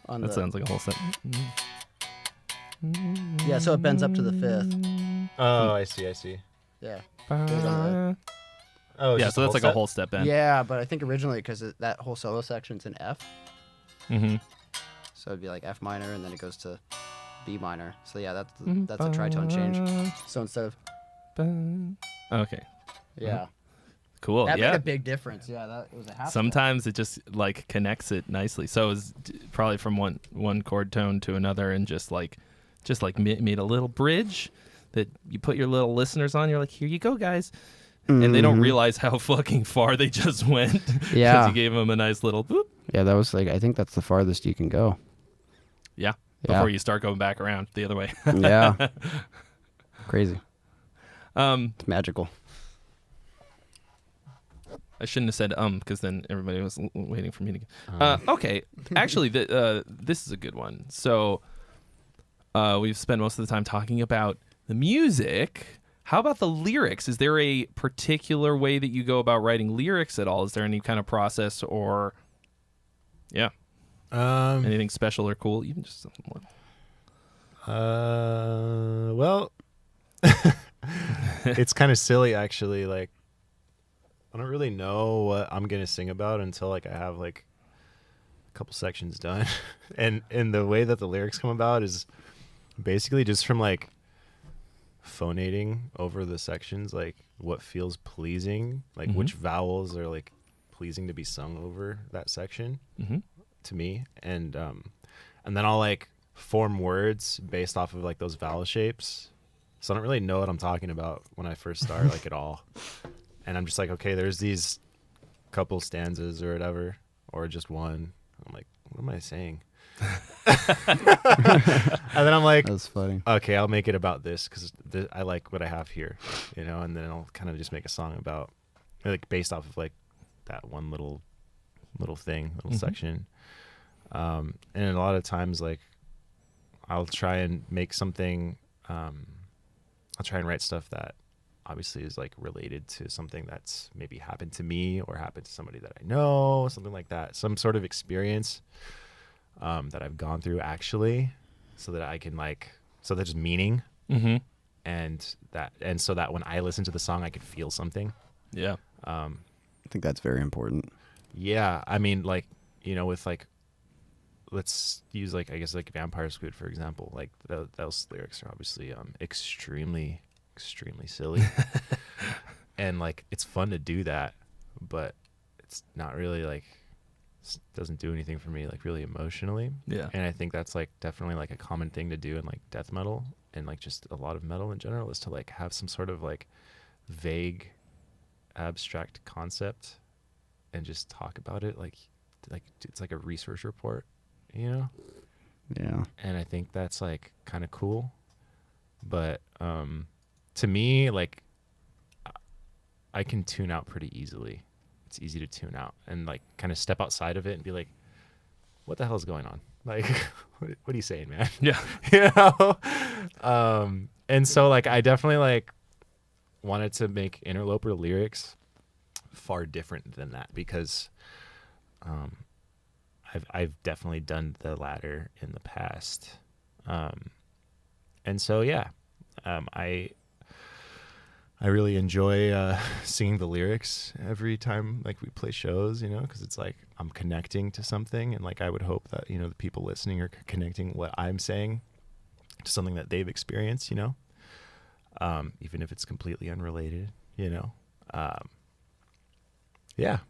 [SPEAKER 1] That sounds like a whole set.
[SPEAKER 3] Yeah, so it bends up to the 5th.
[SPEAKER 2] Oh, I see.
[SPEAKER 3] Yeah.
[SPEAKER 2] Oh,
[SPEAKER 1] yeah, so that's like a whole step bend.
[SPEAKER 3] Yeah, but I think originally because that whole solo section's in F.
[SPEAKER 1] Mm-hmm.
[SPEAKER 3] So it'd be like F minor, and then it goes to B minor. So yeah, that's a tritone change. So instead of
[SPEAKER 1] okay.
[SPEAKER 3] Yeah.
[SPEAKER 1] Cool.
[SPEAKER 3] That
[SPEAKER 1] yeah.
[SPEAKER 3] made a big difference. Yeah, that it was a half.
[SPEAKER 1] Sometimes it just like connects it nicely. So it's probably from one chord tone to another, and just like made a little bridge that you put your little listeners on. You're like, here you go, guys. And they don't realize how fucking far they just went.
[SPEAKER 3] Yeah.
[SPEAKER 1] Because you gave them a nice little boop.
[SPEAKER 3] Yeah, that was like, I think that's the farthest you can go.
[SPEAKER 1] Yeah. Before you start going back around the other way.
[SPEAKER 3] Yeah. Crazy. It's magical.
[SPEAKER 1] I shouldn't have said because then everybody was waiting for me to. Okay, actually, this is a good one. So we've spent most of the time talking about the music. How about the lyrics? Is there a particular way that you go about writing lyrics at all? Is there any kind of process or, anything special or cool? Even just something like.
[SPEAKER 2] Well, it's kind of silly actually. Like, I don't really know what I'm gonna sing about until like I have like a couple sections done, and the way that the lyrics come about is basically just from like phonating over the sections, like what feels pleasing, like which vowels are like pleasing to be sung over that section to me, and then I'll like form words based off of like those vowel shapes. So I don't really know what I'm talking about when I first start, like at all. And I'm just like, okay, there's these couple stanzas or whatever, or just one. I'm like, what am I saying? And then I'm like,
[SPEAKER 3] That's funny.
[SPEAKER 2] okay, I'll make it about this because I like what I have here, you know. And then I'll kind of just make a song about, like, based off of like that one little thing, little section. And a lot of times, like, I'll try and make something. I'll try and write stuff that obviously is like related to something that's maybe happened to me or happened to somebody that I know, something like that, some sort of experience that I've gone through actually, so that I can like, so there's meaning, and so that when I listen to the song, I can feel something.
[SPEAKER 1] Yeah.
[SPEAKER 3] I think that's very important.
[SPEAKER 2] Yeah, I mean, like, you know, with like, let's use like, I guess like Vampire Squid for example. Like those lyrics are obviously extremely silly, and like it's fun to do that, but it's not really like, doesn't do anything for me like really emotionally.
[SPEAKER 1] Yeah.
[SPEAKER 2] And I think that's like definitely like a common thing to do in like death metal and like just a lot of metal in general, is to like have some sort of like vague abstract concept and just talk about it like it's like a research report, you know?
[SPEAKER 3] Yeah.
[SPEAKER 2] And I think that's like kind of cool. But to me, like, I can tune out pretty easily. It's easy to tune out and like kind of step outside of it and be like, what the hell is going on? Like, what are you saying, man?
[SPEAKER 1] Yeah.
[SPEAKER 2] You know? And so like I definitely like wanted to make Interloper lyrics far different than that, because I've definitely done the latter in the past. And so yeah, I really enjoy singing the lyrics every time like we play shows, you know, because it's like I'm connecting to something, and like I would hope that, you know, the people listening are connecting what I'm saying to something that they've experienced, you know, even if it's completely unrelated, you know. Yeah.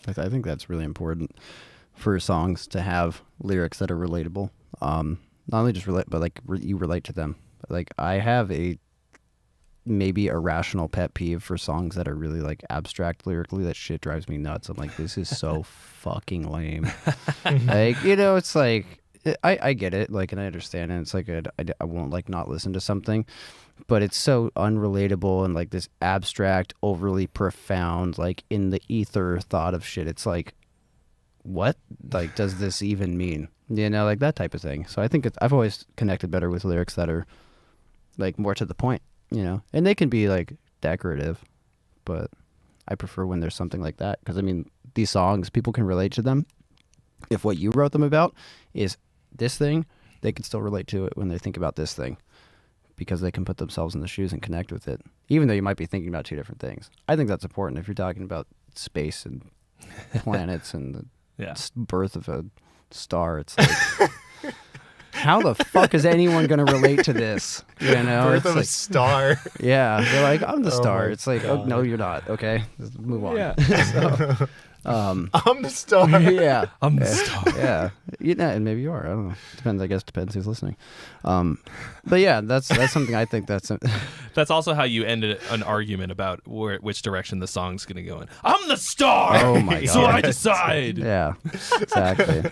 [SPEAKER 3] I think that's really important for songs to have lyrics that are relatable. Not only just relate, but like you relate to them. Like I have maybe a rational pet peeve for songs that are really like abstract lyrically. That shit drives me nuts. I'm like, this is so fucking lame. Like, you know, it's like, I get it, like, and I understand it. It's like I won't like not listen to something, but it's so unrelatable and like this abstract, overly profound, like in the ether thought of shit. It's like, what like does this even mean? You know, like that type of thing. So I think I've always connected better with lyrics that are like more to the point, you know, and they can be like decorative, but I prefer when there's something like that, because I mean, these songs, people can relate to them. If what you wrote them about is this thing, they can still relate to it when they think about this thing, because they can put themselves in the shoes and connect with it, even though you might be thinking about two different things. I think that's important if you're talking about space and planets and the birth of a star. It's like, how the fuck is anyone going to relate to this? You know,
[SPEAKER 2] Birth
[SPEAKER 3] it's
[SPEAKER 2] of
[SPEAKER 3] like,
[SPEAKER 2] a star.
[SPEAKER 3] yeah, they're like, I'm the
[SPEAKER 2] Oh
[SPEAKER 3] star.
[SPEAKER 2] my
[SPEAKER 3] It's like, oh no, you're not. Okay, let's move on.
[SPEAKER 2] Yeah.
[SPEAKER 3] So,
[SPEAKER 2] I'm the star.
[SPEAKER 3] yeah,
[SPEAKER 1] I'm the star.
[SPEAKER 3] yeah, you know, and maybe you are. I don't know. Depends. I guess depends who's listening. But yeah, that's something I think that's.
[SPEAKER 1] That's also how you ended an argument about which direction the song's going to go in. I'm the star.
[SPEAKER 3] Oh my
[SPEAKER 1] So
[SPEAKER 3] God.
[SPEAKER 1] I decide.
[SPEAKER 3] Yeah, exactly.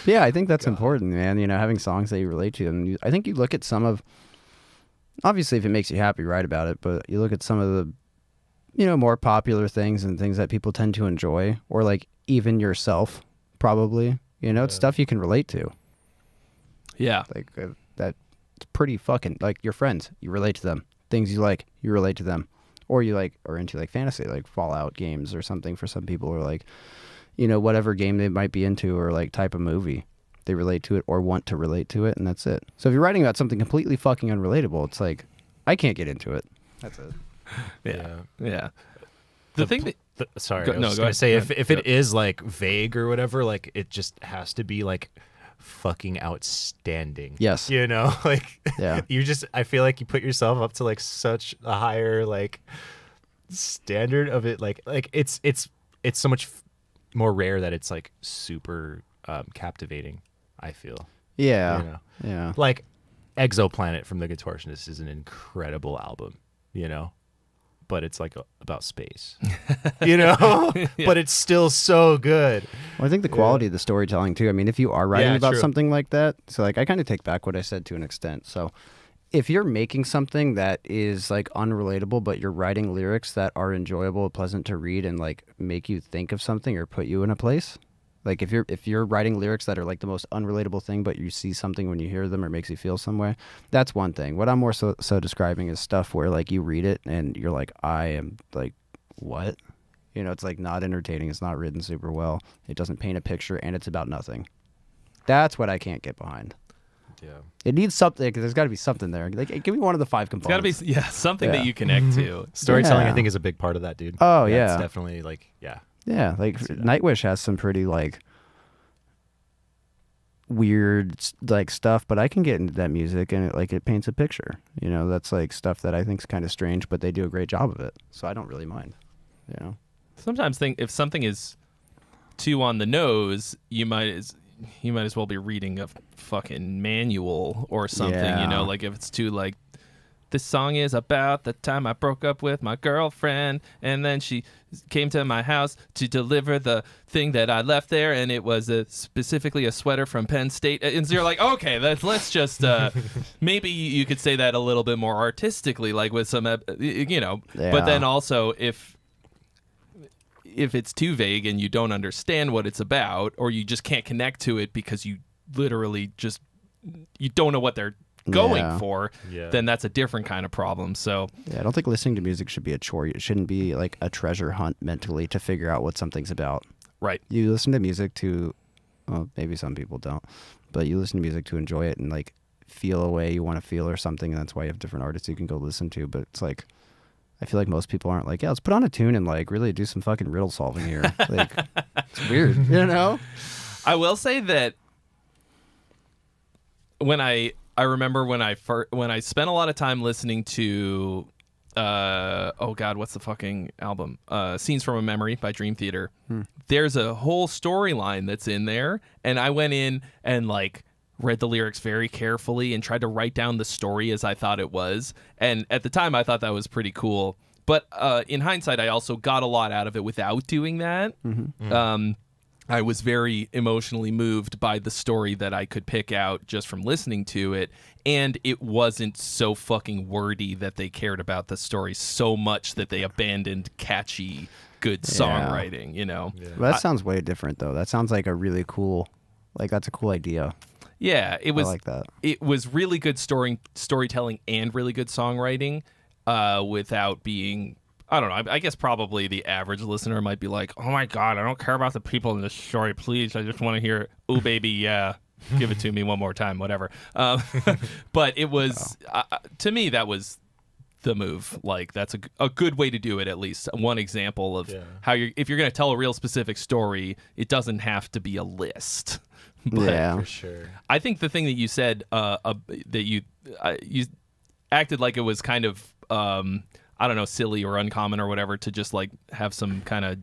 [SPEAKER 3] Yeah, I think that's important, man. You know, having songs that you relate to, and I think you look at some of. Obviously, if it makes you happy, write about it. But you look at some of the, you know, more popular things and things that people tend to enjoy, or like even yourself, probably. You know, it's stuff you can relate to.
[SPEAKER 1] Yeah.
[SPEAKER 3] Like that It's pretty fucking, like, your friends, you relate to them. Things you like, you relate to them. Or you like, or into like fantasy, like Fallout games or something for some people, or like, you know, whatever game they might be into, or like type of movie. They relate to it or want to relate to it, and that's it. So if you're writing about something completely fucking unrelatable, it's like, I can't get into it. That's it.
[SPEAKER 1] Yeah. The thing that...
[SPEAKER 2] Sorry,
[SPEAKER 1] Go-
[SPEAKER 2] I was
[SPEAKER 1] no,
[SPEAKER 2] just
[SPEAKER 1] go
[SPEAKER 2] gonna
[SPEAKER 1] ahead.
[SPEAKER 2] say
[SPEAKER 1] Go
[SPEAKER 2] if
[SPEAKER 1] ahead.
[SPEAKER 2] it is like vague or whatever, like it just has to be like fucking outstanding.
[SPEAKER 3] Yes.
[SPEAKER 2] You know, like
[SPEAKER 3] Yeah.
[SPEAKER 2] I feel like you put yourself up to like such a higher like standard of it. Like it's so much more rare that it's like super captivating, I feel.
[SPEAKER 3] Yeah.
[SPEAKER 2] You know?
[SPEAKER 3] Yeah.
[SPEAKER 2] Like Exoplanet from The Contortionists is an incredible album, you know, but it's like about space, you know, but it's still so good.
[SPEAKER 3] Well, I think the quality of the storytelling too. I mean, if you are writing
[SPEAKER 2] Yeah,
[SPEAKER 3] about
[SPEAKER 2] true.
[SPEAKER 3] something like that, so like I kind of take back what I said to an extent. So if you're making something that is like unrelatable, but you're writing lyrics that are enjoyable, pleasant to read, and like make you think of something or put you in a place, like if you're writing lyrics that are like the most unrelatable thing, but you see something when you hear them or makes you feel some way, that's one thing. What I'm more so describing is stuff where like you read it and you're like, I am like, what? You know, it's like not entertaining. It's not written super well. It doesn't paint a picture, and it's about nothing. That's what I can't get behind.
[SPEAKER 2] Yeah.
[SPEAKER 3] It needs something. There's got to be something there. Like, give me one of the 5
[SPEAKER 1] It's got to
[SPEAKER 3] components.
[SPEAKER 1] be something
[SPEAKER 3] Yeah.
[SPEAKER 1] that you connect to.
[SPEAKER 2] Storytelling,
[SPEAKER 3] Yeah.
[SPEAKER 2] I think, is a big part of that, dude.
[SPEAKER 3] Oh,
[SPEAKER 2] That's
[SPEAKER 3] yeah.
[SPEAKER 2] definitely like, yeah.
[SPEAKER 3] Yeah, like
[SPEAKER 2] see that.
[SPEAKER 3] Nightwish has some pretty like weird like stuff, but I can get into that music and it paints a picture. You know, that's like stuff that I think is kind of strange, but they do a great job of it. So I don't really mind. You know.
[SPEAKER 1] Sometimes think if something is too on the nose, you might as well be reading a fucking manual or something.
[SPEAKER 3] Yeah.
[SPEAKER 1] You know, like if it's too like, this song is about the time I broke up with my girlfriend, and then she came to my house to deliver the thing that I left there, and it was specifically a sweater from Penn State. And so you're like, okay, let's just maybe you could say that a little bit more artistically, like with some, you know.
[SPEAKER 3] Yeah.
[SPEAKER 1] But then also if it's too vague and you don't understand what it's about, or you just can't connect to it because you literally just you don't know what they're going
[SPEAKER 3] Yeah.
[SPEAKER 1] for,
[SPEAKER 2] Yeah.
[SPEAKER 1] then that's a different kind of problem. So
[SPEAKER 3] Yeah, I don't think listening to music should be a chore. It shouldn't be like a treasure hunt mentally to figure out what something's about.
[SPEAKER 1] right.
[SPEAKER 3] You listen to music to, well, maybe some people don't, but you listen to music to enjoy it and like feel a way you want to feel or something. And that's why you have different artists you can go listen to. But it's like, I feel like most people aren't like, yeah, let's put on a tune and like really do some fucking riddle solving here. Like, it's weird, you know?
[SPEAKER 1] I will say that when I remember when I spent a lot of time listening to oh god, what's the fucking album? Scenes from a Memory by Dream Theater. There's a whole storyline that's in there, and I went in and like read the lyrics very carefully and tried to write down the story as I thought it was. And at the time I thought that was pretty cool. But in hindsight, I also got a lot out of it without doing that. I was very emotionally moved by the story that I could pick out just from listening to it. And it wasn't so fucking wordy that they cared about the story so much that they abandoned catchy, good songwriting, you know?
[SPEAKER 2] Yeah.
[SPEAKER 3] Well, that sounds way different though. That sounds like a really cool, like that's a cool idea.
[SPEAKER 1] Yeah, it was
[SPEAKER 3] I like that.
[SPEAKER 1] It was really good storytelling and really good songwriting without being, I don't know, I guess probably the average listener might be like, oh my God, I don't care about the people in this story, please. I just want to hear, ooh, baby, yeah, give it to me one more time, whatever. But it was, to me, that was the move. Like, that's a good way to do it, at least. One example of how if you're going to tell a real specific story, it doesn't have to be a list. But
[SPEAKER 3] Yeah.
[SPEAKER 2] For sure.
[SPEAKER 1] I think the thing that you said that you acted like it was kind of I don't know, silly or uncommon or whatever to just like have some kind of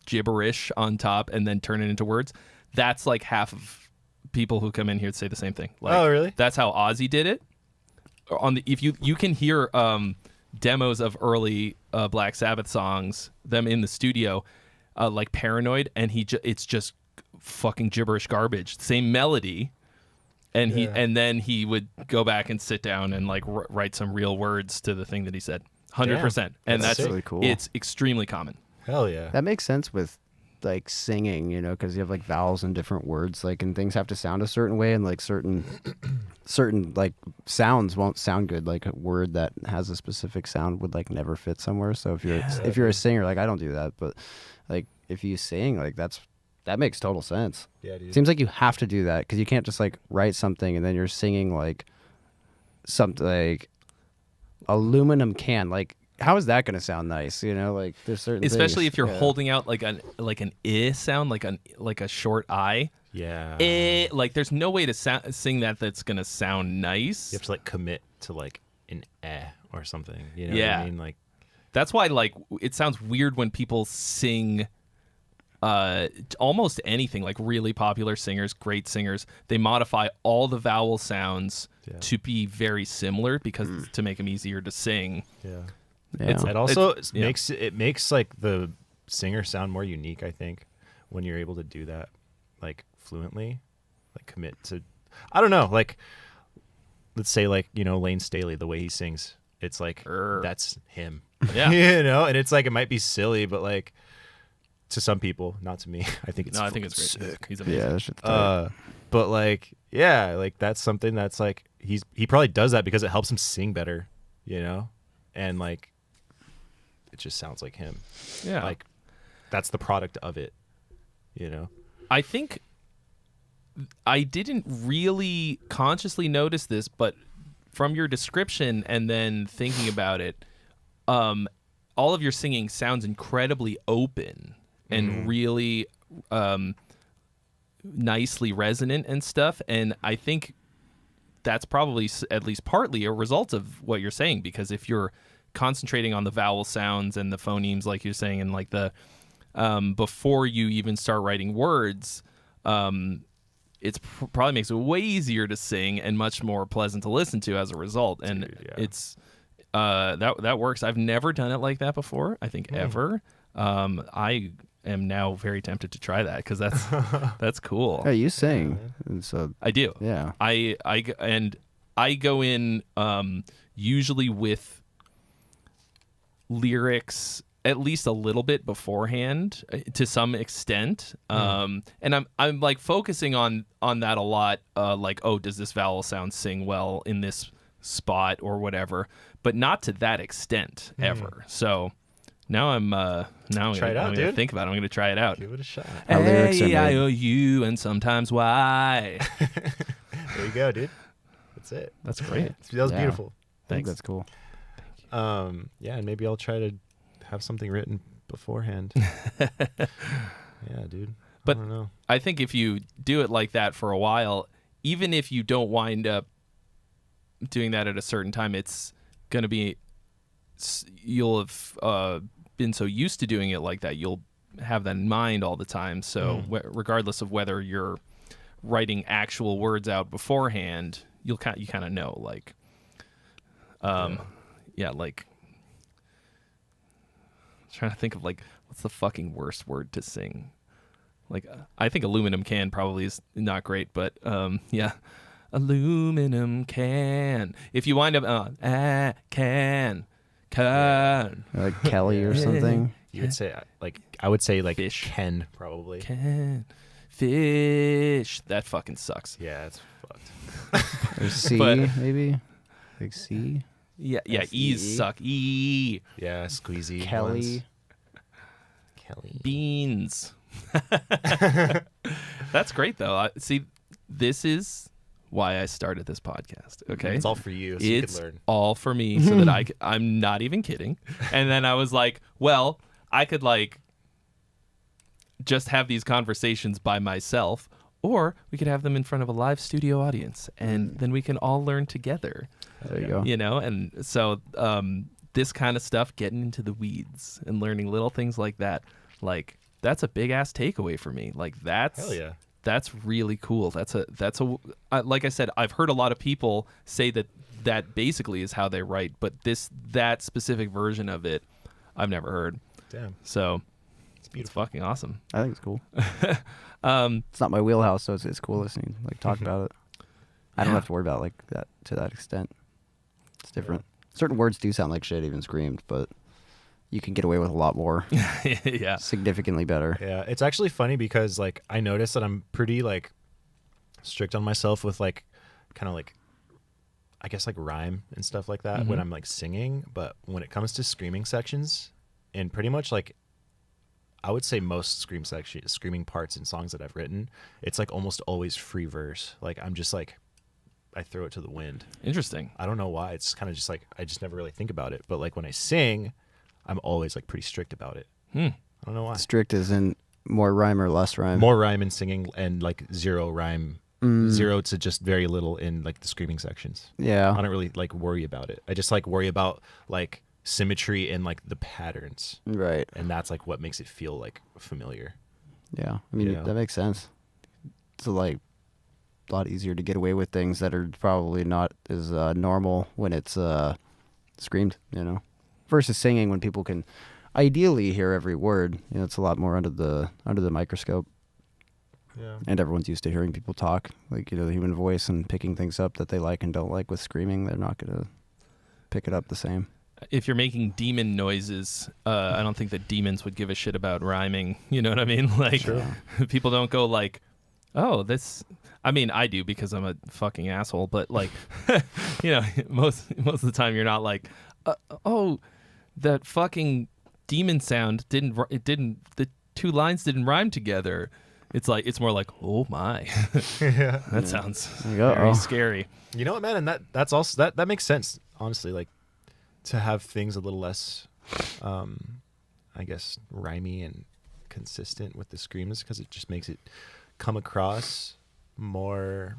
[SPEAKER 1] gibberish on top and then turn it into words. That's like half of people who come in here to say the same thing. Like,
[SPEAKER 2] Oh, really?
[SPEAKER 1] That's how Ozzy did it. If you can hear demos of early Black Sabbath songs, them in the studio, like Paranoid, and it's just fucking gibberish garbage. Same melody, and and then he would go back and sit down and like write some real words to the thing that he said. 100%, and that's
[SPEAKER 3] really cool.
[SPEAKER 1] It's extremely common.
[SPEAKER 2] Hell yeah.
[SPEAKER 3] That makes sense with like singing, you know, because you have like vowels and different words, like, and things have to sound a certain way, and like certain like sounds won't sound good. Like a word that has a specific sound would like never fit somewhere. So if you're a singer, like I don't do that, but like if you sing, like that makes total sense.
[SPEAKER 2] Yeah, dude.
[SPEAKER 3] Seems like you have to do that because you can't just like write something and then you're singing like something like aluminum can. Like, how is that going to sound nice? You know, like there's certain
[SPEAKER 1] especially
[SPEAKER 3] things.
[SPEAKER 1] if you're holding out like an I sound, like a short I.
[SPEAKER 2] Yeah.
[SPEAKER 1] Like there's no way to sing that's gonna sound nice.
[SPEAKER 2] You have to like commit to like an or something. You know
[SPEAKER 1] Yeah.
[SPEAKER 2] what I mean? Like
[SPEAKER 1] That's why like it sounds weird when people sing almost anything, like really popular singers, great singers, they modify all the vowel sounds to be very similar because to make them easier to sing.
[SPEAKER 2] yeah.
[SPEAKER 3] Yeah.
[SPEAKER 2] It also
[SPEAKER 1] yeah.
[SPEAKER 2] makes like the singer sound more unique, I think, when you're able to do that like fluently, like commit to, I don't know, like let's say like, you know, Lane Staley, the way he sings, it's like that's him.
[SPEAKER 1] Yeah.
[SPEAKER 2] You know, and it's like it might be silly, but like to some people, not to me. I think it's
[SPEAKER 1] I think it's great.
[SPEAKER 2] sick.
[SPEAKER 1] He's amazing.
[SPEAKER 3] Yeah, that shit's tight.
[SPEAKER 2] But like, yeah, like that's something that's like he probably does that because it helps him sing better, you know, and like it just sounds like him.
[SPEAKER 1] Yeah.
[SPEAKER 2] Like that's the product of it, you know.
[SPEAKER 1] I think I didn't really consciously notice this, but from your description and then thinking about it, all of your singing sounds incredibly open and really nicely resonant and stuff. And I think that's probably at least partly a result of what you're saying, because if you're concentrating on the vowel sounds and the phonemes, like you're saying, and like the before you even start writing words, it's probably makes it way easier to sing and much more pleasant to listen to as a result. And it's that works. I've never done it like that before, I think, ever. I am now very tempted to try that because that's cool.
[SPEAKER 3] Hey, you sing, and so
[SPEAKER 1] I do.
[SPEAKER 3] yeah.
[SPEAKER 1] I go in usually with lyrics at least a little bit beforehand to some extent, and I'm like focusing on that a lot, like, oh, does this vowel sound sing well in this spot or whatever, but not to that extent ever. So now I'm
[SPEAKER 2] Try it out,
[SPEAKER 1] gonna
[SPEAKER 2] dude.
[SPEAKER 1] think about it. I'm gonna try it out.
[SPEAKER 2] Give it a shot.
[SPEAKER 3] How lyrics are made.
[SPEAKER 1] A-I-O-U and sometimes why.
[SPEAKER 2] There you go, dude. That's it.
[SPEAKER 1] That's great.
[SPEAKER 2] That was
[SPEAKER 3] Yeah.
[SPEAKER 2] beautiful.
[SPEAKER 3] I think
[SPEAKER 1] Thanks.
[SPEAKER 3] that's cool.
[SPEAKER 2] Yeah, and maybe I'll try to have something written beforehand. Yeah, dude.
[SPEAKER 1] But
[SPEAKER 2] I don't know.
[SPEAKER 1] I think if you do it like that for a while, even if you don't wind up doing that at a certain time, it's going to be, you'll have been so used to doing it like that, you'll have that in mind all the time. So regardless of whether you're writing actual words out beforehand, you kind of know, like, like, I'm trying to think of like, what's the fucking worst word to sing? Like, I think aluminum can probably is not great, but aluminum can. If you wind up can
[SPEAKER 3] Like Kelly or something.
[SPEAKER 2] You would say like I would say like
[SPEAKER 1] Fish.
[SPEAKER 2] Ken probably.
[SPEAKER 1] can fish. That fucking sucks.
[SPEAKER 2] Yeah, it's fucked.
[SPEAKER 3] Or C,
[SPEAKER 1] But-
[SPEAKER 3] maybe. Like C.
[SPEAKER 1] Yeah,
[SPEAKER 3] S-E-E.
[SPEAKER 1] E's suck. E
[SPEAKER 2] Yeah, squeezy.
[SPEAKER 3] Kelly.
[SPEAKER 2] ones. Kelly.
[SPEAKER 1] beans. That's great though. See, this is why I started this podcast. Okay,
[SPEAKER 2] It's all for you, so you
[SPEAKER 1] it's
[SPEAKER 2] can learn.
[SPEAKER 1] all for me, so that I'm not even kidding. And then I was like, well, I could like just have these conversations by myself, or we could have them in front of a live studio audience, and then we can all learn together.
[SPEAKER 3] There you go.
[SPEAKER 1] You know, and so this kind of stuff, getting into the weeds and learning little things like that, like that's a big ass takeaway for me. Like
[SPEAKER 2] Hell yeah.
[SPEAKER 1] that's really cool. That's a like I said, I've heard a lot of people say that basically is how they write, but that specific version of it, I've never heard.
[SPEAKER 2] Damn.
[SPEAKER 1] So
[SPEAKER 2] It's
[SPEAKER 1] it's
[SPEAKER 2] beautiful.
[SPEAKER 1] fucking awesome.
[SPEAKER 3] I think it's cool. It's not my wheelhouse, so it's cool listening. Like talk about it. I don't have to worry about like that to that extent. It's different. Certain words do sound like shit even screamed, but you can get away with a lot more.
[SPEAKER 1] Yeah.
[SPEAKER 3] Significantly better.
[SPEAKER 2] Yeah, it's actually funny because like I noticed that I'm pretty like strict on myself with like kind of like I guess like rhyme and stuff like that when I'm like singing, but when it comes to screaming sections and pretty much like I would say most screaming parts in songs that I've written, it's like almost always free verse. Like I'm just like I throw it to the wind.
[SPEAKER 1] Interesting.
[SPEAKER 2] I don't know why. It's kind of just like I just never really think about it, but like when I sing, I'm always like pretty strict about it. I don't know why.
[SPEAKER 3] Strict as in more rhyme or less rhyme?
[SPEAKER 2] More rhyme in singing and like zero rhyme, 0 to just very little in like the screaming sections.
[SPEAKER 3] Yeah.
[SPEAKER 2] I don't really like worry about it. I just like worry about like symmetry and like the patterns.
[SPEAKER 3] Right.
[SPEAKER 2] And that's like what makes it feel like familiar.
[SPEAKER 3] Yeah. I mean,
[SPEAKER 2] Yeah.
[SPEAKER 3] that makes sense. It's like a lot easier to get away with things that are probably not as normal when it's screamed, you know, versus singing when people can ideally hear every word. You know, it's a lot more under the microscope.
[SPEAKER 2] Yeah.
[SPEAKER 3] And everyone's used to hearing people talk, like, you know, the human voice and picking things up that they like and don't like. With screaming, they're not going to pick it up the same.
[SPEAKER 1] If you're making demon noises, I don't think that demons would give a shit about rhyming. You know what I mean? Like, people don't go like, oh, this... I mean, I do because I'm a fucking asshole, but like, you know, most of the time you're not like, oh, that fucking demon sound the two lines didn't rhyme together. It's like, it's more like, oh my, that sounds very scary.
[SPEAKER 2] You know what, man? And that's also, that makes sense, honestly, like to have things a little less, I guess, rhymey and consistent with the screams, because it just makes it come across more,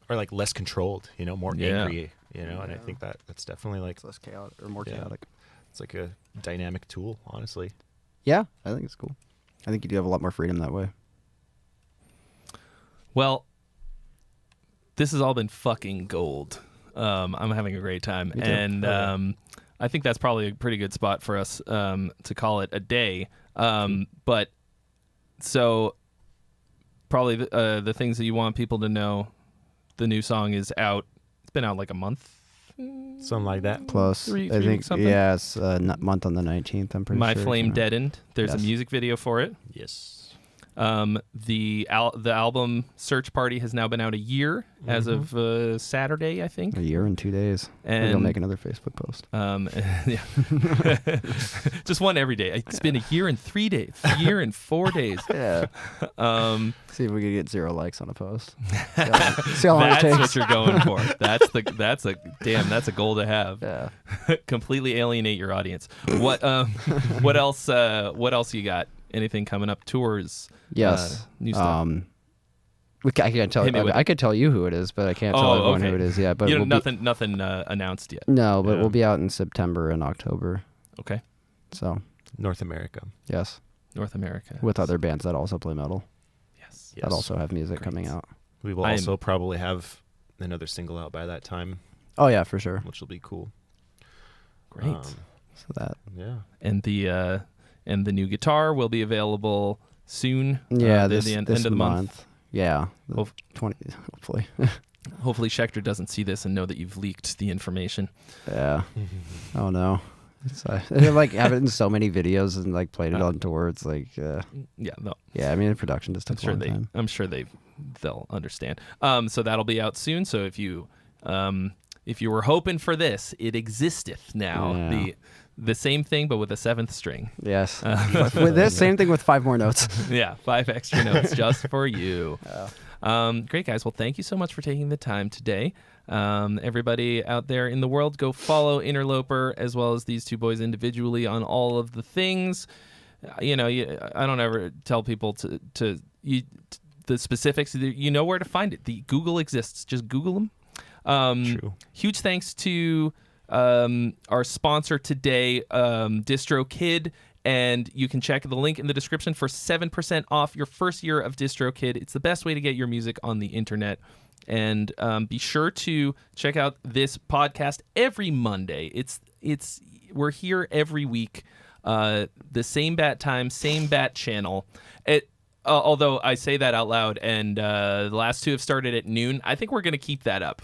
[SPEAKER 2] or like less controlled, you know, more angry, you know. And I think that's definitely like
[SPEAKER 3] It's less chaotic or more chaotic.
[SPEAKER 2] It's like a dynamic tool, honestly.
[SPEAKER 3] Yeah, I think it's cool. I think you do have a lot more freedom that way.
[SPEAKER 1] Well, this has all been fucking gold. I'm having a great time, and I think that's probably a pretty good spot for us to call it a day. But so. Probably the things that you want people to know. The new song is out. It's been out like a month.
[SPEAKER 2] Something like that.
[SPEAKER 3] Close.
[SPEAKER 1] Three
[SPEAKER 3] I think,
[SPEAKER 1] weeks, something?
[SPEAKER 3] yeah, it's month on the 19th, I'm pretty
[SPEAKER 1] My
[SPEAKER 3] sure.
[SPEAKER 1] Flame Deadened. There's a music video for it.
[SPEAKER 2] Yes.
[SPEAKER 1] The album Search Party has now been out a year as of Saturday, I think.
[SPEAKER 3] A year and 2 days.
[SPEAKER 1] And
[SPEAKER 3] Maybe I'll make another Facebook post.
[SPEAKER 1] Yeah. Just one every day. It's been a year and 3 days. A year and 4 days.
[SPEAKER 3] Yeah. See if we can get 0 likes on a post. See how long it
[SPEAKER 1] That's
[SPEAKER 3] takes.
[SPEAKER 1] what you're going for. That's a goal to have.
[SPEAKER 3] Yeah.
[SPEAKER 1] Completely alienate your audience. What else you got? Anything coming up? Tours?
[SPEAKER 3] Yes.
[SPEAKER 1] New stuff.
[SPEAKER 3] I can't tell. I could tell you who it is, but I can't tell everyone who it is yet. But
[SPEAKER 1] nothing announced yet.
[SPEAKER 3] No, but we'll be out in September and October.
[SPEAKER 1] Okay.
[SPEAKER 3] So
[SPEAKER 2] North America.
[SPEAKER 3] yes,
[SPEAKER 1] North America
[SPEAKER 3] with other bands that also play metal
[SPEAKER 1] Yes.
[SPEAKER 3] that also have music coming out.
[SPEAKER 2] We will also probably have another single out by that time,
[SPEAKER 3] Oh yeah, for sure.
[SPEAKER 2] which will be cool.
[SPEAKER 1] Great.
[SPEAKER 3] So that.
[SPEAKER 2] Yeah.
[SPEAKER 1] And the new guitar will be available soon.
[SPEAKER 3] Yeah,
[SPEAKER 1] the
[SPEAKER 3] this
[SPEAKER 1] end of the month.
[SPEAKER 3] Yeah,
[SPEAKER 1] Hope-
[SPEAKER 3] 20. Hopefully.
[SPEAKER 1] Hopefully Schechter doesn't see this and know that you've leaked the information.
[SPEAKER 3] Yeah. Oh no. They like have it in so many videos and like played it on tour. It's like,
[SPEAKER 1] Yeah, no.
[SPEAKER 3] yeah. I mean, in production just took a long time.
[SPEAKER 1] I'm sure they'll understand. So that'll be out soon. So if you were hoping for this, it existeth now.
[SPEAKER 3] Yeah.
[SPEAKER 1] The same thing, but with a 7th string.
[SPEAKER 3] Yes. With this same thing with 5 more notes.
[SPEAKER 1] Yeah, 5 extra notes just for you. Great, guys. Well, thank you so much for taking the time today. Everybody out there in the world, go follow Interloper as well as these two boys individually on all of the things. You know, I don't ever tell people the specifics. You know where to find it. The Google exists. Just Google them.
[SPEAKER 2] True.
[SPEAKER 1] Huge thanks to our sponsor today, DistroKid, and you can check the link in the description for 7% off your first year of DistroKid. It's the best way to get your music on the internet. And be sure to check out this podcast every Monday. We're here every week, the same bat time, same bat channel. Although I say that out loud, and the last two have started at noon. I think we're going to keep that up.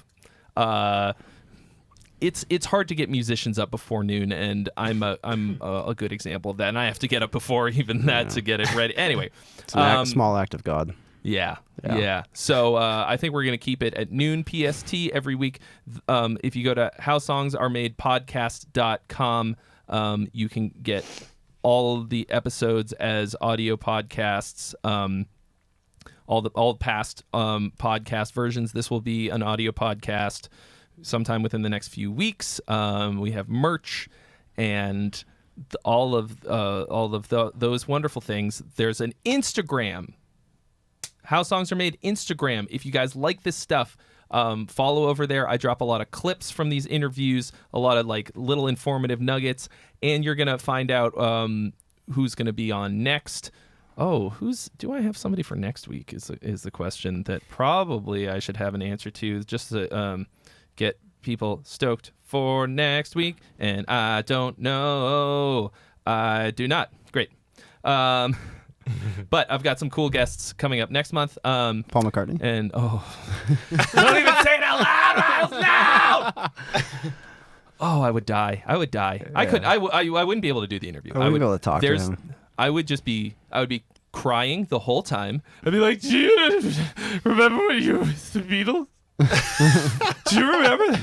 [SPEAKER 1] it's hard to get musicians up before noon, and I'm a good example of that, and I have to get up before even that to get it ready. Anyway,
[SPEAKER 3] It's an small act of God.
[SPEAKER 1] Yeah. So I think we're going to keep it at noon PST every week. If you go to howsongsaremadepodcast.com, you can get all of the episodes as audio podcasts, all past podcast versions. This will be an audio podcast sometime within the next few weeks. We have merch and all of those wonderful things. There's an Instagram. How Songs Are Made Instagram. If you guys like this stuff, follow over there. I drop a lot of clips from these interviews, a lot of like little informative nuggets, and you're gonna find out who's gonna be on next. Oh, do I have somebody for next week? Is the question that probably I should have an answer to, just to get people stoked for next week. And I don't know. I do not. Great. But I've got some cool guests coming up next month.
[SPEAKER 3] Paul McCartney.
[SPEAKER 1] And don't even say it out loud, Miles, no! Oh, I would die. Yeah. I wouldn't be able to do the interview.
[SPEAKER 3] I wouldn't be able to talk to him.
[SPEAKER 1] I would be crying the whole time. I'd be like, do you remember when you were with the Beatles? Do you remember that?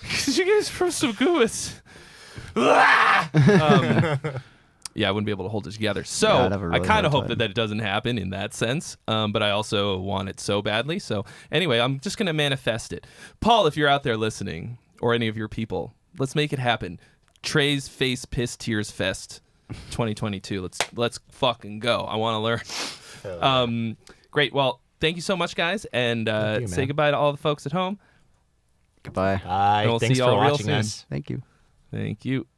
[SPEAKER 1] Because you guys were so good. Yeah, I wouldn't be able to hold it together. So
[SPEAKER 3] really
[SPEAKER 1] I kind of hope that it doesn't happen in that sense. But I also want it so badly. So anyway, I'm just going to manifest it. Paul, if you're out there listening, or any of your people, let's make it happen. Trey's Face Piss Tears Fest 2022. Let's fucking go. I want to learn. Great. Well, thank you so much, guys. And say goodbye to all the folks at home.
[SPEAKER 3] Goodbye.
[SPEAKER 2] Bye.
[SPEAKER 1] And we'll
[SPEAKER 2] Thanks
[SPEAKER 1] see
[SPEAKER 2] for
[SPEAKER 1] y'all real
[SPEAKER 2] watching
[SPEAKER 1] soon.
[SPEAKER 2] us.
[SPEAKER 3] Thank you.
[SPEAKER 1] Thank you.